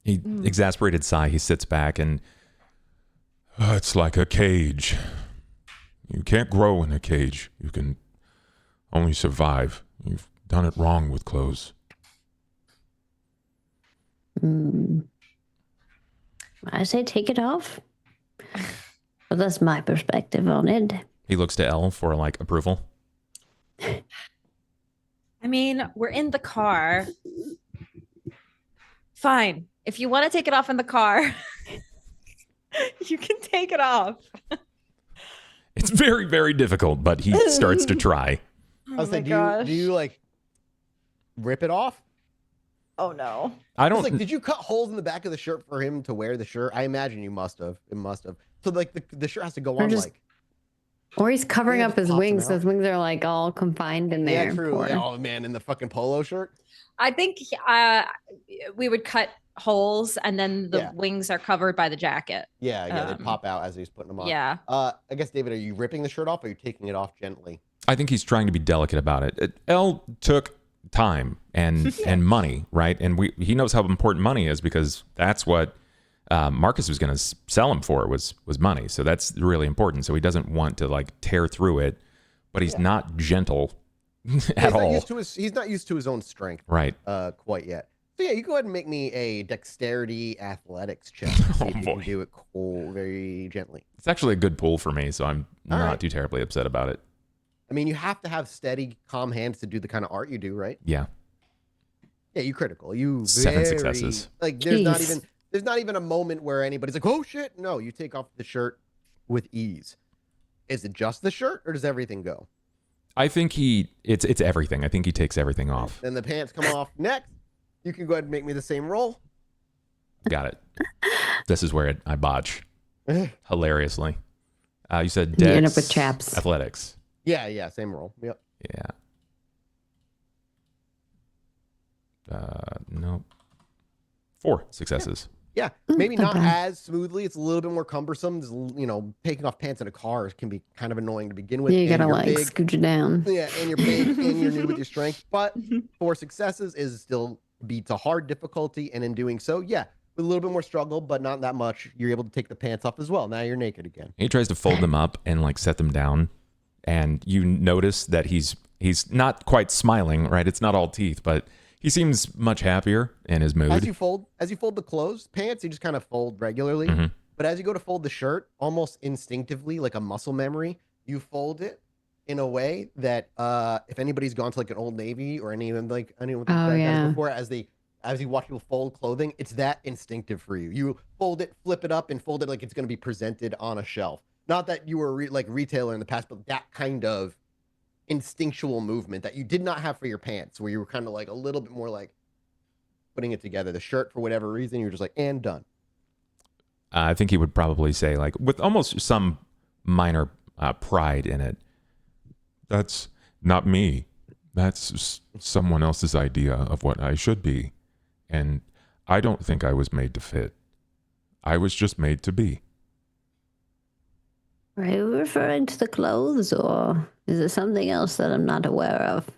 Exasperated sigh. He sits back and it's like a cage. You can't grow in a cage. You can only survive. You've done it wrong with clothes. I say take it off. But that's my perspective on it. He looks to Elle for like approval. I mean, we're in the car. Fine. If you want to take it off in the car, you can take it off. It's very, very difficult, but he starts to try. I was like, do you like rip it off? Oh no. I don't. Like, did you cut holes in the back of the shirt for him to wear the shirt? I imagine you must have. It must have. So like the shirt has to go on like. Or he's covering up his wings, so his wings are like all confined in there. Yeah, true. Yeah, oh man, in the fucking polo shirt. I think we would cut holes and then the wings are covered by the jacket. Yeah, they pop out as he's putting them on. Yeah. I guess, David, are you ripping the shirt off or are you taking it off gently? I think he's trying to be delicate about it. Elle took time and money, right? And he knows how important money is because that's what Marcus was going to sell him for was money. So that's really important. So he doesn't want to like tear through it, but he's not gentle at all. He's not used to his own strength, right? Quite yet. So yeah, you go ahead and make me a dexterity athletics check to see if you can do it very gently. It's actually a good pull for me, so I'm not too terribly upset about it. I mean, you have to have steady, calm hands to do the kind of art you do, right? Yeah. Yeah, you critical. You 7 successes. Like there's not even a moment where anybody's like, oh shit. No, you take off the shirt with ease. Is it just the shirt or does everything go? I think it's everything. I think he takes everything off. Then the pants come off next. You can go ahead and make me the same roll. Got it. This is where I botch. Hilariously. You said Dex, you end up with chaps. Athletics. Yeah, same roll. Yep. Yeah. Nope. 4 successes. Yeah, maybe not as smoothly. It's a little bit more cumbersome. You know, taking off pants in a car can be kind of annoying to begin with. Yeah, you gotta like scooch it down. Yeah, and you're big and you're new with your strength. But 4 successes is still beats a hard difficulty, and in doing so, yeah, with a little bit more struggle, but not that much, you're able to take the pants off as well. Now you're naked again. He tries to fold them up and like set them down, and you notice that he's not quite smiling, right? It's not all teeth, but he seems much happier in his mood. As you fold the clothes, pants, you just kind of fold regularly. Mm-hmm. But as you go to fold the shirt, almost instinctively, like a muscle memory, you fold it in a way that if anybody's gone to like an Old Navy or anyone before, as you watch people fold clothing, it's that instinctive for you. You fold it, flip it up, and fold it like it's going to be presented on a shelf. Not that you were like retailer in the past, but that kind of instinctual movement that you did not have for your pants, where you were kind of like a little bit more like putting it together. The shirt, for whatever reason, you're just like, and done. I think he would probably say, like, with almost some minor pride in it, that's not me. That's someone else's idea of what I should be. And I don't think I was made to fit. I was just made to be. Are you referring to the clothes, or is it something else that I'm not aware of?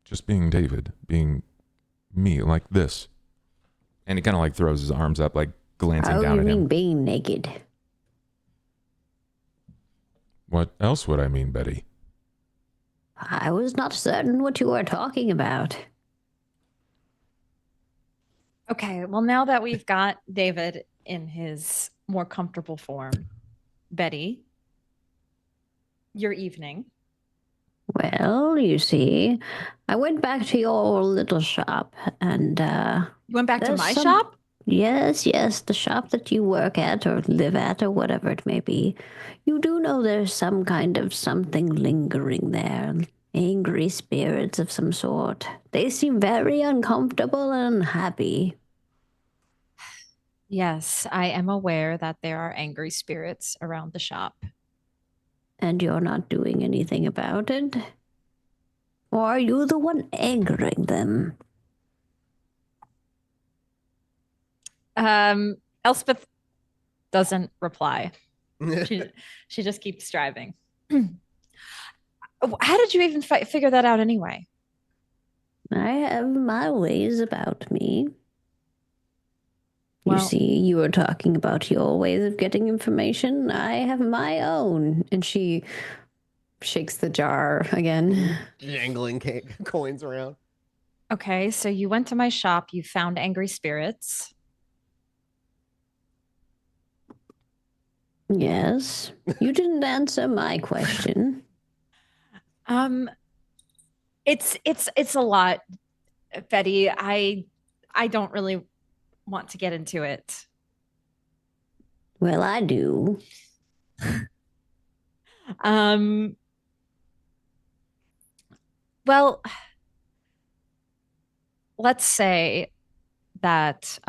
Just being David, being me, like this. And he kind of like throws his arms up, like glancing down at him. How do you mean being naked? What else would I mean, Betty? I was not certain what you were talking about. Okay, well, now that we've got David in his more comfortable form, Betty, your evening. Well, you see, I went back to your little shop and You went back to there's my some shop? yes, the shop that you work at or live at or whatever it may be. You do know there's some kind of something lingering there. Angry spirits of some sort. They seem very uncomfortable and unhappy. Yes, I am aware that there are angry spirits around the shop. And you're not doing anything about it? Or are you the one angering them? Elspeth doesn't reply. She just keeps striving. How did you even figure that out anyway? I have my ways about me. You Well, see, you were talking about your ways of getting information. I have my own. And she shakes the jar again. Jangling coins around. okay, so you went to my shop, you found angry spirits. Yes. You didn't answer my question. Um, it's a lot, Betty. I don't really want to get into it. Well, I do. Um, well, let's say that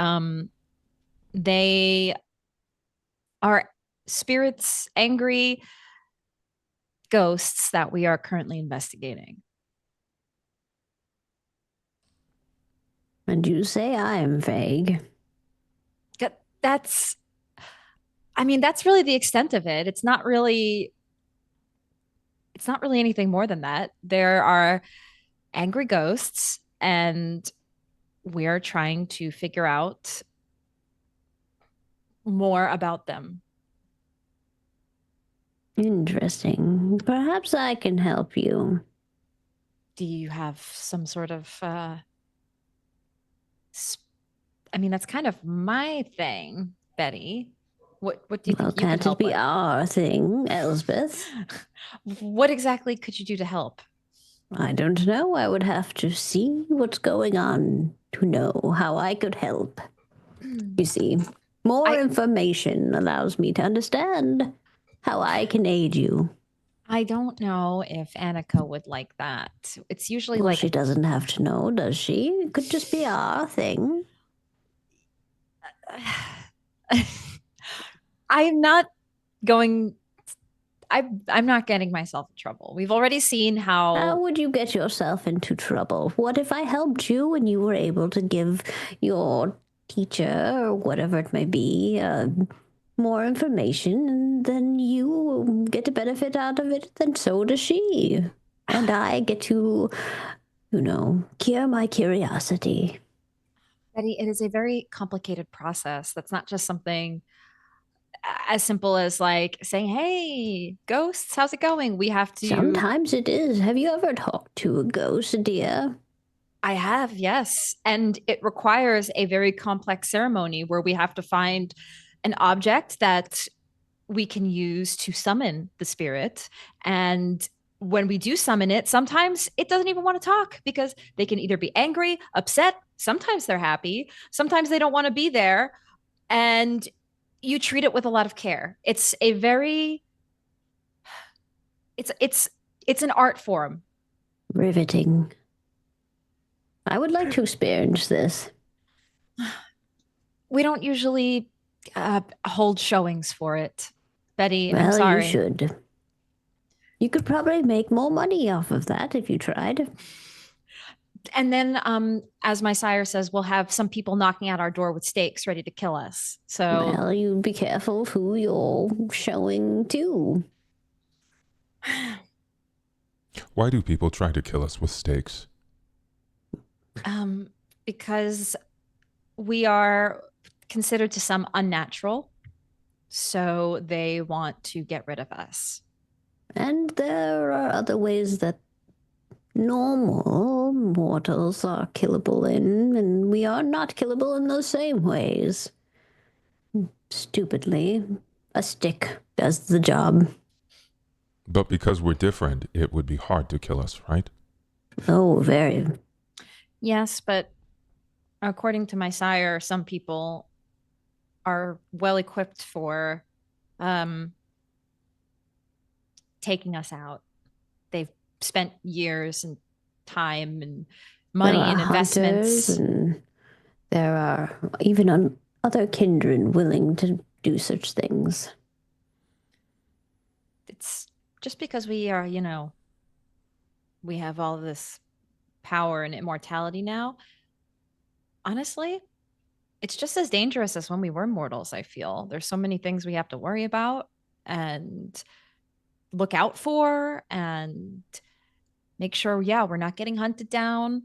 they are spirits, angry ghosts that we are currently investigating. And you say I am vague. That's, I mean, that's really the extent of it. It's not really anything more than that. There are angry ghosts, and we're trying to figure out more about them. Interesting. Perhaps I can help you. Do you have some sort of I mean, that's kind of my thing, Betty. What do you Well, think you could can't it help be with? our thing, Elspeth? What exactly could you do to help? I don't know. I would have to see what's going on to know how I could help. You see, more I information allows me to understand how I can aid you. I don't know if Annika would like that. It's usually Well, like she doesn't have to know, does she? It could just be our thing. I'm not going I'm not getting myself in trouble. We've already seen How how would you get yourself into trouble? What if I helped you and you were able to give your teacher or whatever it may be more information, and then you get a benefit out of it, then so does she. And I get to, cure my curiosity. Betty, it is a very complicated process. That's not just something as simple as like saying, "Hey, ghosts, how's it going?" We have to Sometimes it is. Have you ever talked to a ghost, dear? I have, yes. And it requires a very complex ceremony where we have to find an object that we can use to summon the spirit. And when we do summon it, sometimes it doesn't even want to talk because they can either be angry, upset, sometimes they're happy, sometimes they don't want to be there. And you treat it with a lot of care. It's a very it's an art form. Riveting. I would like to experience this. We don't usually hold showings for it. Betty, I'm Well, you sorry. should. You could probably make more money off of that if you tried. And then, as my sire says, we'll have some people knocking at our door with stakes ready to kill us. So, Well, you be careful of who you're showing to. Why do people try to kill us with stakes? Because we are considered to some unnatural, so they want to get rid of us. And there are other ways that normal mortals are killable in, and we are not killable in those same ways. Stupidly, a stick does the job. But because we're different, it would be hard to kill us, right? Oh, very. Yes, but according to my sire, some people are well equipped for taking us out. They've spent years and time and money and investments. And there are even other kindred willing to do such things. It's just because we are, we have all this power and immortality now. Honestly, it's just as dangerous as when we were mortals, I feel. There's so many things we have to worry about and look out for and make sure, we're not getting hunted down.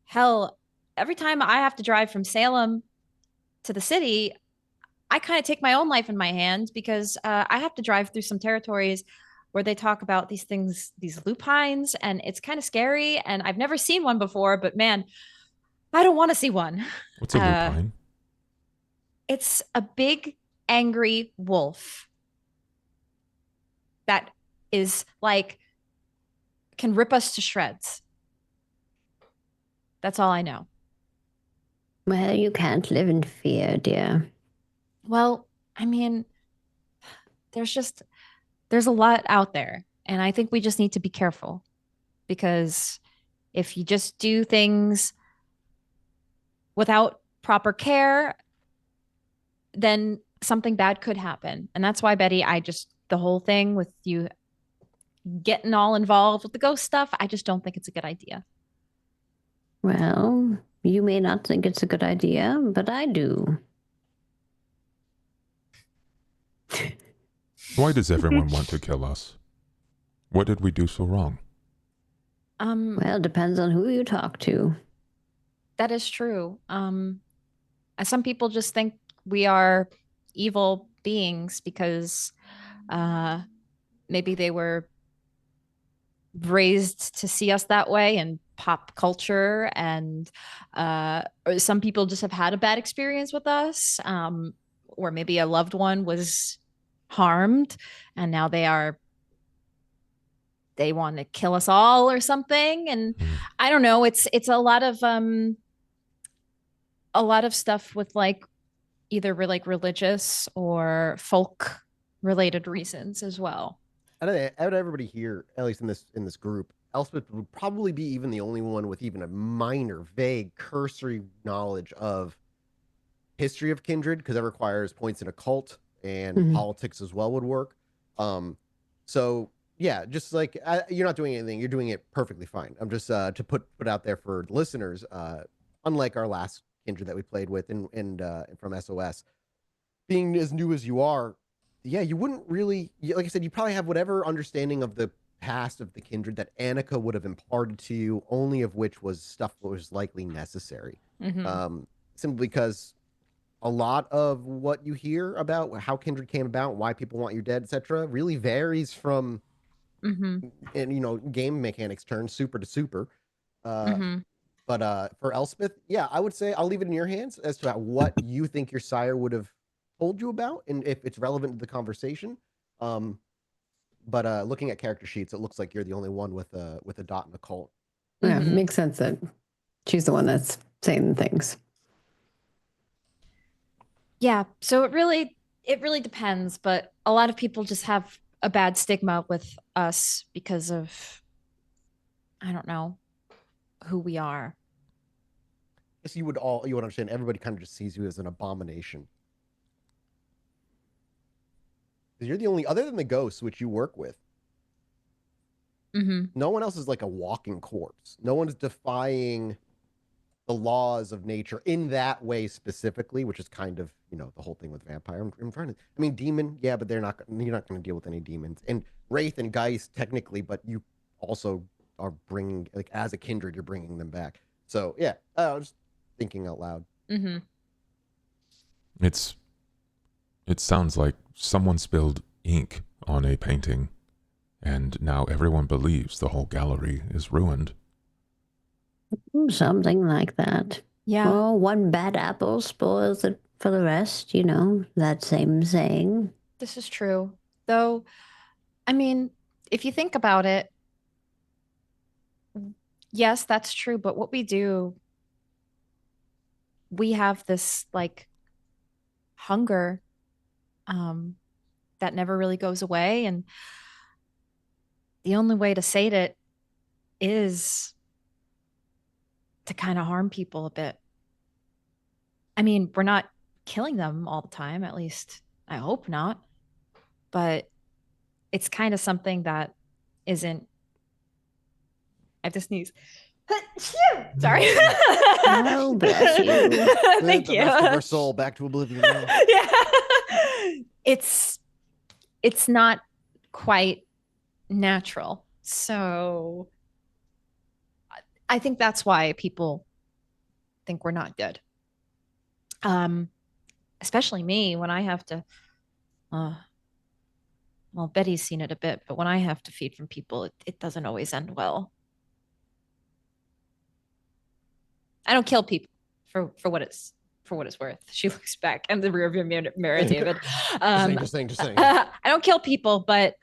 Hell, every time I have to drive from Salem to the city, I kind of take my own life in my hands because I have to drive through some territories where they talk about these things, these lupines, and it's kind of scary. And I've never seen one before, but man, I don't want to see one. What's a lupine? It's a big, angry wolf that is can rip us to shreds. That's all I know. Well, you can't live in fear, dear. Well, I mean, there's a lot out there. And I think we just need to be careful because if you just do things without proper care, then something bad could happen. And that's why, Betty, the whole thing with you getting all involved with the ghost stuff, I just don't think it's a good idea. Well, you may not think it's a good idea, but I do. Why does everyone want to kill us? What did we do so wrong? Well, it depends on who you talk to. That is true. Some people just think we are evil beings because maybe they were raised to see us that way in pop culture, and or some people just have had a bad experience with us, or maybe a loved one was harmed and now they want to kill us all or something. And I don't know, it's a lot of stuff with either religious or folk related reasons as well. Out of everybody here, at least in this group, Elspeth would probably be even the only one with even a minor, vague, cursory knowledge of history of Kindred, because that requires points in occult and politics as well would work. So yeah, just you're not doing anything, you're doing it perfectly fine. I'm just to put out there for the listeners, unlike our last Kindred that we played with and from SOS, being as new as you are, you wouldn't really, like I said, you probably have whatever understanding of the past of the Kindred that Annika would have imparted to you, only of which was stuff that was likely necessary. Simply because a lot of what you hear about how Kindred came about, why people want you dead, etc., really varies from and game mechanics turn super to super. But for Elspeth, I would say I'll leave it in your hands as to what you think your sire would have told you about and if it's relevant to the conversation. But looking at character sheets, it looks like you're the only one with a dot in the cult. Yeah, makes sense that she's the one that's saying things. Yeah, so it really depends, but a lot of people just have a bad stigma with us because of, I don't know, who we are. I guess you would understand everybody kind of just sees you as an abomination. You're the only, other than the ghosts which you work with, no one else is like a walking corpse. No one is defying the laws of nature in that way specifically, which is kind of, the whole thing with vampire. I'm trying to, demon, yeah, but you're not going to deal with any demons. And Wraith and Geist, technically, but you also are bringing, as a kindred, you're bringing them back. So, yeah, I was just thinking out loud. It sounds like someone spilled ink on a painting, and now everyone believes the whole gallery is ruined. Something like that. Yeah. Oh, one bad apple spoils it for the rest, that same saying. This is true. Though, I mean, if you think about it, yes, that's true. But what we do, we have this like hunger that never really goes away. And the only way to sate it is to kind of harm people a bit. I mean, we're not killing them all the time, at least I hope not. But it's kind of something that isn't. I have to sneeze. Sorry. Oh, bless you. Thank the you. rest of her soul back to oblivion. Yeah. It's not quite natural. So I think that's why people think we're not good. Especially me when I have to well, Betty's seen it a bit, but when I have to feed from people, it doesn't always end well. I don't kill people for what it's worth. She looks back in the rearview mirror, David. Just saying. I don't kill people, but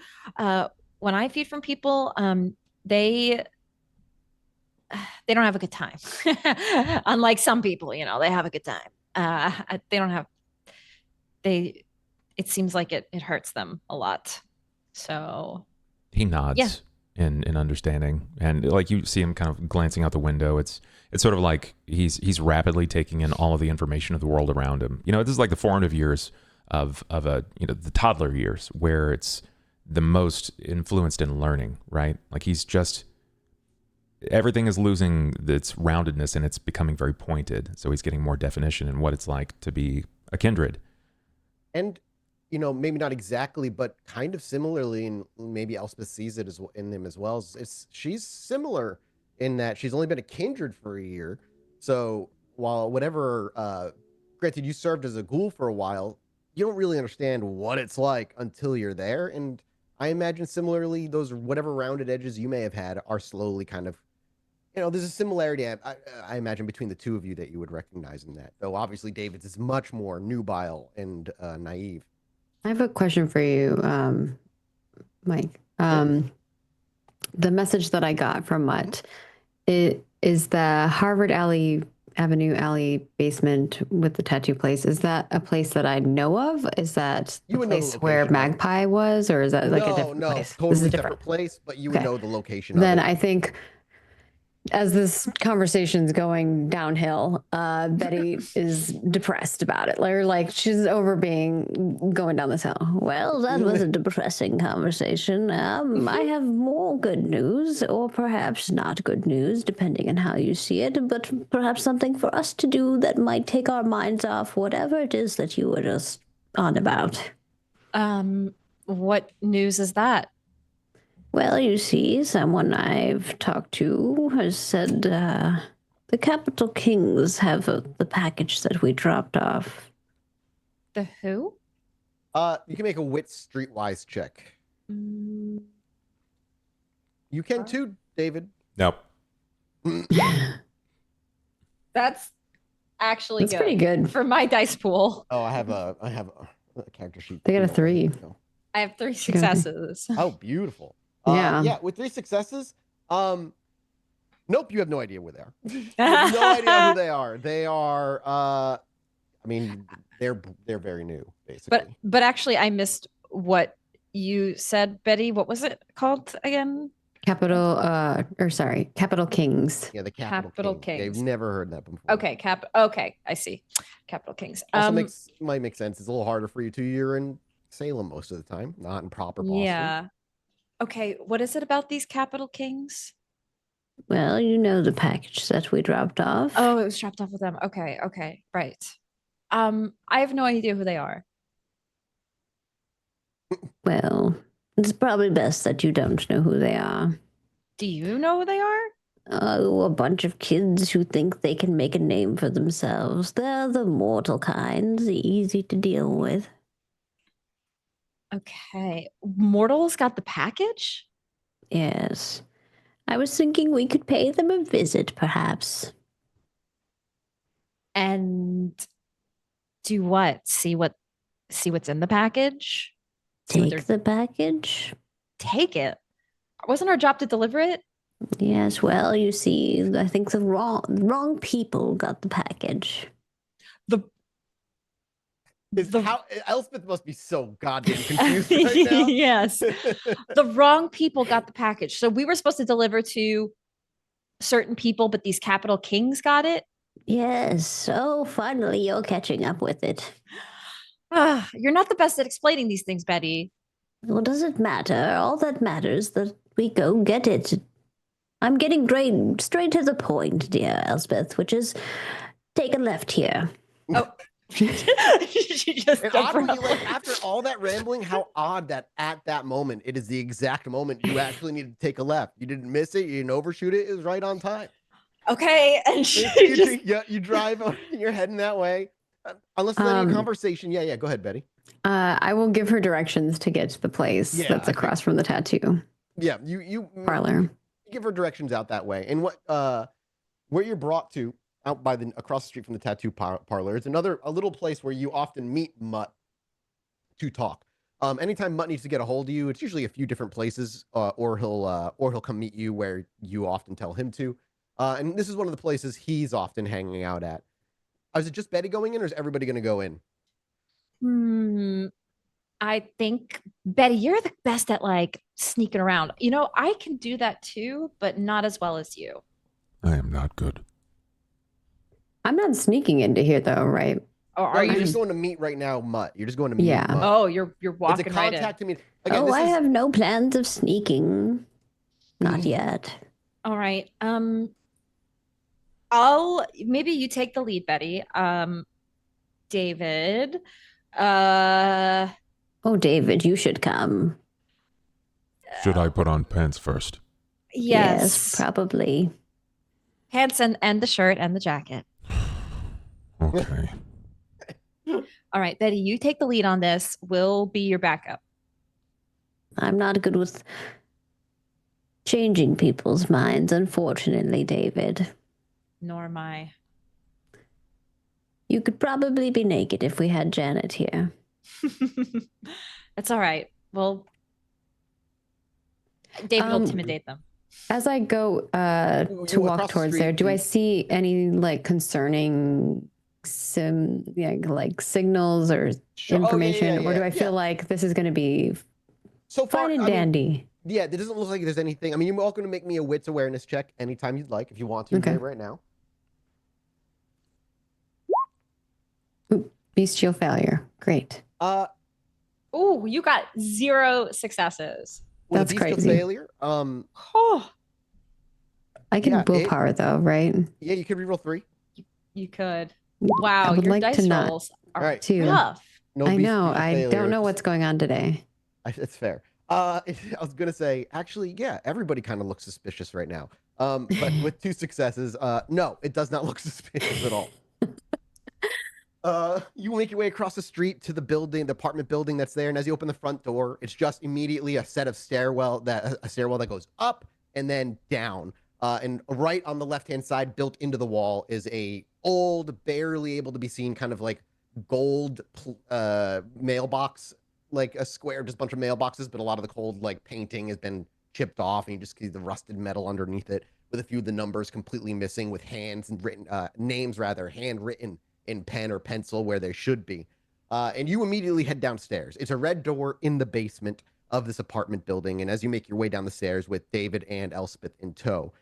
when I feed from people, they don't have a good time. Unlike some people, they have a good time. They don't have. It seems like it hurts them a lot. So he nods in understanding, and like you see him kind of glancing out the window. It's sort of like he's rapidly taking in all of the information of the world around him. This is like the formative years of the toddler years, where it's the most influenced in learning, right? Like everything is losing its roundedness and it's becoming very pointed. So he's getting more definition in what it's like to be a kindred. And maybe not exactly, but kind of similarly, and maybe Elspeth sees it in them as well. She's similar in that she's only been a kindred for a year. So while granted, you served as a ghoul for a while, you don't really understand what it's like until you're there. And I imagine similarly, those whatever rounded edges you may have had are slowly kind of, there's a similarity, I imagine, between the two of you that you would recognize in that. Though obviously David's is much more nubile and naive. I have a question for you, Mike. The message that I got from Mutt, it is the Harvard Avenue Alley basement with the tattoo place. Is that a place that I know of? Is that the place where Magpie was, or is that like a different place? Totally this is a different place, but you would know the location. Then of it. I think, as this conversation's going downhill, Betty is depressed about it. Like she's going down this hill. Well, that was a depressing conversation. I have more good news, or perhaps not good news, depending on how you see it, but perhaps something for us to do that might take our minds off whatever it is that you were just on about. What news is that? Well, you see, someone I've talked to has said the Capital Kings have the package that we dropped off. The who? You can make a wit streetwise check. You can too, David. Nope. That's actually That's pretty good for my dice pool. Oh, I have a character sheet. They got a 3. I have 3 successes. Oh, beautiful. Yeah. With 3 successes, nope, you have no idea where they are. You have no idea who they are. They are, I mean, they're very new, basically. But actually, I missed what you said, Betty. What was it called again? Capital Kings. Yeah, the Capital Kings. They've never heard that before. Okay, Okay, I see. Capital Kings. Also might make sense. It's a little harder for you too. You're in Salem most of the time, not in proper Boston. Yeah. Okay, what is it about these Capital Kings? Well, you know the package that we dropped off. Oh, it was dropped off with them. Okay, right. I have no idea who they are. Well, it's probably best that you don't know who they are. Do you know who they are? Oh, a bunch of kids who think they can make a name for themselves. They're the mortal kinds, easy to deal with. Okay. Mortals got the package? Yes. I was thinking we could pay them a visit, perhaps. And do what? See what's in the package? Take the package? take it. Wasn't our job to deliver it? Yes, well, you see, I think the wrong people got the package. How Elspeth must be so goddamn confused right now. Yes. The wrong people got the package. So we were supposed to deliver to certain people, but these capital kings got it. Yes. Oh, finally you're catching up with it. You're not the best at explaining these things, Betty. Well, does it matter? All that matters that we go get it. I'm getting straight to the point, dear Elspeth, which is take a left here. Oh. She just oddly, like, after all that rambling, how odd that at that moment it is the exact moment you actually need to take a left. You didn't miss it, you didn't overshoot it, it was right on time. Okay, and you drive, you're heading that way. Unless there's any conversation. Yeah, go ahead, Betty. I will give her directions to get to the place that's across from the tattoo. Yeah, you parlor. You give her directions out that way, and where you're brought to out by across the street from the tattoo parlor. It's a little place where you often meet Mutt to talk. Anytime Mutt needs to get a hold of you, it's usually a few different places, or he'll come meet you where you often tell him to. And this is one of the places he's often hanging out at. Is it just Betty going in, or is everybody going to go in? I think, Betty, you're the best at like sneaking around. You know, I can do that too, but not as well as you. I am not good. I'm not sneaking into here though, right? Or are you're you just going to meet right now, Mutt? You're just going to meet Mutt. Oh, you're walking it's a right contact in. To me. Again, I have no plans of sneaking. Not yet. All right. Maybe you take the lead, Betty. David. Oh, David, you should come. Should I put on pants first? Yes, probably. Pants and the shirt and the jacket. Okay. All right, Betty, you take the lead on this. We'll be your backup. I'm not good with changing people's minds, unfortunately, David. Nor am I. You could probably be naked if we had Janet here. That's all right. Well, David will intimidate them. As I go to walk towards there, do I see any like concerning like signals or information, or do I feel like this is going to be fine and dandy? Yeah, it doesn't look like there's anything. I mean, you're welcome to make me a wits awareness check anytime you'd like, if you want to. Okay. Do it right now. Ooh, bestial failure. Great. Oh, you got 0 successes. That's crazy. Failure. I can willpower though, right? Yeah, you could reroll 3. You could. Wow, your like dice rolls are rough. No, I know. I don't know what's going on today. It's fair. I was gonna say, actually, yeah, everybody kind of looks suspicious right now. But with 2 successes, no, it does not look suspicious at all. You make your way across the street to the apartment building that's there, and as you open the front door, it's just immediately a set of stairwell that goes up and then down. And right on the left-hand side, built into the wall, is a old, barely able to be seen, kind of like gold mailbox, like a square, just a bunch of mailboxes, but a lot of the cold like painting has been chipped off, and you just see the rusted metal underneath it, with a few of the numbers completely missing, with names handwritten in pen or pencil where they should be. And you immediately head downstairs. It's a red door in the basement of this apartment building, and as you make your way down the stairs with David and Elspeth in tow,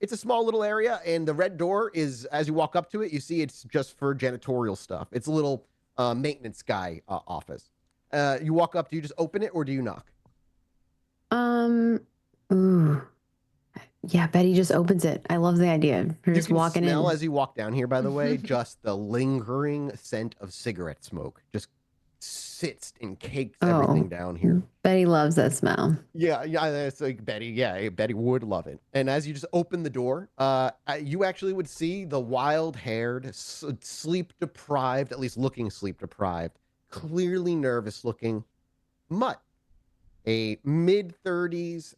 it's a small little area, and the red door is, as you walk up to it, you see it's just for janitorial stuff. It's a little maintenance guy office. You walk up, do you just open it or do you knock? Ooh. Yeah, Betty just opens it. I love the idea. You're just walking in. You can smell as you walk down here, by the way, just the lingering scent of cigarette smoke just sits and cakes everything down here. Betty loves that smell. Yeah, it's like Betty. Yeah, Betty would love it. And as you just open the door, you actually would see the wild-haired, sleep-deprived, at least looking sleep-deprived, clearly nervous-looking Mutt. A mid-30s,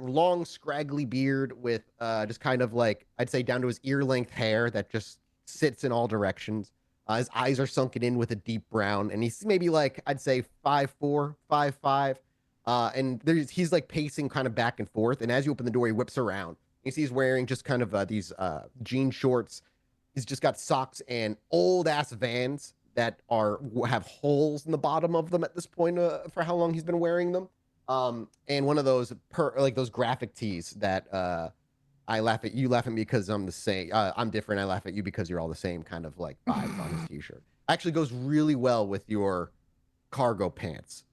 long, scraggly beard with just kind of like, I'd say down to his ear-length hair that just sits in all directions. His eyes are sunken in with a deep brown, and he's maybe like, I'd say 5'4", 5'5". And he's like pacing kind of back and forth. And as you open the door, he whips around. You see he's wearing just kind of these jean shorts. He's just got socks and old ass Vans that have holes in the bottom of them at this point for how long he's been wearing them. And one of those like those graphic tees that I laugh at you, laugh at me because I'm the same. I'm different. I laugh at you because you're all the same kind of like vibes on his t-shirt. Actually goes really well with your cargo pants,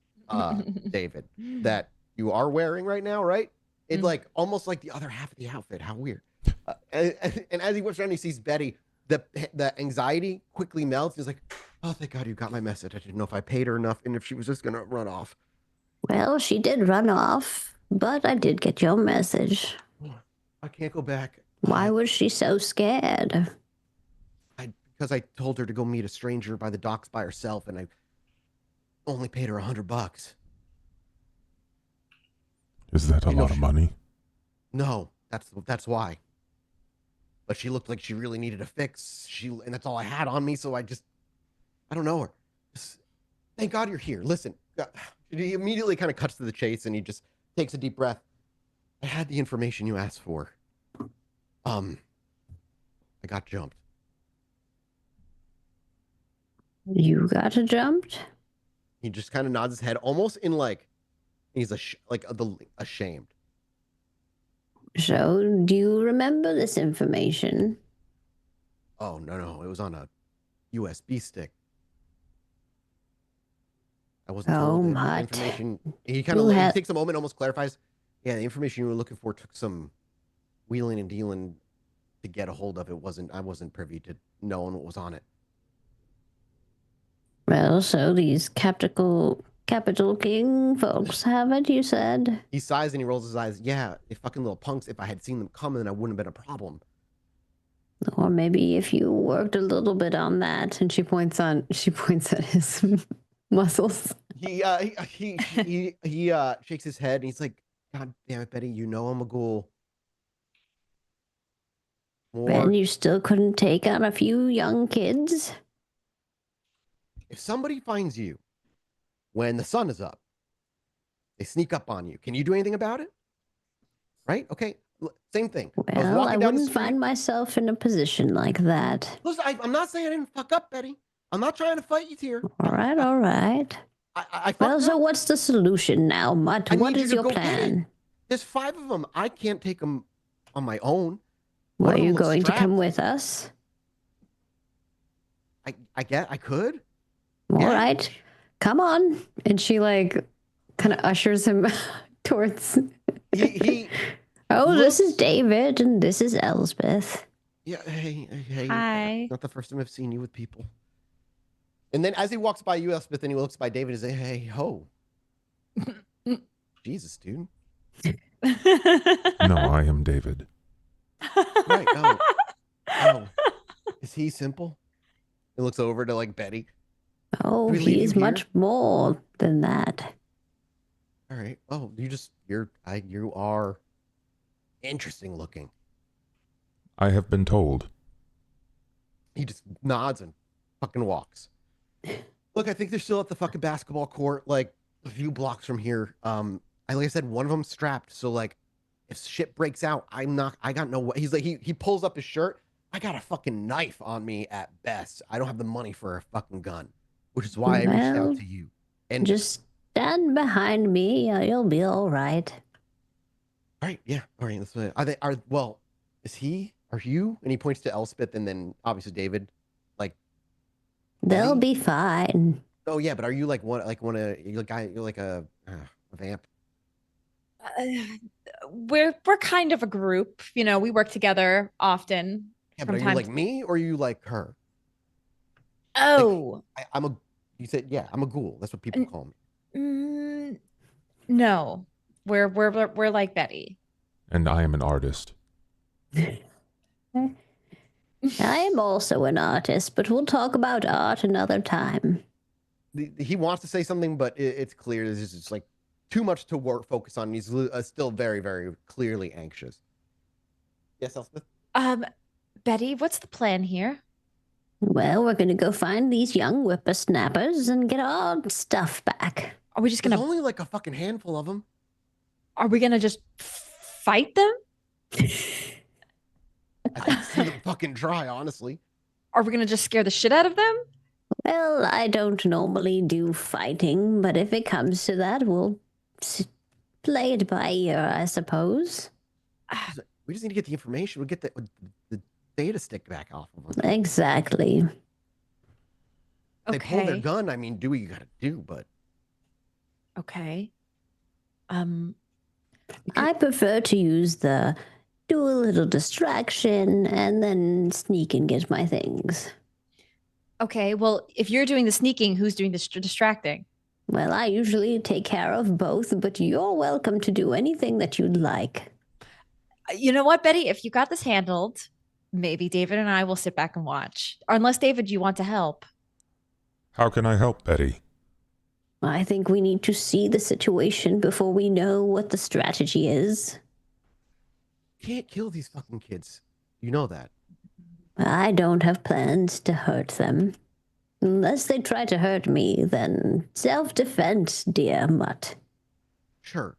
David, that you are wearing right now, right? It's like almost like the other half of the outfit. How weird. And as he whips around, he sees Betty. The anxiety quickly melts. He's like, oh, thank God you got my message. I didn't know if I paid her enough and if she was just going to run off. Well, she did run off, but I did get your message. I can't go back. Why was she so scared? Because I told her to go meet a stranger by the docks by herself, and I only paid her $100. Is that a lot of money? No, that's why. But she looked like she really needed a fix. And that's all I had on me, so I don't know her. Thank God you're here. Listen, he immediately kind of cuts to the chase, and he just takes a deep breath. I had the information you asked for. I got jumped. You got jumped? He just kind of nods his head, almost in like he's ashamed. So, do you remember this information? Oh, no. It was on a USB stick. I wasn't told the information. He kind of he takes a moment, almost clarifies. Yeah, the information you were looking for took some wheeling and dealing to get a hold of. I wasn't privy to knowing what was on it. Well, so these Capital King folks have it, you said? He sighs and he rolls his eyes. Yeah, they fucking little punks. If I had seen them coming, then I wouldn't have been a problem. Or maybe if you worked a little bit on that. And she points at his muscles. He shakes his head and he's like, God damn it, Betty, you know I'm a ghoul. And you still couldn't take on a few young kids? If somebody finds you when the sun is up, they sneak up on you. Can you do anything about it? Right? Okay. Same thing. Well, I wouldn't find myself in a position like that. Listen, I'm not saying I didn't fuck up, Betty. I'm not trying to fight you here. All right. Well, so what's the solution now, Mutt? What is your plan? There's 5 of them. I can't take them on my own. Are you going to come with us? I could. All right. Come on. And she like kind of ushers him towards. This is David and this is Elspeth. Yeah. Hey. Hi. Not the first time I've seen you with people. And then as he walks by you, Elspeth, and he looks by David and says, hey, ho. Jesus, dude. No, I am David. Right. Oh. Is he simple? He looks over to like Betty. Oh, he's much more than that. All right. Oh, you are interesting looking. I have been told. He just nods and fucking walks. Look, I think they're still at the fucking basketball court, like a few blocks from here. Like I said, one of them's strapped. So like, if shit breaks out, I got no way. He's like, he pulls up his shirt. I got a fucking knife on me at best. I don't have the money for a fucking gun, which is why I reached out to you. And just stand behind me. You'll be all right. All right. Yeah. All right. That's what are you? And he points to Elspeth and then obviously David. They'll be fine. Oh yeah, but are you you're like a vamp? We're kind of a group, we work together often. Yeah, but are you like me or are you like her? Oh, you said, yeah, I'm a ghoul. That's what people call me. No, we're like Betty. And I am an artist. I am also an artist, but we'll talk about art another time. He wants to say something, but it's clear this is just like too much to focus on. He's still very, very clearly anxious. Yes, Elspeth? Betty, what's the plan here? Well, we're going to go find these young whippersnappers and get our stuff back. Are we just There's gonna? only like a fucking handful of them. Are we gonna just fight them? I'd like to see them fucking try, honestly. Are we gonna just scare the shit out of them? Well, I don't normally do fighting, but if it comes to that, we'll play it by ear, I suppose. We just need to get the information. We'll get the data stick back off of them. Exactly. If they pull their gun, I mean, do what you gotta do, but... Okay. I prefer to use do a little distraction and then sneak and get my things. Okay, well, if you're doing the sneaking, who's doing the distracting? Well, I usually take care of both, but you're welcome to do anything that you'd like. You know what, Betty? If you got this handled, maybe David and I will sit back and watch. Or unless, David, you want to help. How can I help, Betty? I think we need to see the situation before we know what the strategy is. Can't kill these fucking kids. You know that. I don't have plans to hurt them. Unless they try to hurt me, then self-defense, dear mutt. Sure.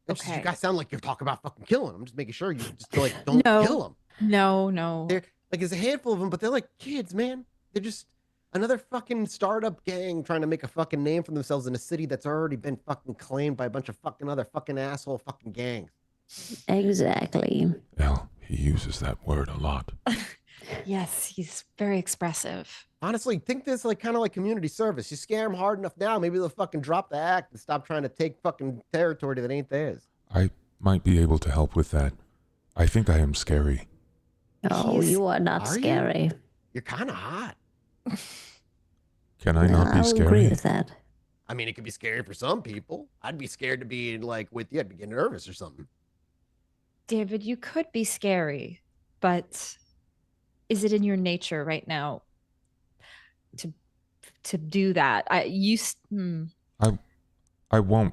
Okay. You guys sound like you're talking about fucking killing them. I'm just making sure you just like don't kill them. No. They're like there's a handful of them, but they're like kids, man. They're just another fucking startup gang trying to make a fucking name for themselves in a city that's already been fucking claimed by a bunch of fucking other fucking asshole fucking gangs. Exactly. Well, he uses that word a lot. Yes, he's very expressive. Honestly, think this like kind of like community service. You scare them hard enough now, maybe they'll fucking drop the act and stop trying to take fucking territory that ain't theirs. I might be able to help with that. I think I am scary. Oh, you are not scary. You're kind of hot. Can I not be scary? I'll agree with that. I mean, it could be scary for some people. I'd be scared to be like with you. I'd be getting nervous or something. David, you could be scary, but is it in your nature right now to do that? I won't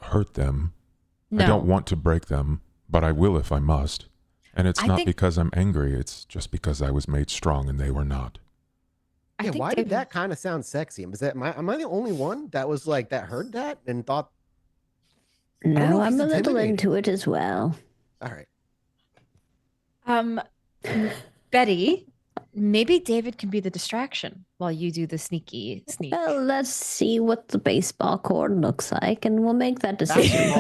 hurt them. No. I don't want to break them, but I will if I must. And it's not because I'm angry, it's just because I was made strong and they were not. Yeah, why did that kind of sound sexy? Am I the only one that was like that heard that and thought? No, I'm a little into it as well. All right. Betty, maybe David can be the distraction while you do the sneak. Well, let's see what the baseball court looks like, and we'll make that decision.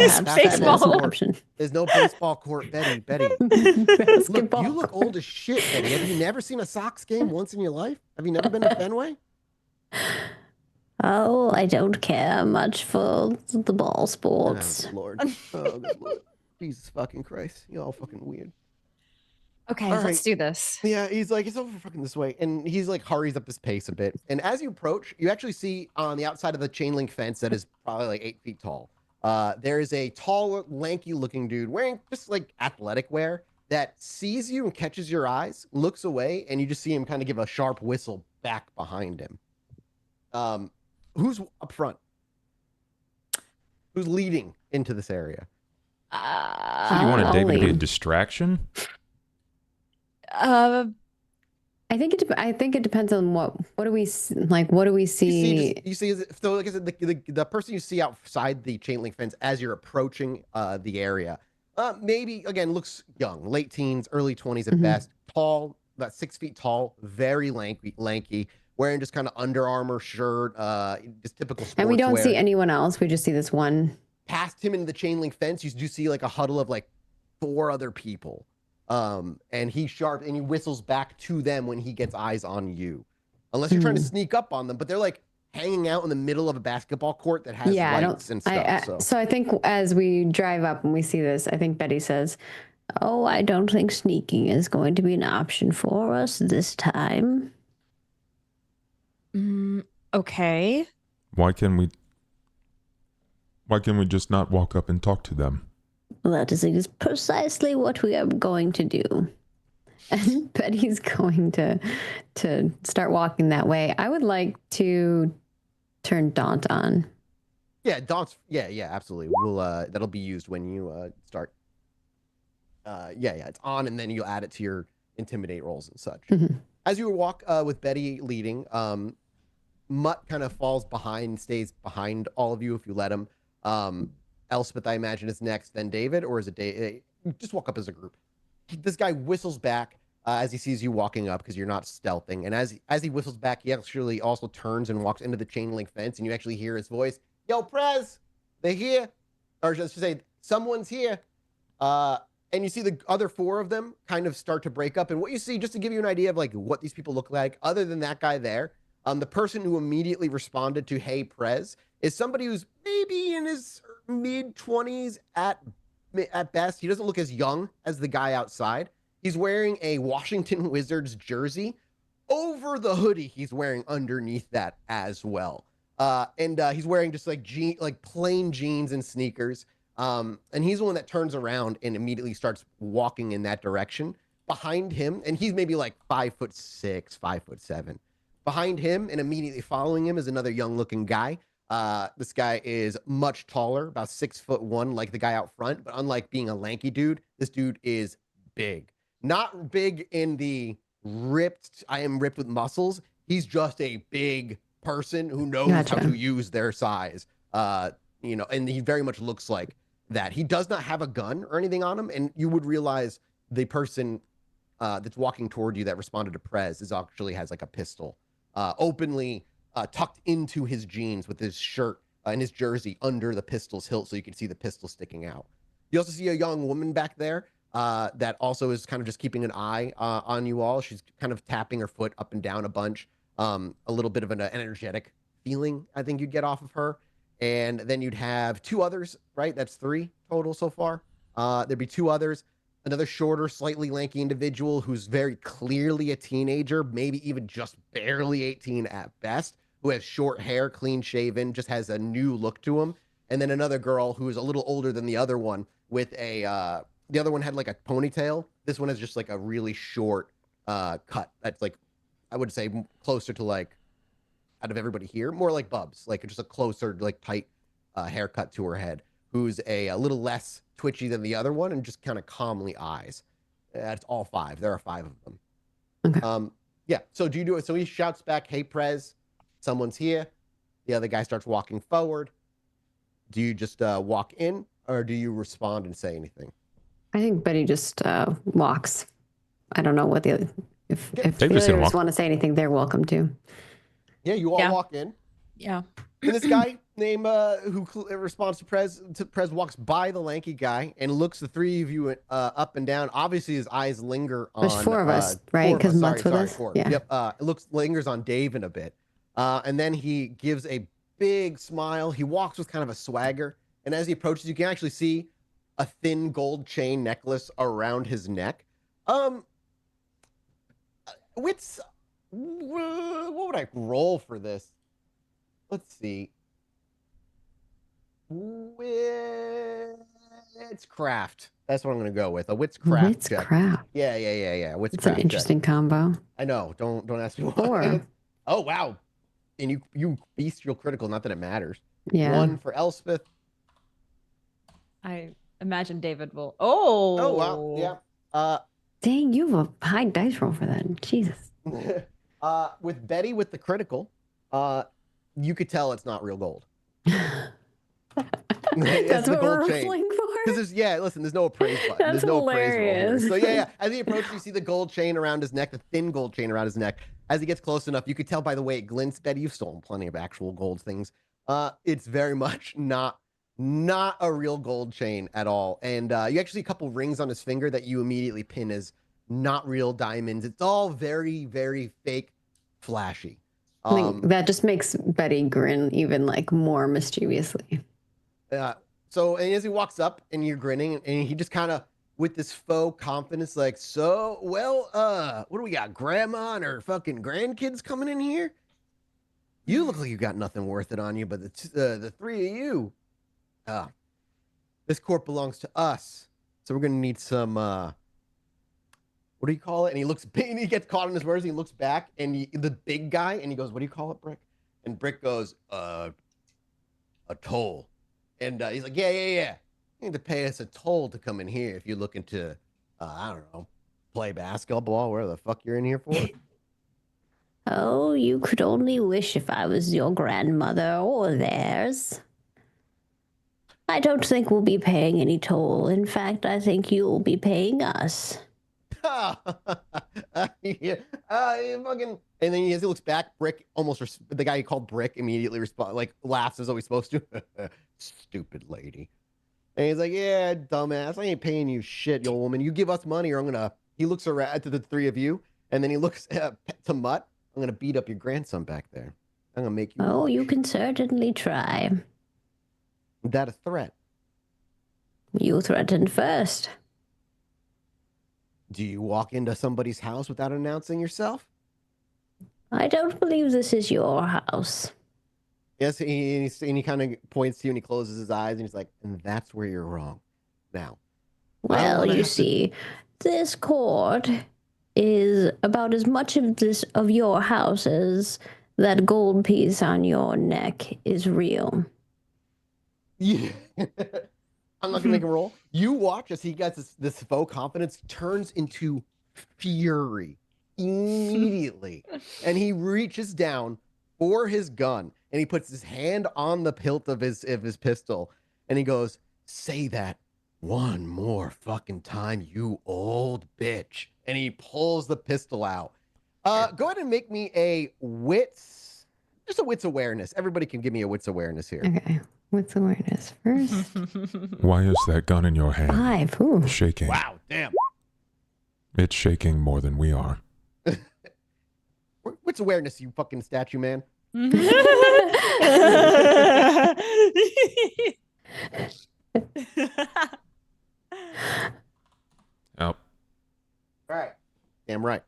There's no baseball court, Betty. Look, you look old as shit, Betty. Have you never seen a Sox game once in your life? Have you never been to Fenway? Oh, I don't care much for the ball sports. Oh, good Lord. Oh, good Lord. Jesus fucking Christ. You're all fucking weird. Okay, let's do this. Yeah, he's like, it's over fucking this way. And he's like, hurries up his pace a bit. And as you approach, you actually see on the outside of the chain link fence that is probably like 8 feet tall. There is a tall, lanky looking dude wearing just like athletic wear that sees you and catches your eyes, looks away, and you just see him kind of give a sharp whistle back behind him. Who's up front? Who's leading into this area? So you wanted David to be a distraction? I think it depends on what do we like. What do we see? You see, so like I said, the person you see outside the chain link fence as you're approaching the area, maybe again looks young, late teens, early 20s at best. Tall, about 6 feet tall, very lanky, wearing just kind of Under Armour shirt, just typical sportswear. And we don't see anyone else. We just see this one. Past him in the chain link fence, you do see like a huddle of like 4 other people. And he's sharp and he whistles back to them when he gets eyes on you. Unless you're trying to sneak up on them, but they're like hanging out in the middle of a basketball court that has lights and stuff. So I think as we drive up and we see this, I think Betty says, "Oh, I don't think sneaking is going to be an option for us this time." Okay. Why can we just not walk up and talk to them? That is precisely what we are going to do. And Betty's going to start walking that way. I would like to turn Daunt on. Yeah, Daunt's absolutely. We'll that'll be used when you start. It's on, and then you'll add it to your intimidate rolls and such. As you walk with Betty leading, Mutt kind of falls behind, stays behind all of you if you let him. Elspeth, I imagine, is next, then David, or is it David? Just walk up as a group. This guy whistles back as he sees you walking up because you're not stealthing. And as he whistles back, he actually also turns and walks into the chain link fence, and you actually hear his voice. Yo, Prez, they here. Or just to say, someone's here. And you see the other 4 of them kind of start to break up. And what you see, just to give you an idea of like what these people look like, other than that guy there, the person who immediately responded to "Hey, Prez" is somebody who's maybe in his mid-20s at best. He doesn't look as young as the guy outside. He's wearing a Washington Wizards jersey. Over the hoodie, he's wearing underneath that as well. And he's wearing just like plain jeans and sneakers. And he's the one that turns around and immediately starts walking in that direction. Behind him, and he's maybe like 5'6", 5'7". Behind him and immediately following him is another young-looking guy. This guy is much taller, about 6'1", like the guy out front. But unlike being a lanky dude, this dude is big. Not big in the ripped, I am ripped with muscles. He's just a big person who knows how to use their size. And he very much looks like that. He does not have a gun or anything on him, and you would realize the person that's walking toward you that responded to Prez actually has like a pistol openly tucked into his jeans with his shirt and his jersey under the pistol's hilt, so you can see the pistol sticking out. You also see a young woman back there that also is kind of just keeping an eye on you all. She's kind of tapping her foot up and down a bunch. A little bit of an energetic feeling I think you'd get off of her. And then you'd have 2 others, right? That's 3 total so far. There'd be 2 others. Another shorter, slightly lanky individual who's very clearly a teenager, maybe even just barely 18 at best, who has short hair, clean shaven, just has a new look to him. And then another girl who is a little older than the other one with the other one had like a ponytail. This one is just like a really short cut. That's like, I would say closer to like, out of everybody here, more like Bubs, like just a closer, like tight haircut to her head, who's a little less twitchy than the other one and just kind of calmly eyes. That's all 5. There are 5 of them. Okay. Yeah. So do you do it? So he shouts back, "Hey, Prez, someone's here." The other guy starts walking forward. Do you just walk in, or do you respond and say anything? I think Betty just walks. I don't know what the other. If They're the just gonna others walk. want to say anything, they're welcome to. Yeah, you all walk in. Yeah. And this guy named who responds to Prez walks by the lanky guy and looks the 3 of you up and down. Obviously, his eyes linger on. There's 4 of us, right? Because Mutt's with us. 4. Yeah. Yep. Lingers on Dave in a bit, and then he gives a big smile. He walks with kind of a swagger, and as he approaches, you can actually see a thin gold chain necklace around his neck. What would I roll for this? Let's see. Witchcraft. That's what I'm going to go with. A witchcraft check. Witchcraft. Yeah. Witchcraft. It's an interesting combo. I know. Don't ask me why. 4. Oh wow. And you bestial critical. Not that it matters. Yeah. 1 for Elspeth. I imagine David will. Oh wow. Yeah. Dang, you have a high dice roll for that. Jesus. With Betty with the critical, you could tell it's not real gold. That's what we're rolling for. Because there's no appraise button. That's There's no hilarious. appraise roll here. So as he approaches, you see the gold chain around his neck, the thin gold chain around his neck. As he gets close enough, you could tell by the way it glints. Betty, you've stolen plenty of actual gold things. It's very much not a real gold chain at all. And you actually see a couple rings on his finger that you immediately pin as not real diamonds. It's all very, very fake, flashy. I think that just makes Betty grin even like more mischievously. So and as he walks up and you're grinning and he just kind of with this faux confidence like, so, well, what do we got? Grandma and her fucking grandkids coming in here? You look like you got nothing worth it on you, but the 3 of you, this court belongs to us. So we're going to need some, what do you call it? And he looks big and he gets caught in his words. And he looks back and the big guy and he goes, what do you call it, Brick? And Brick goes, a toll. And he's like, yeah. You need to pay us a toll to come in here if you're looking to, I don't know, play basketball, where the fuck you're in here for. Oh, you could only wish if I was your grandmother or theirs. I don't think we'll be paying any toll. In fact, I think you'll be paying us. Yeah. Fucking, and then as he looks back, Brick the guy he called Brick immediately laughs as though he's supposed to. Stupid lady. And he's like, yeah, dumbass, I ain't paying you shit, you old woman. You give us money or I'm gonna. He looks around to the three of you, and then he looks to Mutt. I'm gonna beat up your grandson back there. I'm gonna make you. Oh, watch. you can certainly try. Is that a threat? You threatened first. Do you walk into somebody's house without announcing yourself? I don't believe this is your house. Yes, and he kind of points to you and he closes his eyes and he's like, and that's where you're wrong. Now, well, you see, this cord is about as much of your house as that gold piece on your neck is real. Yeah. I'm not gonna make him roll. You watch as he gets this faux confidence turns into fury immediately, and he reaches down for his gun and he puts his hand on the hilt of his pistol and he goes, "Say that one more fucking time, you old bitch!" And he pulls the pistol out. Go ahead and make me a wits awareness. Everybody can give me a wits awareness here. Okay. What's awareness first? Why is that gun in your hand 5. Ooh. shaking? Wow, damn. It's shaking more than we are. What's awareness, you fucking statue man? Oh. Right. Damn right.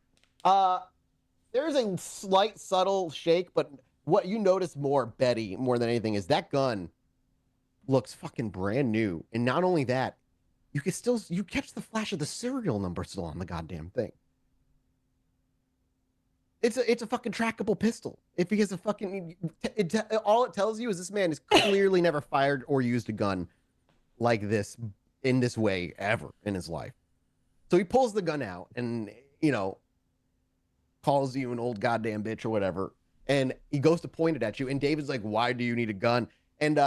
There's a slight subtle shake, but what you notice more, Betty, more than anything, is that gun looks fucking brand new. And not only that, you catch the flash of the serial number still on the goddamn thing. It's a fucking trackable pistol. If he has a fucking, all it tells you is this man has clearly never fired or used a gun like this in this way ever in his life. So he pulls the gun out and, calls you an old goddamn bitch or whatever. And he goes to point it at you. And David's like, "Why do you need a gun?" And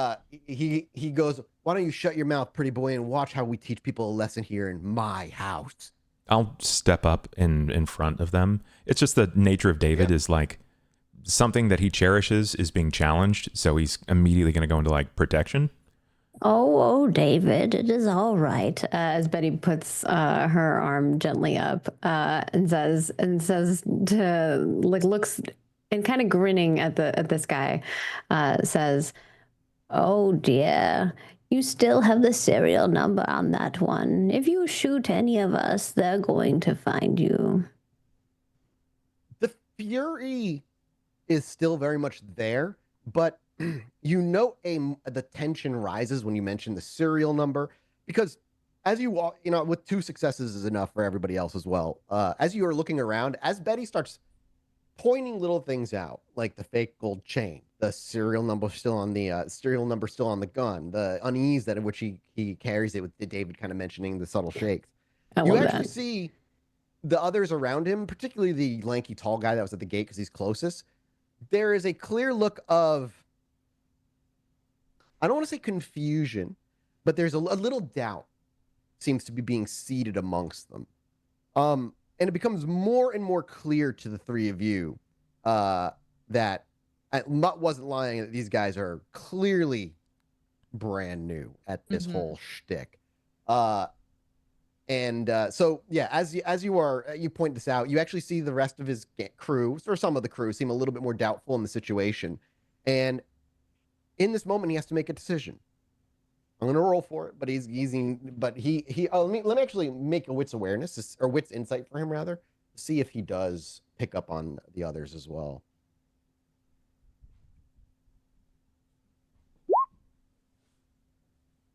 he goes, "Why don't you shut your mouth, pretty boy, and watch how we teach people a lesson here in my house." I'll step up in front of them. It's just the nature of David is like something that he cherishes is being challenged. So he's immediately going to go into like protection. Oh, David, it is all right. As Betty puts her arm gently up and says to looks and kind of grinning at this guy, says, "Oh dear, you still have the serial number on that one. If you shoot any of us, they're going to find you." The fury is still very much there, but the tension rises when you mention the serial number, because as you walk, with 2 successes is enough for everybody else as well. As you are looking around, as Betty starts pointing little things out, like the fake gold chain, the serial number still on the gun, the unease that in which he carries it, with David kind of mentioning the subtle shakes. You actually see the others around him, particularly the lanky tall guy that was at the gate because he's closest. There is a clear look of, I don't want to say confusion, but there's a little doubt seems to be being seeded amongst them. And it becomes more and more clear to the three of you that Mutt wasn't lying, that these guys are clearly brand new at this whole shtick. So yeah, as you point this out, you actually see the rest of his crew, or some of the crew, seem a little bit more doubtful in the situation. And in this moment, he has to make a decision. I'm gonna roll for it, but let me actually make a wits awareness or wits insight for him rather, to see if he does pick up on the others as well.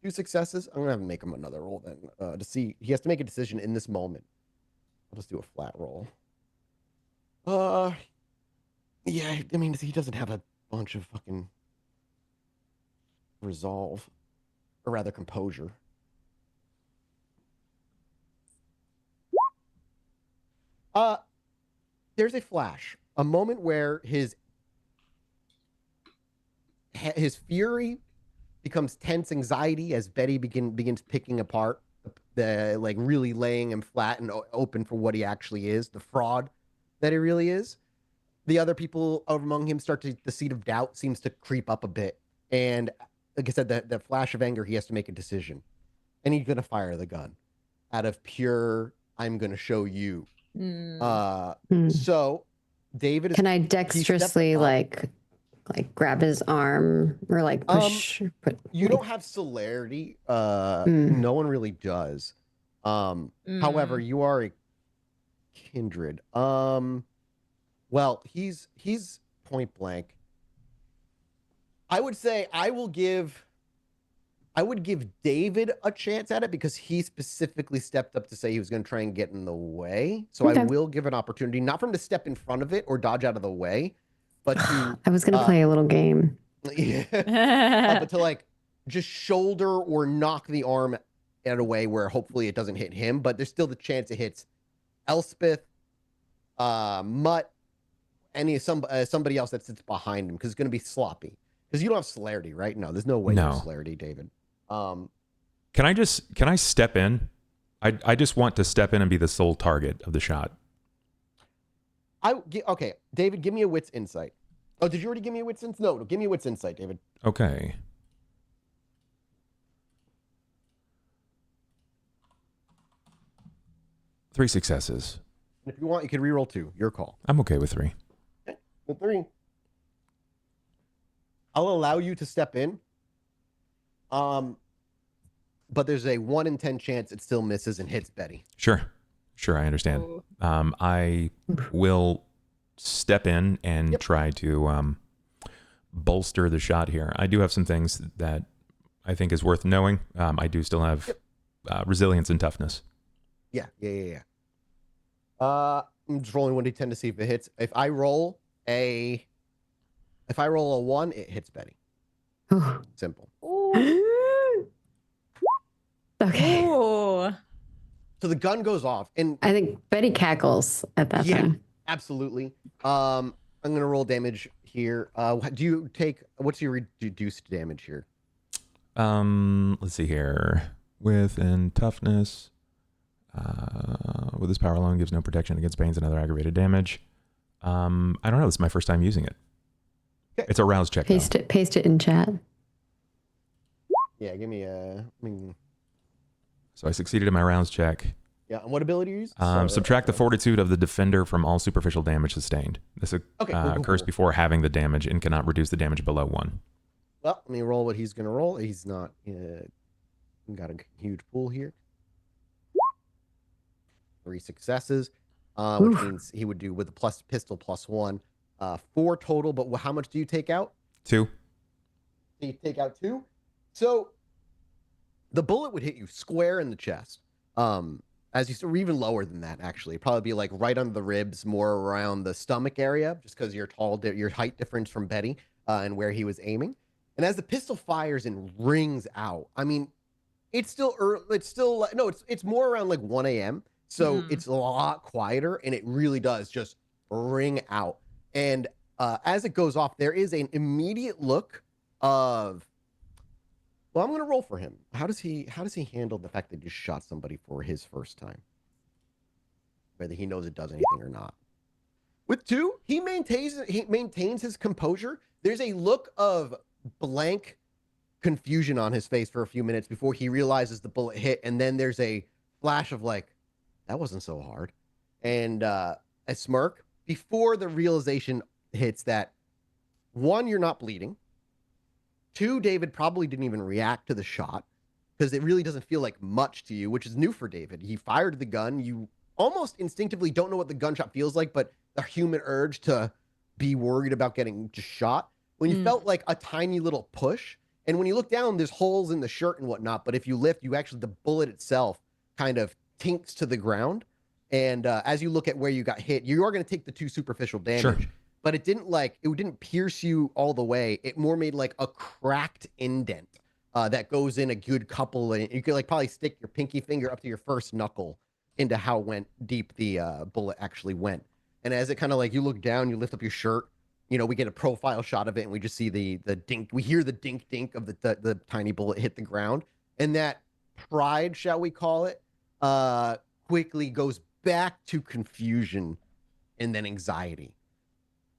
Two successes. I'm gonna have him make him another roll then to see. He has to make a decision in this moment. I'll just do a flat roll. Yeah, I mean, he doesn't have a bunch of fucking resolve, or rather composure. There's a flash a moment where his fury becomes tense anxiety as Betty begins picking apart the like really laying him flat and open for what he actually is, the fraud that he really is. The other people among him the seed of doubt seems to creep up a bit. And like I said, the flash of anger, he has to make a decision. And he's going to fire the gun out of pure, I'm going to show you. So David is... Can I dexterously like grab his arm or like push? You don't have celerity. No one really does. However, you are a kindred. Well, he's point blank. I would say I would give David a chance at it because he specifically stepped up to say he was going to try and get in the way. So I will give an opportunity, not for him to step in front of it or dodge out of the way, but to... I was going to play a little game. Yeah. But to like just shoulder or knock the arm in a way where hopefully it doesn't hit him, but there's still the chance it hits Elspeth, Mutt, somebody else that sits behind him because it's going to be sloppy. Because you don't have celerity, right? No, there's no way you have celerity, David. Can I step in? I just want to step in and be the sole target of the shot. Okay, David, give me a wits insight. Oh, did you already give me a wits insight? No, give me a wits insight, David. Okay. Three successes. If you want, you can reroll 2. Your call. I'm okay with 3. Okay, well, 3. I'll allow you to step in. But there's a 1 in 10 chance it still misses and hits Betty. Sure, I understand. I will step in and try to bolster the shot here. I do have some things that I think is worth knowing. I do still have resilience and toughness. Yeah. I'm just rolling 1d10 to see if it hits. If I roll a 1, it hits Betty. Simple. Okay. Ooh. So the gun goes off, and I think Betty cackles at that time. Absolutely. I'm gonna roll damage here. Do you take what's your reduced damage here? Let's see here. Within toughness, with this power alone gives no protection against pains and other aggravated damage. I don't know. This is my first time using it. Okay. It's a rouse check. Paste it in chat. Yeah, give me a. So I succeeded in my rounds check. Yeah, and what ability you use? Subtract the fortitude of the defender from all superficial damage sustained. This occurs before having the damage and cannot reduce the damage below 1. Well, let me roll what he's going to roll. He's not got a huge pool here. 3 successes, which means he would do with the pistol +1. 4 total, but how much do you take out? 2. You take out 2. So the bullet would hit you square in the chest. Or even lower than that, actually. It'd probably be like right under the ribs, more around the stomach area, just because your height difference from Betty and where he was aiming. And as the pistol fires and rings out, I mean, it's still early, it's more around like 1 a.m. So it's a lot quieter, and it really does just ring out. And as it goes off, there is an immediate look of, well, I'm going to roll for him. How does he handle the fact that he just shot somebody for his first time? Whether he knows it does anything or not. With 2, he maintains his composure. There's a look of blank confusion on his face for a few minutes before he realizes the bullet hit, and then there's a flash of like, that wasn't so hard, and a smirk before the realization hits that 1, you're not bleeding. 2, David probably didn't even react to the shot because it really doesn't feel like much to you, which is new for David. He fired the gun. You almost instinctively don't know what the gunshot feels like, but the human urge to be worried about getting just shot. When you felt like a tiny little push, and when you look down, there's holes in the shirt and whatnot, but if you lift, the bullet itself kind of tinks to the ground. And as you look at where you got hit, you are going to take the 2 superficial damage. Sure. But it didn't pierce you all the way. It more made like a cracked indent that goes in a good couple. And you could like probably stick your pinky finger up to your first knuckle into how deep the bullet actually went. And as it kind of like you look down, you lift up your shirt, you know, we get a profile shot of it and we just see the dink. We hear the dink dink of the tiny bullet hit the ground. And that pride, shall we call it, quickly goes back to confusion and then anxiety.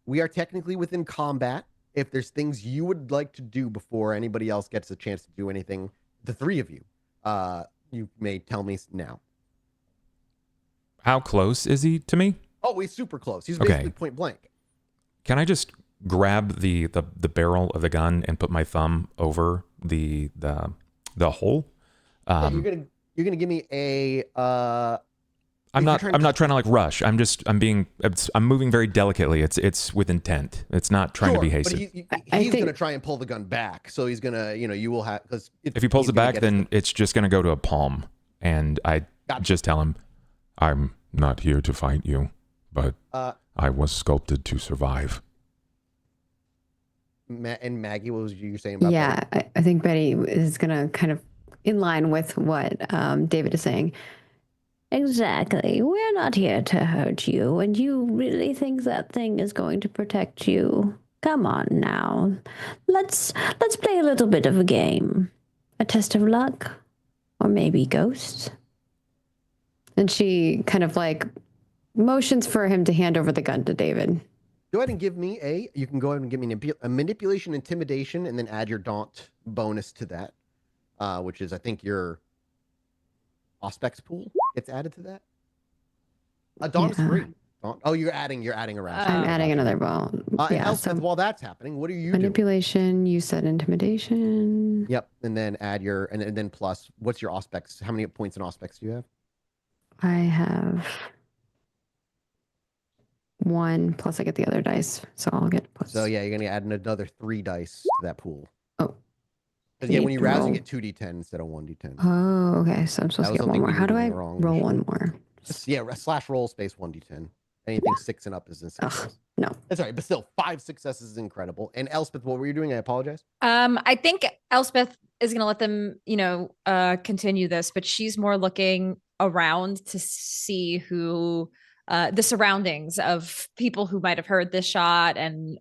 We are technically within combat. If there's things you would like to do before anybody else gets a chance to do anything, the three of you, you may tell me now. How close is he to me? Oh, he's super close. He's basically point blank. Can I just grab the barrel of the gun and put my thumb over the hole? Yeah, you're gonna give me a. I'm not trying to like rush. I'm moving very delicately. It's with intent. It's not trying to be hasty. But he's gonna try and pull the gun back. So he's gonna, you will have, because if he pulls it back, then it's just gonna go to a palm. And I just tell him, I'm not here to fight you, but I was sculpted to survive. And Maggie, what was you saying about Betty? I think Betty is going to kind of in line with what David is saying. Exactly. We're not here to hurt you, and you really think that thing is going to protect you? Come on now. Let's play a little bit of a game. A test of luck? Or maybe ghosts? And she kind of like motions for him to hand over the gun to David. Go ahead and give me you can go ahead and give me a manipulation, intimidation, and then add your daunt bonus to that, which is, I think, your Auspex pool gets added to that. A daunt is free. Daunt, you're adding a round. I'm adding another ball. Elspeth, while that's happening, what are you manipulation, doing? You said intimidation. Yep, and then add and then plus, what's your Auspex? How many points in Auspex do you have? I have 1, plus I get the other dice, so I'll get plus. So yeah, you're gonna add another 3 dice to that pool. Oh. Because when you rouse, you get 2d10 instead of 1d10. Oh, okay. So I'm supposed to get one more. How do I roll one more? /roll space 1d10. Anything 6 and up is a success. No. That's all right, but still, 5 successes is incredible. And Elspeth, what were you doing? I apologize. I think Elspeth is gonna let them, continue this, but she's more looking around to see who the surroundings of people who might have heard this shot and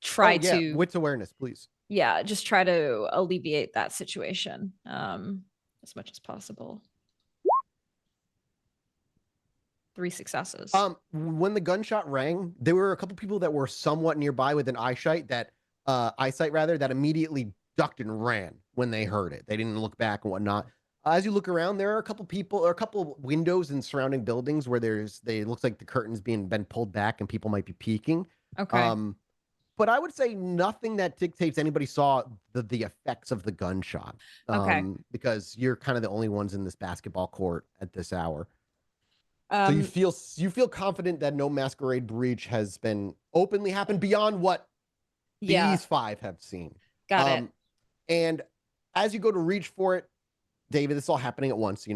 try to wits awareness, please. Yeah, just try to alleviate that situation as much as possible. 3 successes. When the gunshot rang, there were a couple people that were somewhat nearby with an eyesight that immediately ducked and ran when they heard it. They didn't look back and whatnot. As you look around, there are a couple people or a couple windows in surrounding buildings where it looks like the curtains been pulled back and people might be peeking. Okay. But I would say nothing that dictates anybody saw the effects of the gunshot. Okay. Because you're kind of the only ones in this basketball court at this hour. So you feel confident that no masquerade breach has been openly happened beyond what these 5 have seen. Got it. And as you go to reach for it, David, it's all happening at once.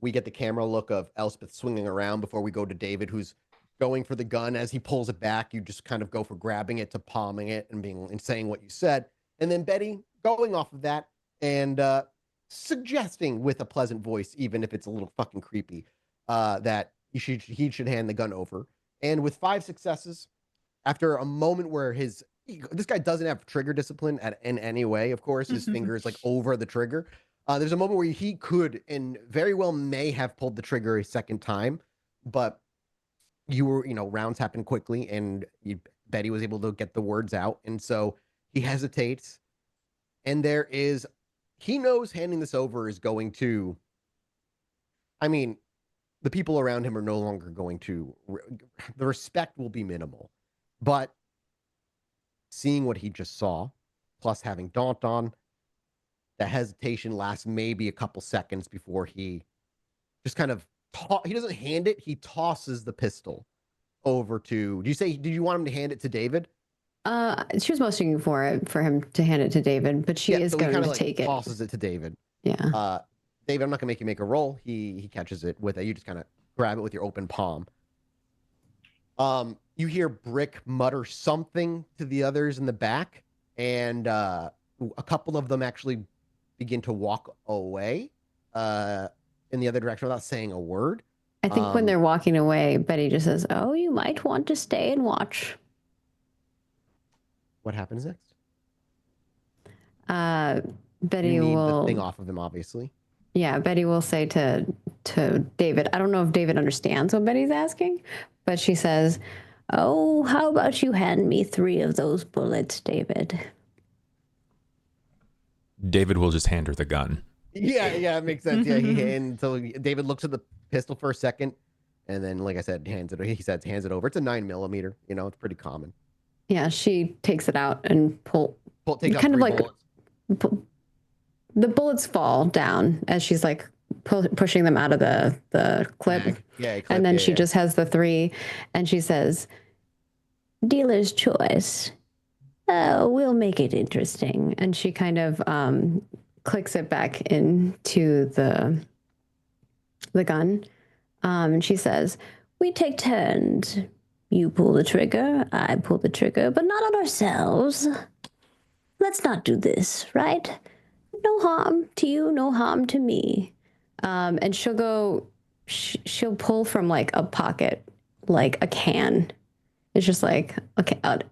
We get the camera look of Elspeth swinging around before we go to David, who's going for the gun. As he pulls it back, you just kind of go for grabbing it to palming it and saying what you said. And then Betty going off of that and suggesting with a pleasant voice, even if it's a little fucking creepy, that he should hand the gun over. And with 5 successes, after a moment where this guy doesn't have trigger discipline in any way, of course, his finger is like over the trigger. There's a moment where he could and very well may have pulled the trigger a second time, but rounds happen quickly and Betty was able to get the words out. And so he hesitates, and he knows handing this over is going to, the people around him are no longer going to, the respect will be minimal, but seeing what he just saw, plus having daunt on, the hesitation lasts maybe a couple seconds before he just kind of he doesn't hand it, he tosses the pistol over to, did you want him to hand it to David? She was motioning for him to hand it to David, but she is going to take it. Tosses it to David. Yeah. David, I'm not gonna make you make a roll. He catches it with you just kind of grab it with your open palm. You hear Brick mutter something to the others in the back, and a couple of them actually begin to walk away in the other direction without saying a word. I think when they're walking away, Betty just says, "Oh, you might want to stay and watch." What happens next? Betty you need will the thing off of him, obviously. Yeah, Betty will say to David, I don't know if David understands what Betty's asking, but she says, "Oh, how about you hand me 3 of those bullets, David?" David will just hand her the gun. Yeah, it makes sense. Yeah, and so David looks at the pistol for a second, and then, like I said, hands it over. It's a 9mm. You know, it's pretty common. Yeah, she takes it out and takes out 3 bullets. The bullets fall down as she's like pushing them out of the clip. And then she just has the 3, and she says, "Dealer's choice. We'll make it interesting." And she kind of clicks it back into the gun. And she says, "We take turns. You pull the trigger, I pull the trigger, but not on ourselves. Let's not do this, right? No harm to you, no harm to me." And she'll pull from like a pocket, like a can. It's just like a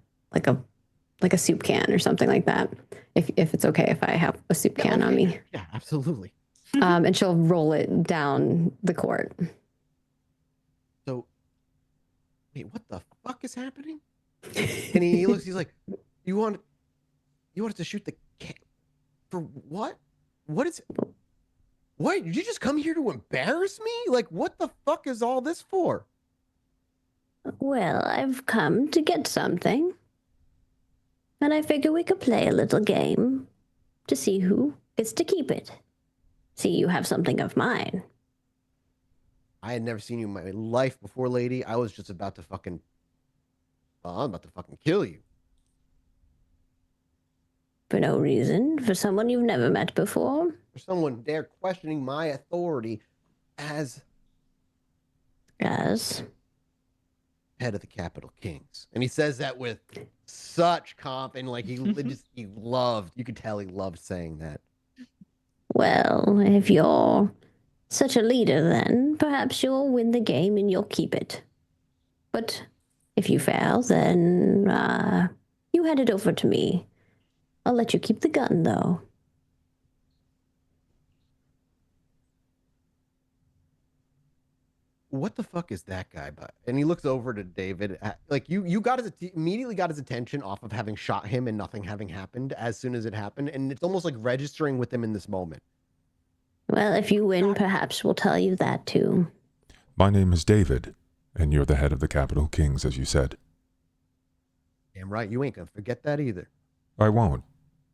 soup can or something like that. If it's okay if I have a soup can on me. Yeah, absolutely. And she'll roll it down the court. So, wait, what the fuck is happening? And he looks, he's like, you want us to shoot the cat? For what? What? Did you just come here to embarrass me? Like, what the fuck is all this for? Well, I've come to get something. And I figure we could play a little game to see who gets to keep it. See, you have something of mine. I had never seen you in my life before, lady. I was just about to I'm about to fucking kill you. For no reason? For someone you've never met before? For someone there questioning my authority as head of the Capital Kings. And he says that with such comp, and like you could tell he loved saying that. Well, if you're such a leader, then perhaps you'll win the game and you'll keep it. But if you fail, then you hand it over to me. I'll let you keep the gun, though. What the fuck is that guy? And he looks over to David. Like you immediately got his attention off of having shot him and nothing having happened as soon as it happened, and it's almost like registering with him in this moment. Well, if you win, perhaps we'll tell you that too. My name is David, and you're the head of the Capital Kings, as you said. Damn right, you ain't gonna forget that either. I won't.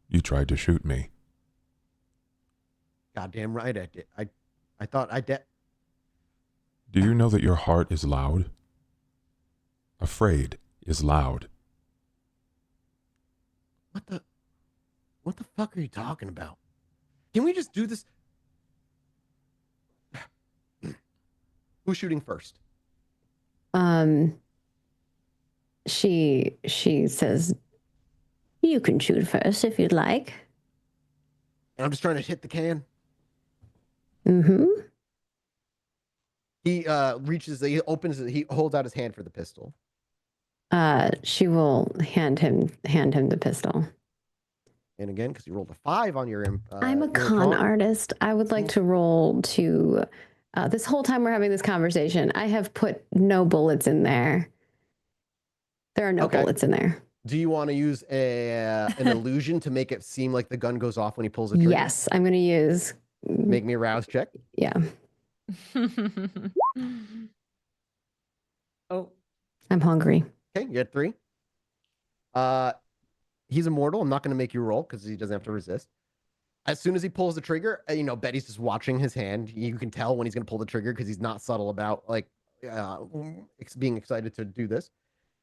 You tried to shoot me. Goddamn right I did. I thought I did. Do you know that your heart is loud? Afraid is loud. What the fuck are you talking about? Can we just do this? Who's shooting first? She says, "You can shoot first if you'd like." And I'm just trying to hit the can. Mm-hmm. He he holds out his hand for the pistol. She will hand him the pistol. And again, because you rolled a 5 on your I'm a con artist. I would like to roll to this whole time we're having this conversation, I have put no bullets in there. There are no bullets in there. Do you want to use an illusion to make it seem like the gun goes off when he pulls the trigger? Yes, I'm going to use. Make me a rouse check. Yeah. Oh. I'm hungry. Okay, you had 3. He's immortal. I'm not going to make you roll because he doesn't have to resist. As soon as he pulls the trigger, Betty's just watching his hand. You can tell when he's going to pull the trigger because he's not subtle about being excited to do this.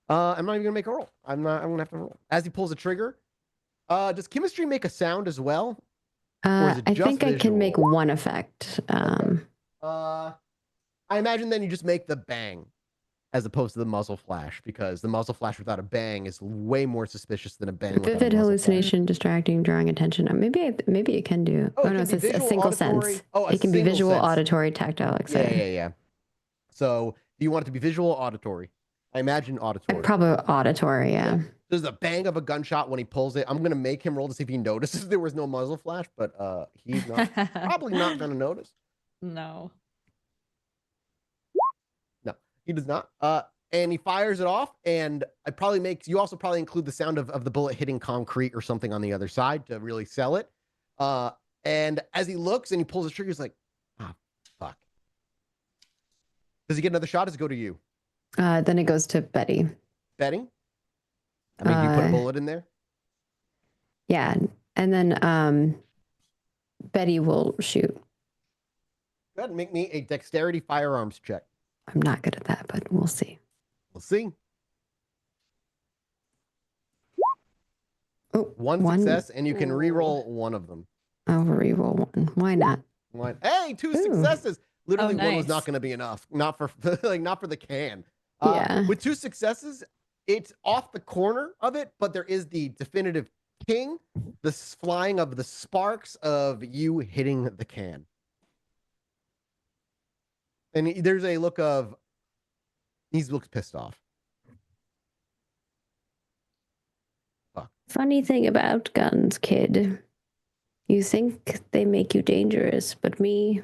I'm not even going to make a roll. I'm going to have to roll. As he pulls the trigger, does chemistry make a sound as well? I think visual? I can make one effect. I imagine then you just make the bang as opposed to the muzzle flash, because the muzzle flash without a bang is way more suspicious than a bang. Vivid hallucination, distracting, drawing attention. Maybe it can do. Oh no, it's a single sense. Oh, it can be visual, sense. Auditory, tactile, etc. Yeah. So do you want it to be visual or auditory? I imagine auditory. Probably auditory, yeah. There's a bang of a gunshot when he pulls it. I'm going to make him roll to see if he notices there was no muzzle flash, but he's not probably not going to notice. No. No, he does not. And he fires it off, and you also probably include the sound of the bullet hitting concrete or something on the other side to really sell it. And as he looks and he pulls the trigger, he's like, ah, fuck. Does he get another shot? Does it go to you? Then it goes to Betty. Betty? I mean, do you put a bullet in there? Yeah. And then Betty will shoot. Go ahead and make me a dexterity firearms check. I'm not good at that, but we'll see. We'll see. Oh, one success, and you can re-roll one of them. I'll re-roll one. Why not? Hey, two successes. Literally, nice. one was not going to be enough. Not for not for the can. Yeah. With two successes, it's off the corner of it, but there is the definitive king, the flying of the sparks of you hitting the can. And there's a look of, he looks pissed off. Fuck. Funny thing about guns, kid. You think they make you dangerous, but me,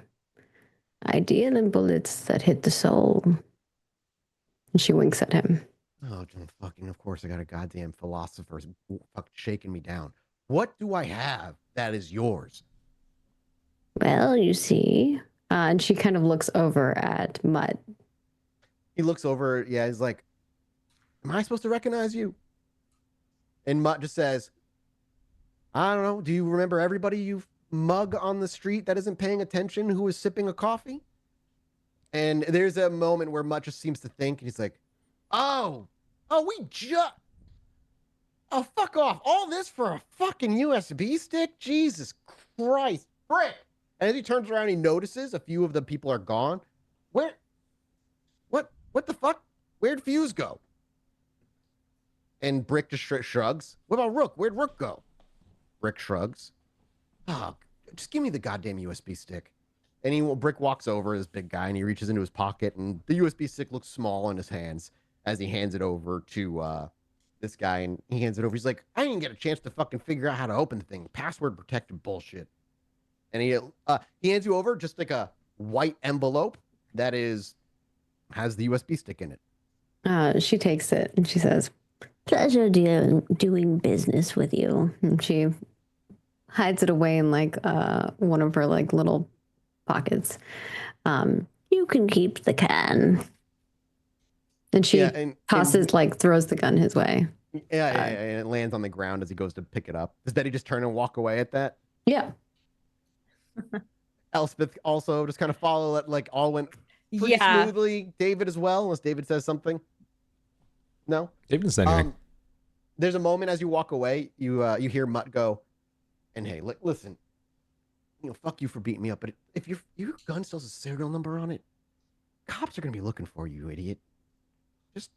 I deal in bullets that hit the soul. And she winks at him. Oh, fucking, of course I got a goddamn philosopher fucking shaking me down. What do I have that is yours? Well, you see. And she kind of looks over at Mutt. He looks over, yeah, he's like, am I supposed to recognize you? And Mutt just says, I don't know, do you remember everybody you mug on the street that isn't paying attention who is sipping a coffee? And there's a moment where Mutt just seems to think, and he's like, oh, fuck off. All this for a fucking USB stick? Jesus Christ. Brick. And as he turns around, he notices a few of the people are gone. What the fuck? Where'd Fuse go? And Brick just shrugs. What about Rook? Where'd Rook go? Brick shrugs. Oh, just give me the goddamn USB stick. And Brick walks over, this big guy, and he reaches into his pocket, and the USB stick looks small in his hands as he hands it over to this guy, and he hands it over. He's like, I didn't get a chance to fucking figure out how to open the thing. Password protected bullshit. And he hands you over just like a white envelope that has the USB stick in it. She takes it and she says, Pleasure doing business with you. And she hides it away in like one of her like little pockets. You can keep the can. And she throws the gun his way. Yeah, and it lands on the ground as he goes to pick it up. Does Betty just turn and walk away at that? Yeah. Elspeth also just kind of follow it, like all went pretty smoothly. David as well, unless David says something. No? David didn't say anything. There's a moment as you walk away, you hear Mutt go, and hey, listen, fuck you for beating me up, but if your gun still has a serial number on it, cops are going to be looking for you, idiot. Just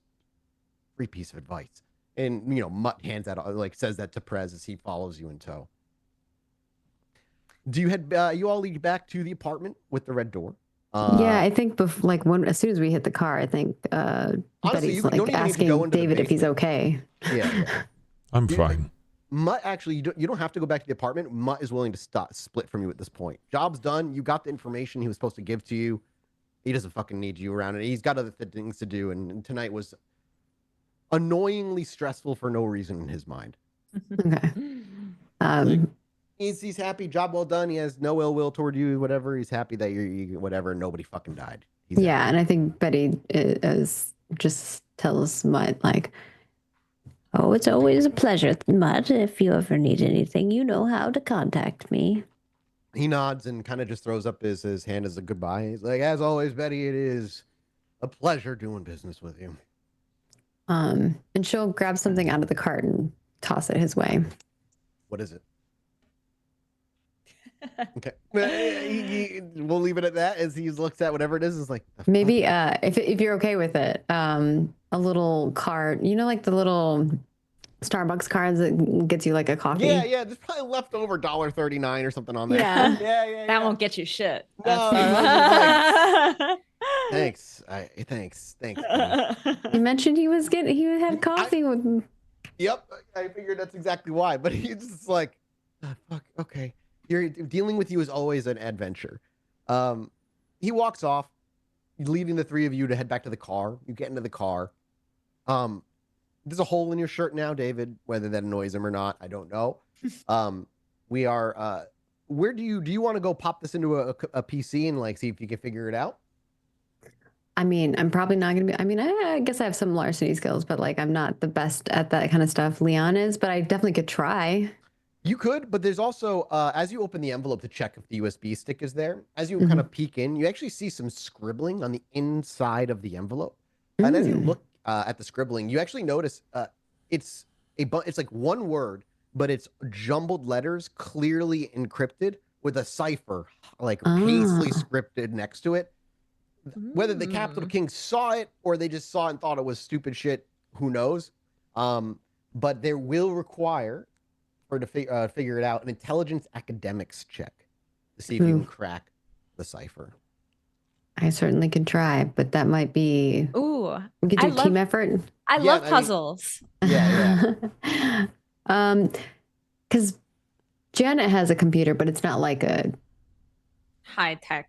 free piece of advice. And, Mutt hands that, says that to Prez as he follows you in tow. Do you all lead back to the apartment with the red door? Yeah, I think as soon as we hit the car, I think honestly, Betty's asking David if he's okay. Yeah. I'm fine. Mutt, actually, you don't have to go back to the apartment. Mutt is willing to split from you at this point. Job's done. You got the information he was supposed to give to you. He doesn't fucking need you around, and he's got other things to do. And tonight was annoyingly stressful for no reason in his mind. Okay. He's happy. Job well done. He has no ill will toward you. Whatever. He's happy that you whatever. Nobody fucking died. He's happy. And I think Betty just tells Mutt like, oh, it's always a pleasure, Mutt. If you ever need anything, you know how to contact me. He nods and kind of just throws up his hand as a goodbye. He's like, as always, Betty, it is a pleasure doing business with you. And she'll grab something out of the cart and toss it his way. What is it? Okay. We'll leave it at that as he looks at whatever it is. It's like, maybe if you're okay with it, a little card, like the little Starbucks cards that gets you like a coffee. Yeah. There's probably leftover $1.39 or something on there. Yeah. That won't get you shit. No, Thanks. Thanks. Buddy. He mentioned he had coffee with him. Yep, I figured that's exactly why. But he's just like, fuck. Okay, dealing with you is always an adventure. He walks off, leaving the three of you to head back to the car. You get into the car. There's a hole in your shirt now, David. Whether that annoys him or not, I don't know. We are. Where do you want to go? Pop this into a PC and like see if you can figure it out. I mean, I'm probably not going to be, I mean, I guess I have some larceny skills, but like, I'm not the best at that kind of stuff. Leon is, but I definitely could try. You could, but there's also, as you open the envelope to check if the USB stick is there, as you kind of peek in, you actually see some scribbling on the inside of the envelope. And as you look at the scribbling, you actually notice it's like one word, but it's jumbled letters clearly encrypted with a cipher, like hastily scripted next to it. Whether the Capital King saw it or they just saw it and thought it was stupid shit, who knows? But there will require, for to figure it out, an intelligence academics check to see if you can crack the cipher. I certainly could try, but that might be. Ooh, we could do team effort. I love puzzles. Yeah. Because Janet has a computer, but it's not like a high tech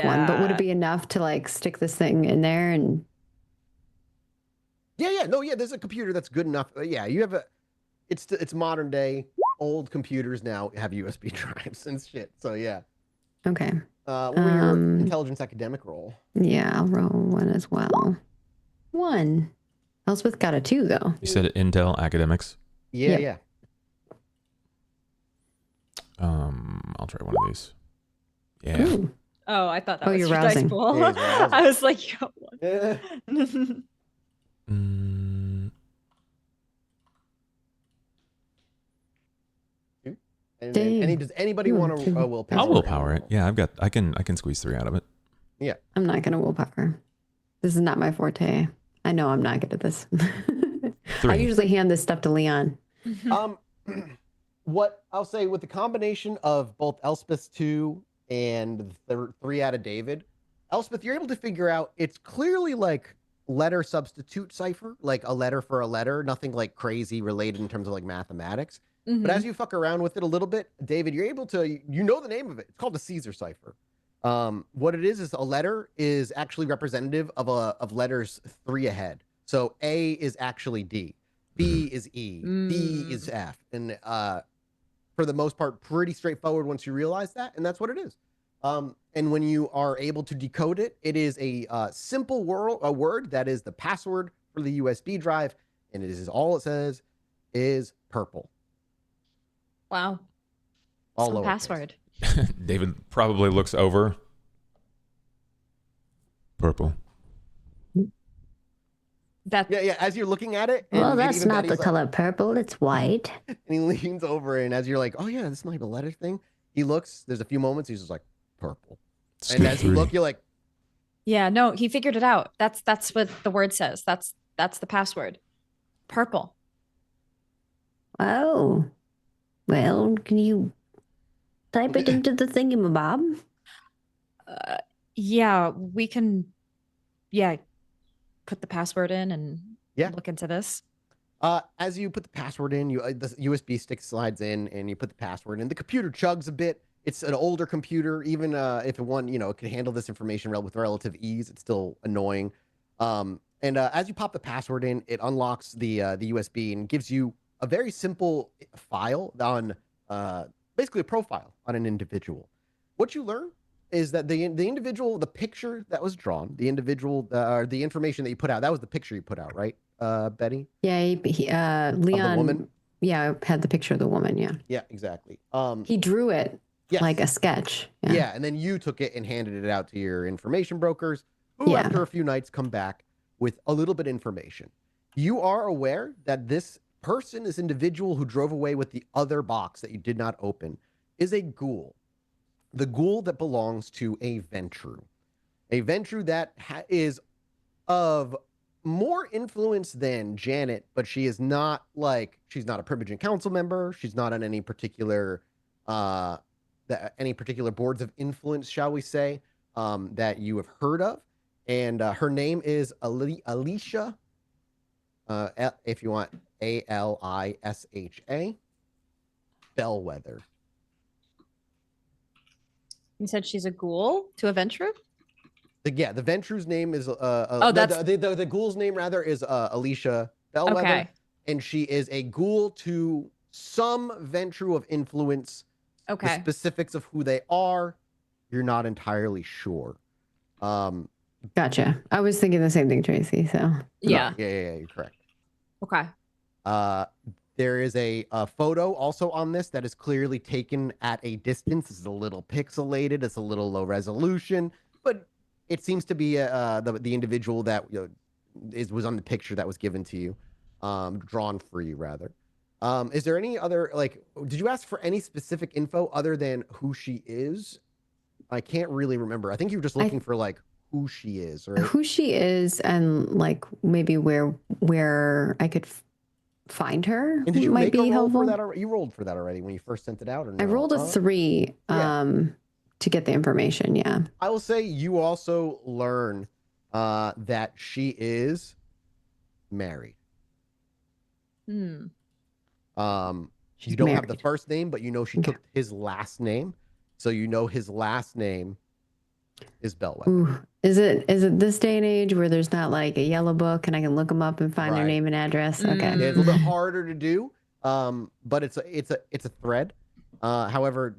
one. But would it be enough to like stick this thing in there and? Yeah. There's a computer that's good enough. Yeah, you have it's modern day. Old computers now have USB drives and shit. So yeah. Okay. What was your intelligence academic roll? Yeah, I'll roll one as well. 1. Elspeth got a 2 though. You said Intel academics. Yeah. I'll try one of these. Yeah. Ooh. Oh, I thought that was you're your rousing. dice pool. Yeah, I was like, you got one. Yeah. Does anybody want to willpower? I'll willpower it. Yeah, I can squeeze 3 out of it. Yeah. I'm not gonna willpower. This is not my forte. I know I'm not good at this. 3. I usually hand this stuff to Leon. What I'll say with the combination of both Elspeth's 2 and the 3 out of David, Elspeth, you're able to figure out it's clearly like letter substitute cipher, like a letter for a letter, nothing like crazy related in terms of like mathematics. But as you fuck around with it a little bit, David, you're able to, you know the name of it. It's called the Caesar cipher. What it is a letter is actually representative of letters 3 ahead. So A is actually D, B is E, D is F, and for the most part, pretty straightforward once you realize that, and that's what it is. And when you are able to decode it, it is a simple word that is the password for the USB drive, and it is all it says is purple. Wow. All Some lowercase. password. David probably looks over. Purple. That Yeah. As you're looking at it, Well, and that's even not the Betty's like- color purple. It's white. And he leans over, and as you're like, "Oh yeah, this might be a letter thing," he looks. There's a few moments. He's just like, "Purple," and as you look, you're like, Yeah, no, he figured it out. That's what the word says. That's the password. Purple. Oh. Well, can you type it into the thingamabob? Yeah, we can. Yeah, put the password in and look into this. As you put the password in, the USB stick slides in, and you put the password in. The computer chugs a bit. It's an older computer, even if it could handle this information with relative ease. It's still annoying. And as you pop the password in, it unlocks the USB and gives you a very simple file on basically a profile on an individual. What you learn is that the individual, the picture that was drawn, the individual, the information that you put out, that was the picture you put out, right, Betty? Yeah, Leon. Of the woman? Yeah, had the picture of the woman. Yeah. Yeah, exactly. He drew it yes. like a sketch. Yeah, and then you took it and handed it out to your information brokers, who after a few nights come back with a little bit of information. You are aware that this person, this individual who drove away with the other box that you did not open, is a ghoul. The ghoul that belongs to a Ventru. A Ventru that is of more influence than Janet, but she's not a privileged council member. She's not on any particular boards of influence, shall we say. that you have heard of. And her name is Alicia, if you want, Alisha Bellwether. You said she's a ghoul to a Ventru? The Ventru's name is that's the ghoul's name rather is Alicia Bellwether, okay. And she is a ghoul to some Ventru of influence. Okay. The specifics of who they are, you're not entirely sure. Gotcha. I was thinking the same thing, Tracy. So yeah, you're correct. Okay. There is a photo also on this that is clearly taken at a distance. It's a little pixelated. It's a little low resolution, but it seems to be the individual that was on the picture that was given to you, drawn for you rather. Is there any other, did you ask for any specific info other than who she is? I can't really remember. I think you were just looking for who she is, right? Who she is, and maybe where I could find her. And did you might make be a roll helpful. for that already? You rolled for that already when you first sent it out, or no? I rolled a 3 to get the information. Yeah. I will say you also learn that she is married. Hmm. You don't have the first name, but you know she took his last name, so you know his last name is Bellwether. Ooh. Is it this day and age where there's not a yellow book and I can look them up and find their name and address? Okay. Yeah, it's a little bit harder to do, but it's a thread. However,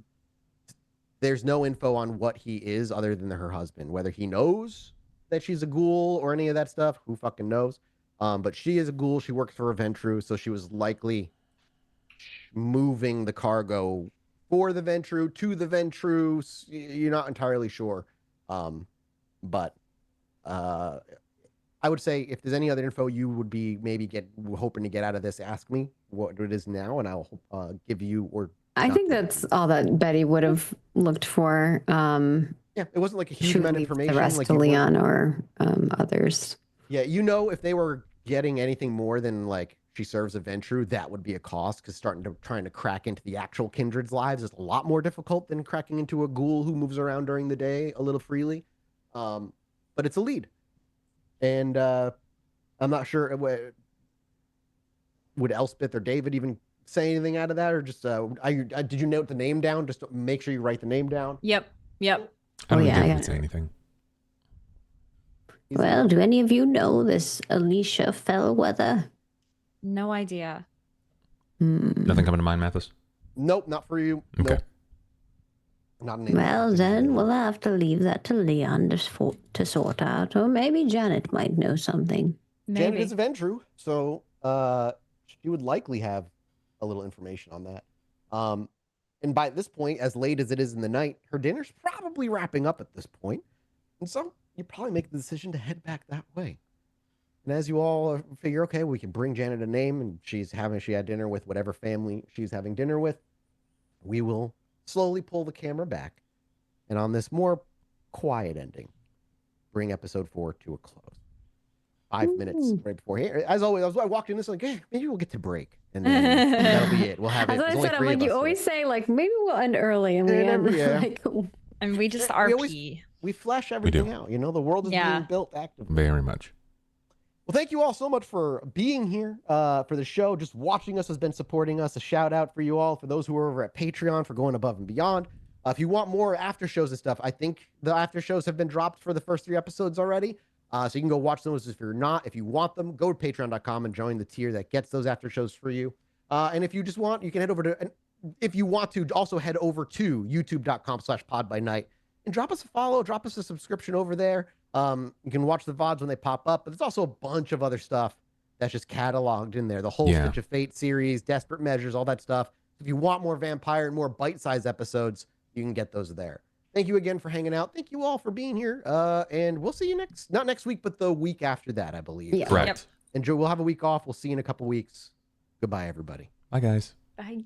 there's no info on what he is other than her husband. Whether he knows that she's a ghoul or any of that stuff, who fucking knows? But she is a ghoul. She works for a Ventru, so she was likely moving the cargo for the Ventru to the Ventru. You're not entirely sure, but I would say if there's any other info you would be hoping to get out of this, ask me what it is now, and I'll give you. Or I think that's all that Betty would have looked for. Yeah, it wasn't like a huge amount of information. The rest to Leon or others. Yeah, if they were getting anything more than she serves a Ventru, that would be a cost, because trying to crack into the actual Kindred's lives is a lot more difficult than cracking into a ghoul who moves around during the day a little freely. But it's a lead, and I'm not sure would Elspeth or David even say anything out of that, or just did you note the name down? Just make sure you write the name down. Yep. I don't think David would say anything. Well, do any of you know this Alicia Fellwether? No idea. Nothing coming to mind, Mathis? Nope, not for you. Okay. Nope. Not a name. Well, then we'll have to leave that to Leon to sort out, or maybe Janet might know something. Maybe. Janet is a Ventru, so she would likely have a little information on that. And by this point, as late as it is in the night, her dinner's probably wrapping up at this point, and so you probably make the decision to head back that way. And as you all figure, okay, we can bring Janet a name, and she had dinner with whatever family she's having dinner with, we will slowly pull the camera back, and on this more quiet ending, bring episode 4 to a close. 5 minutes right before here. As always, I walked in this hey, maybe we'll get to break, and then that'll be it. We'll have it. As I said, I'm like, you always say maybe we'll end early, and we end and we just RP. We flesh everything out. The world is being built actively. Very much. Well, thank you all so much for being here for the show. Just watching us has been supporting us. A shout out for you all, for those who are over at Patreon, for going above and beyond. If you want more after shows and stuff, I think the after shows have been dropped for the first 3 episodes already. So you can go watch those if you're not. If you want them, go to patreon.com and join the tier that gets those after shows for you. And if you just want, you can head over to, and if you want to, also head over to youtube.com/podbynight and drop us a follow, drop us a subscription over there. You can watch the VODs when they pop up, but there's also a bunch of other stuff that's just cataloged in there. The whole Stitch of Fate series, Desperate Measures, all that stuff. If you want more vampire and more bite-sized episodes, you can get those there. Thank you again for hanging out. Thank you all for being here. And we'll see you not next week, but the week after that, I believe. Yeah. Correct. Enjoy. We'll have a week off. We'll see you in a couple weeks. Goodbye, everybody. Bye, guys. Bye.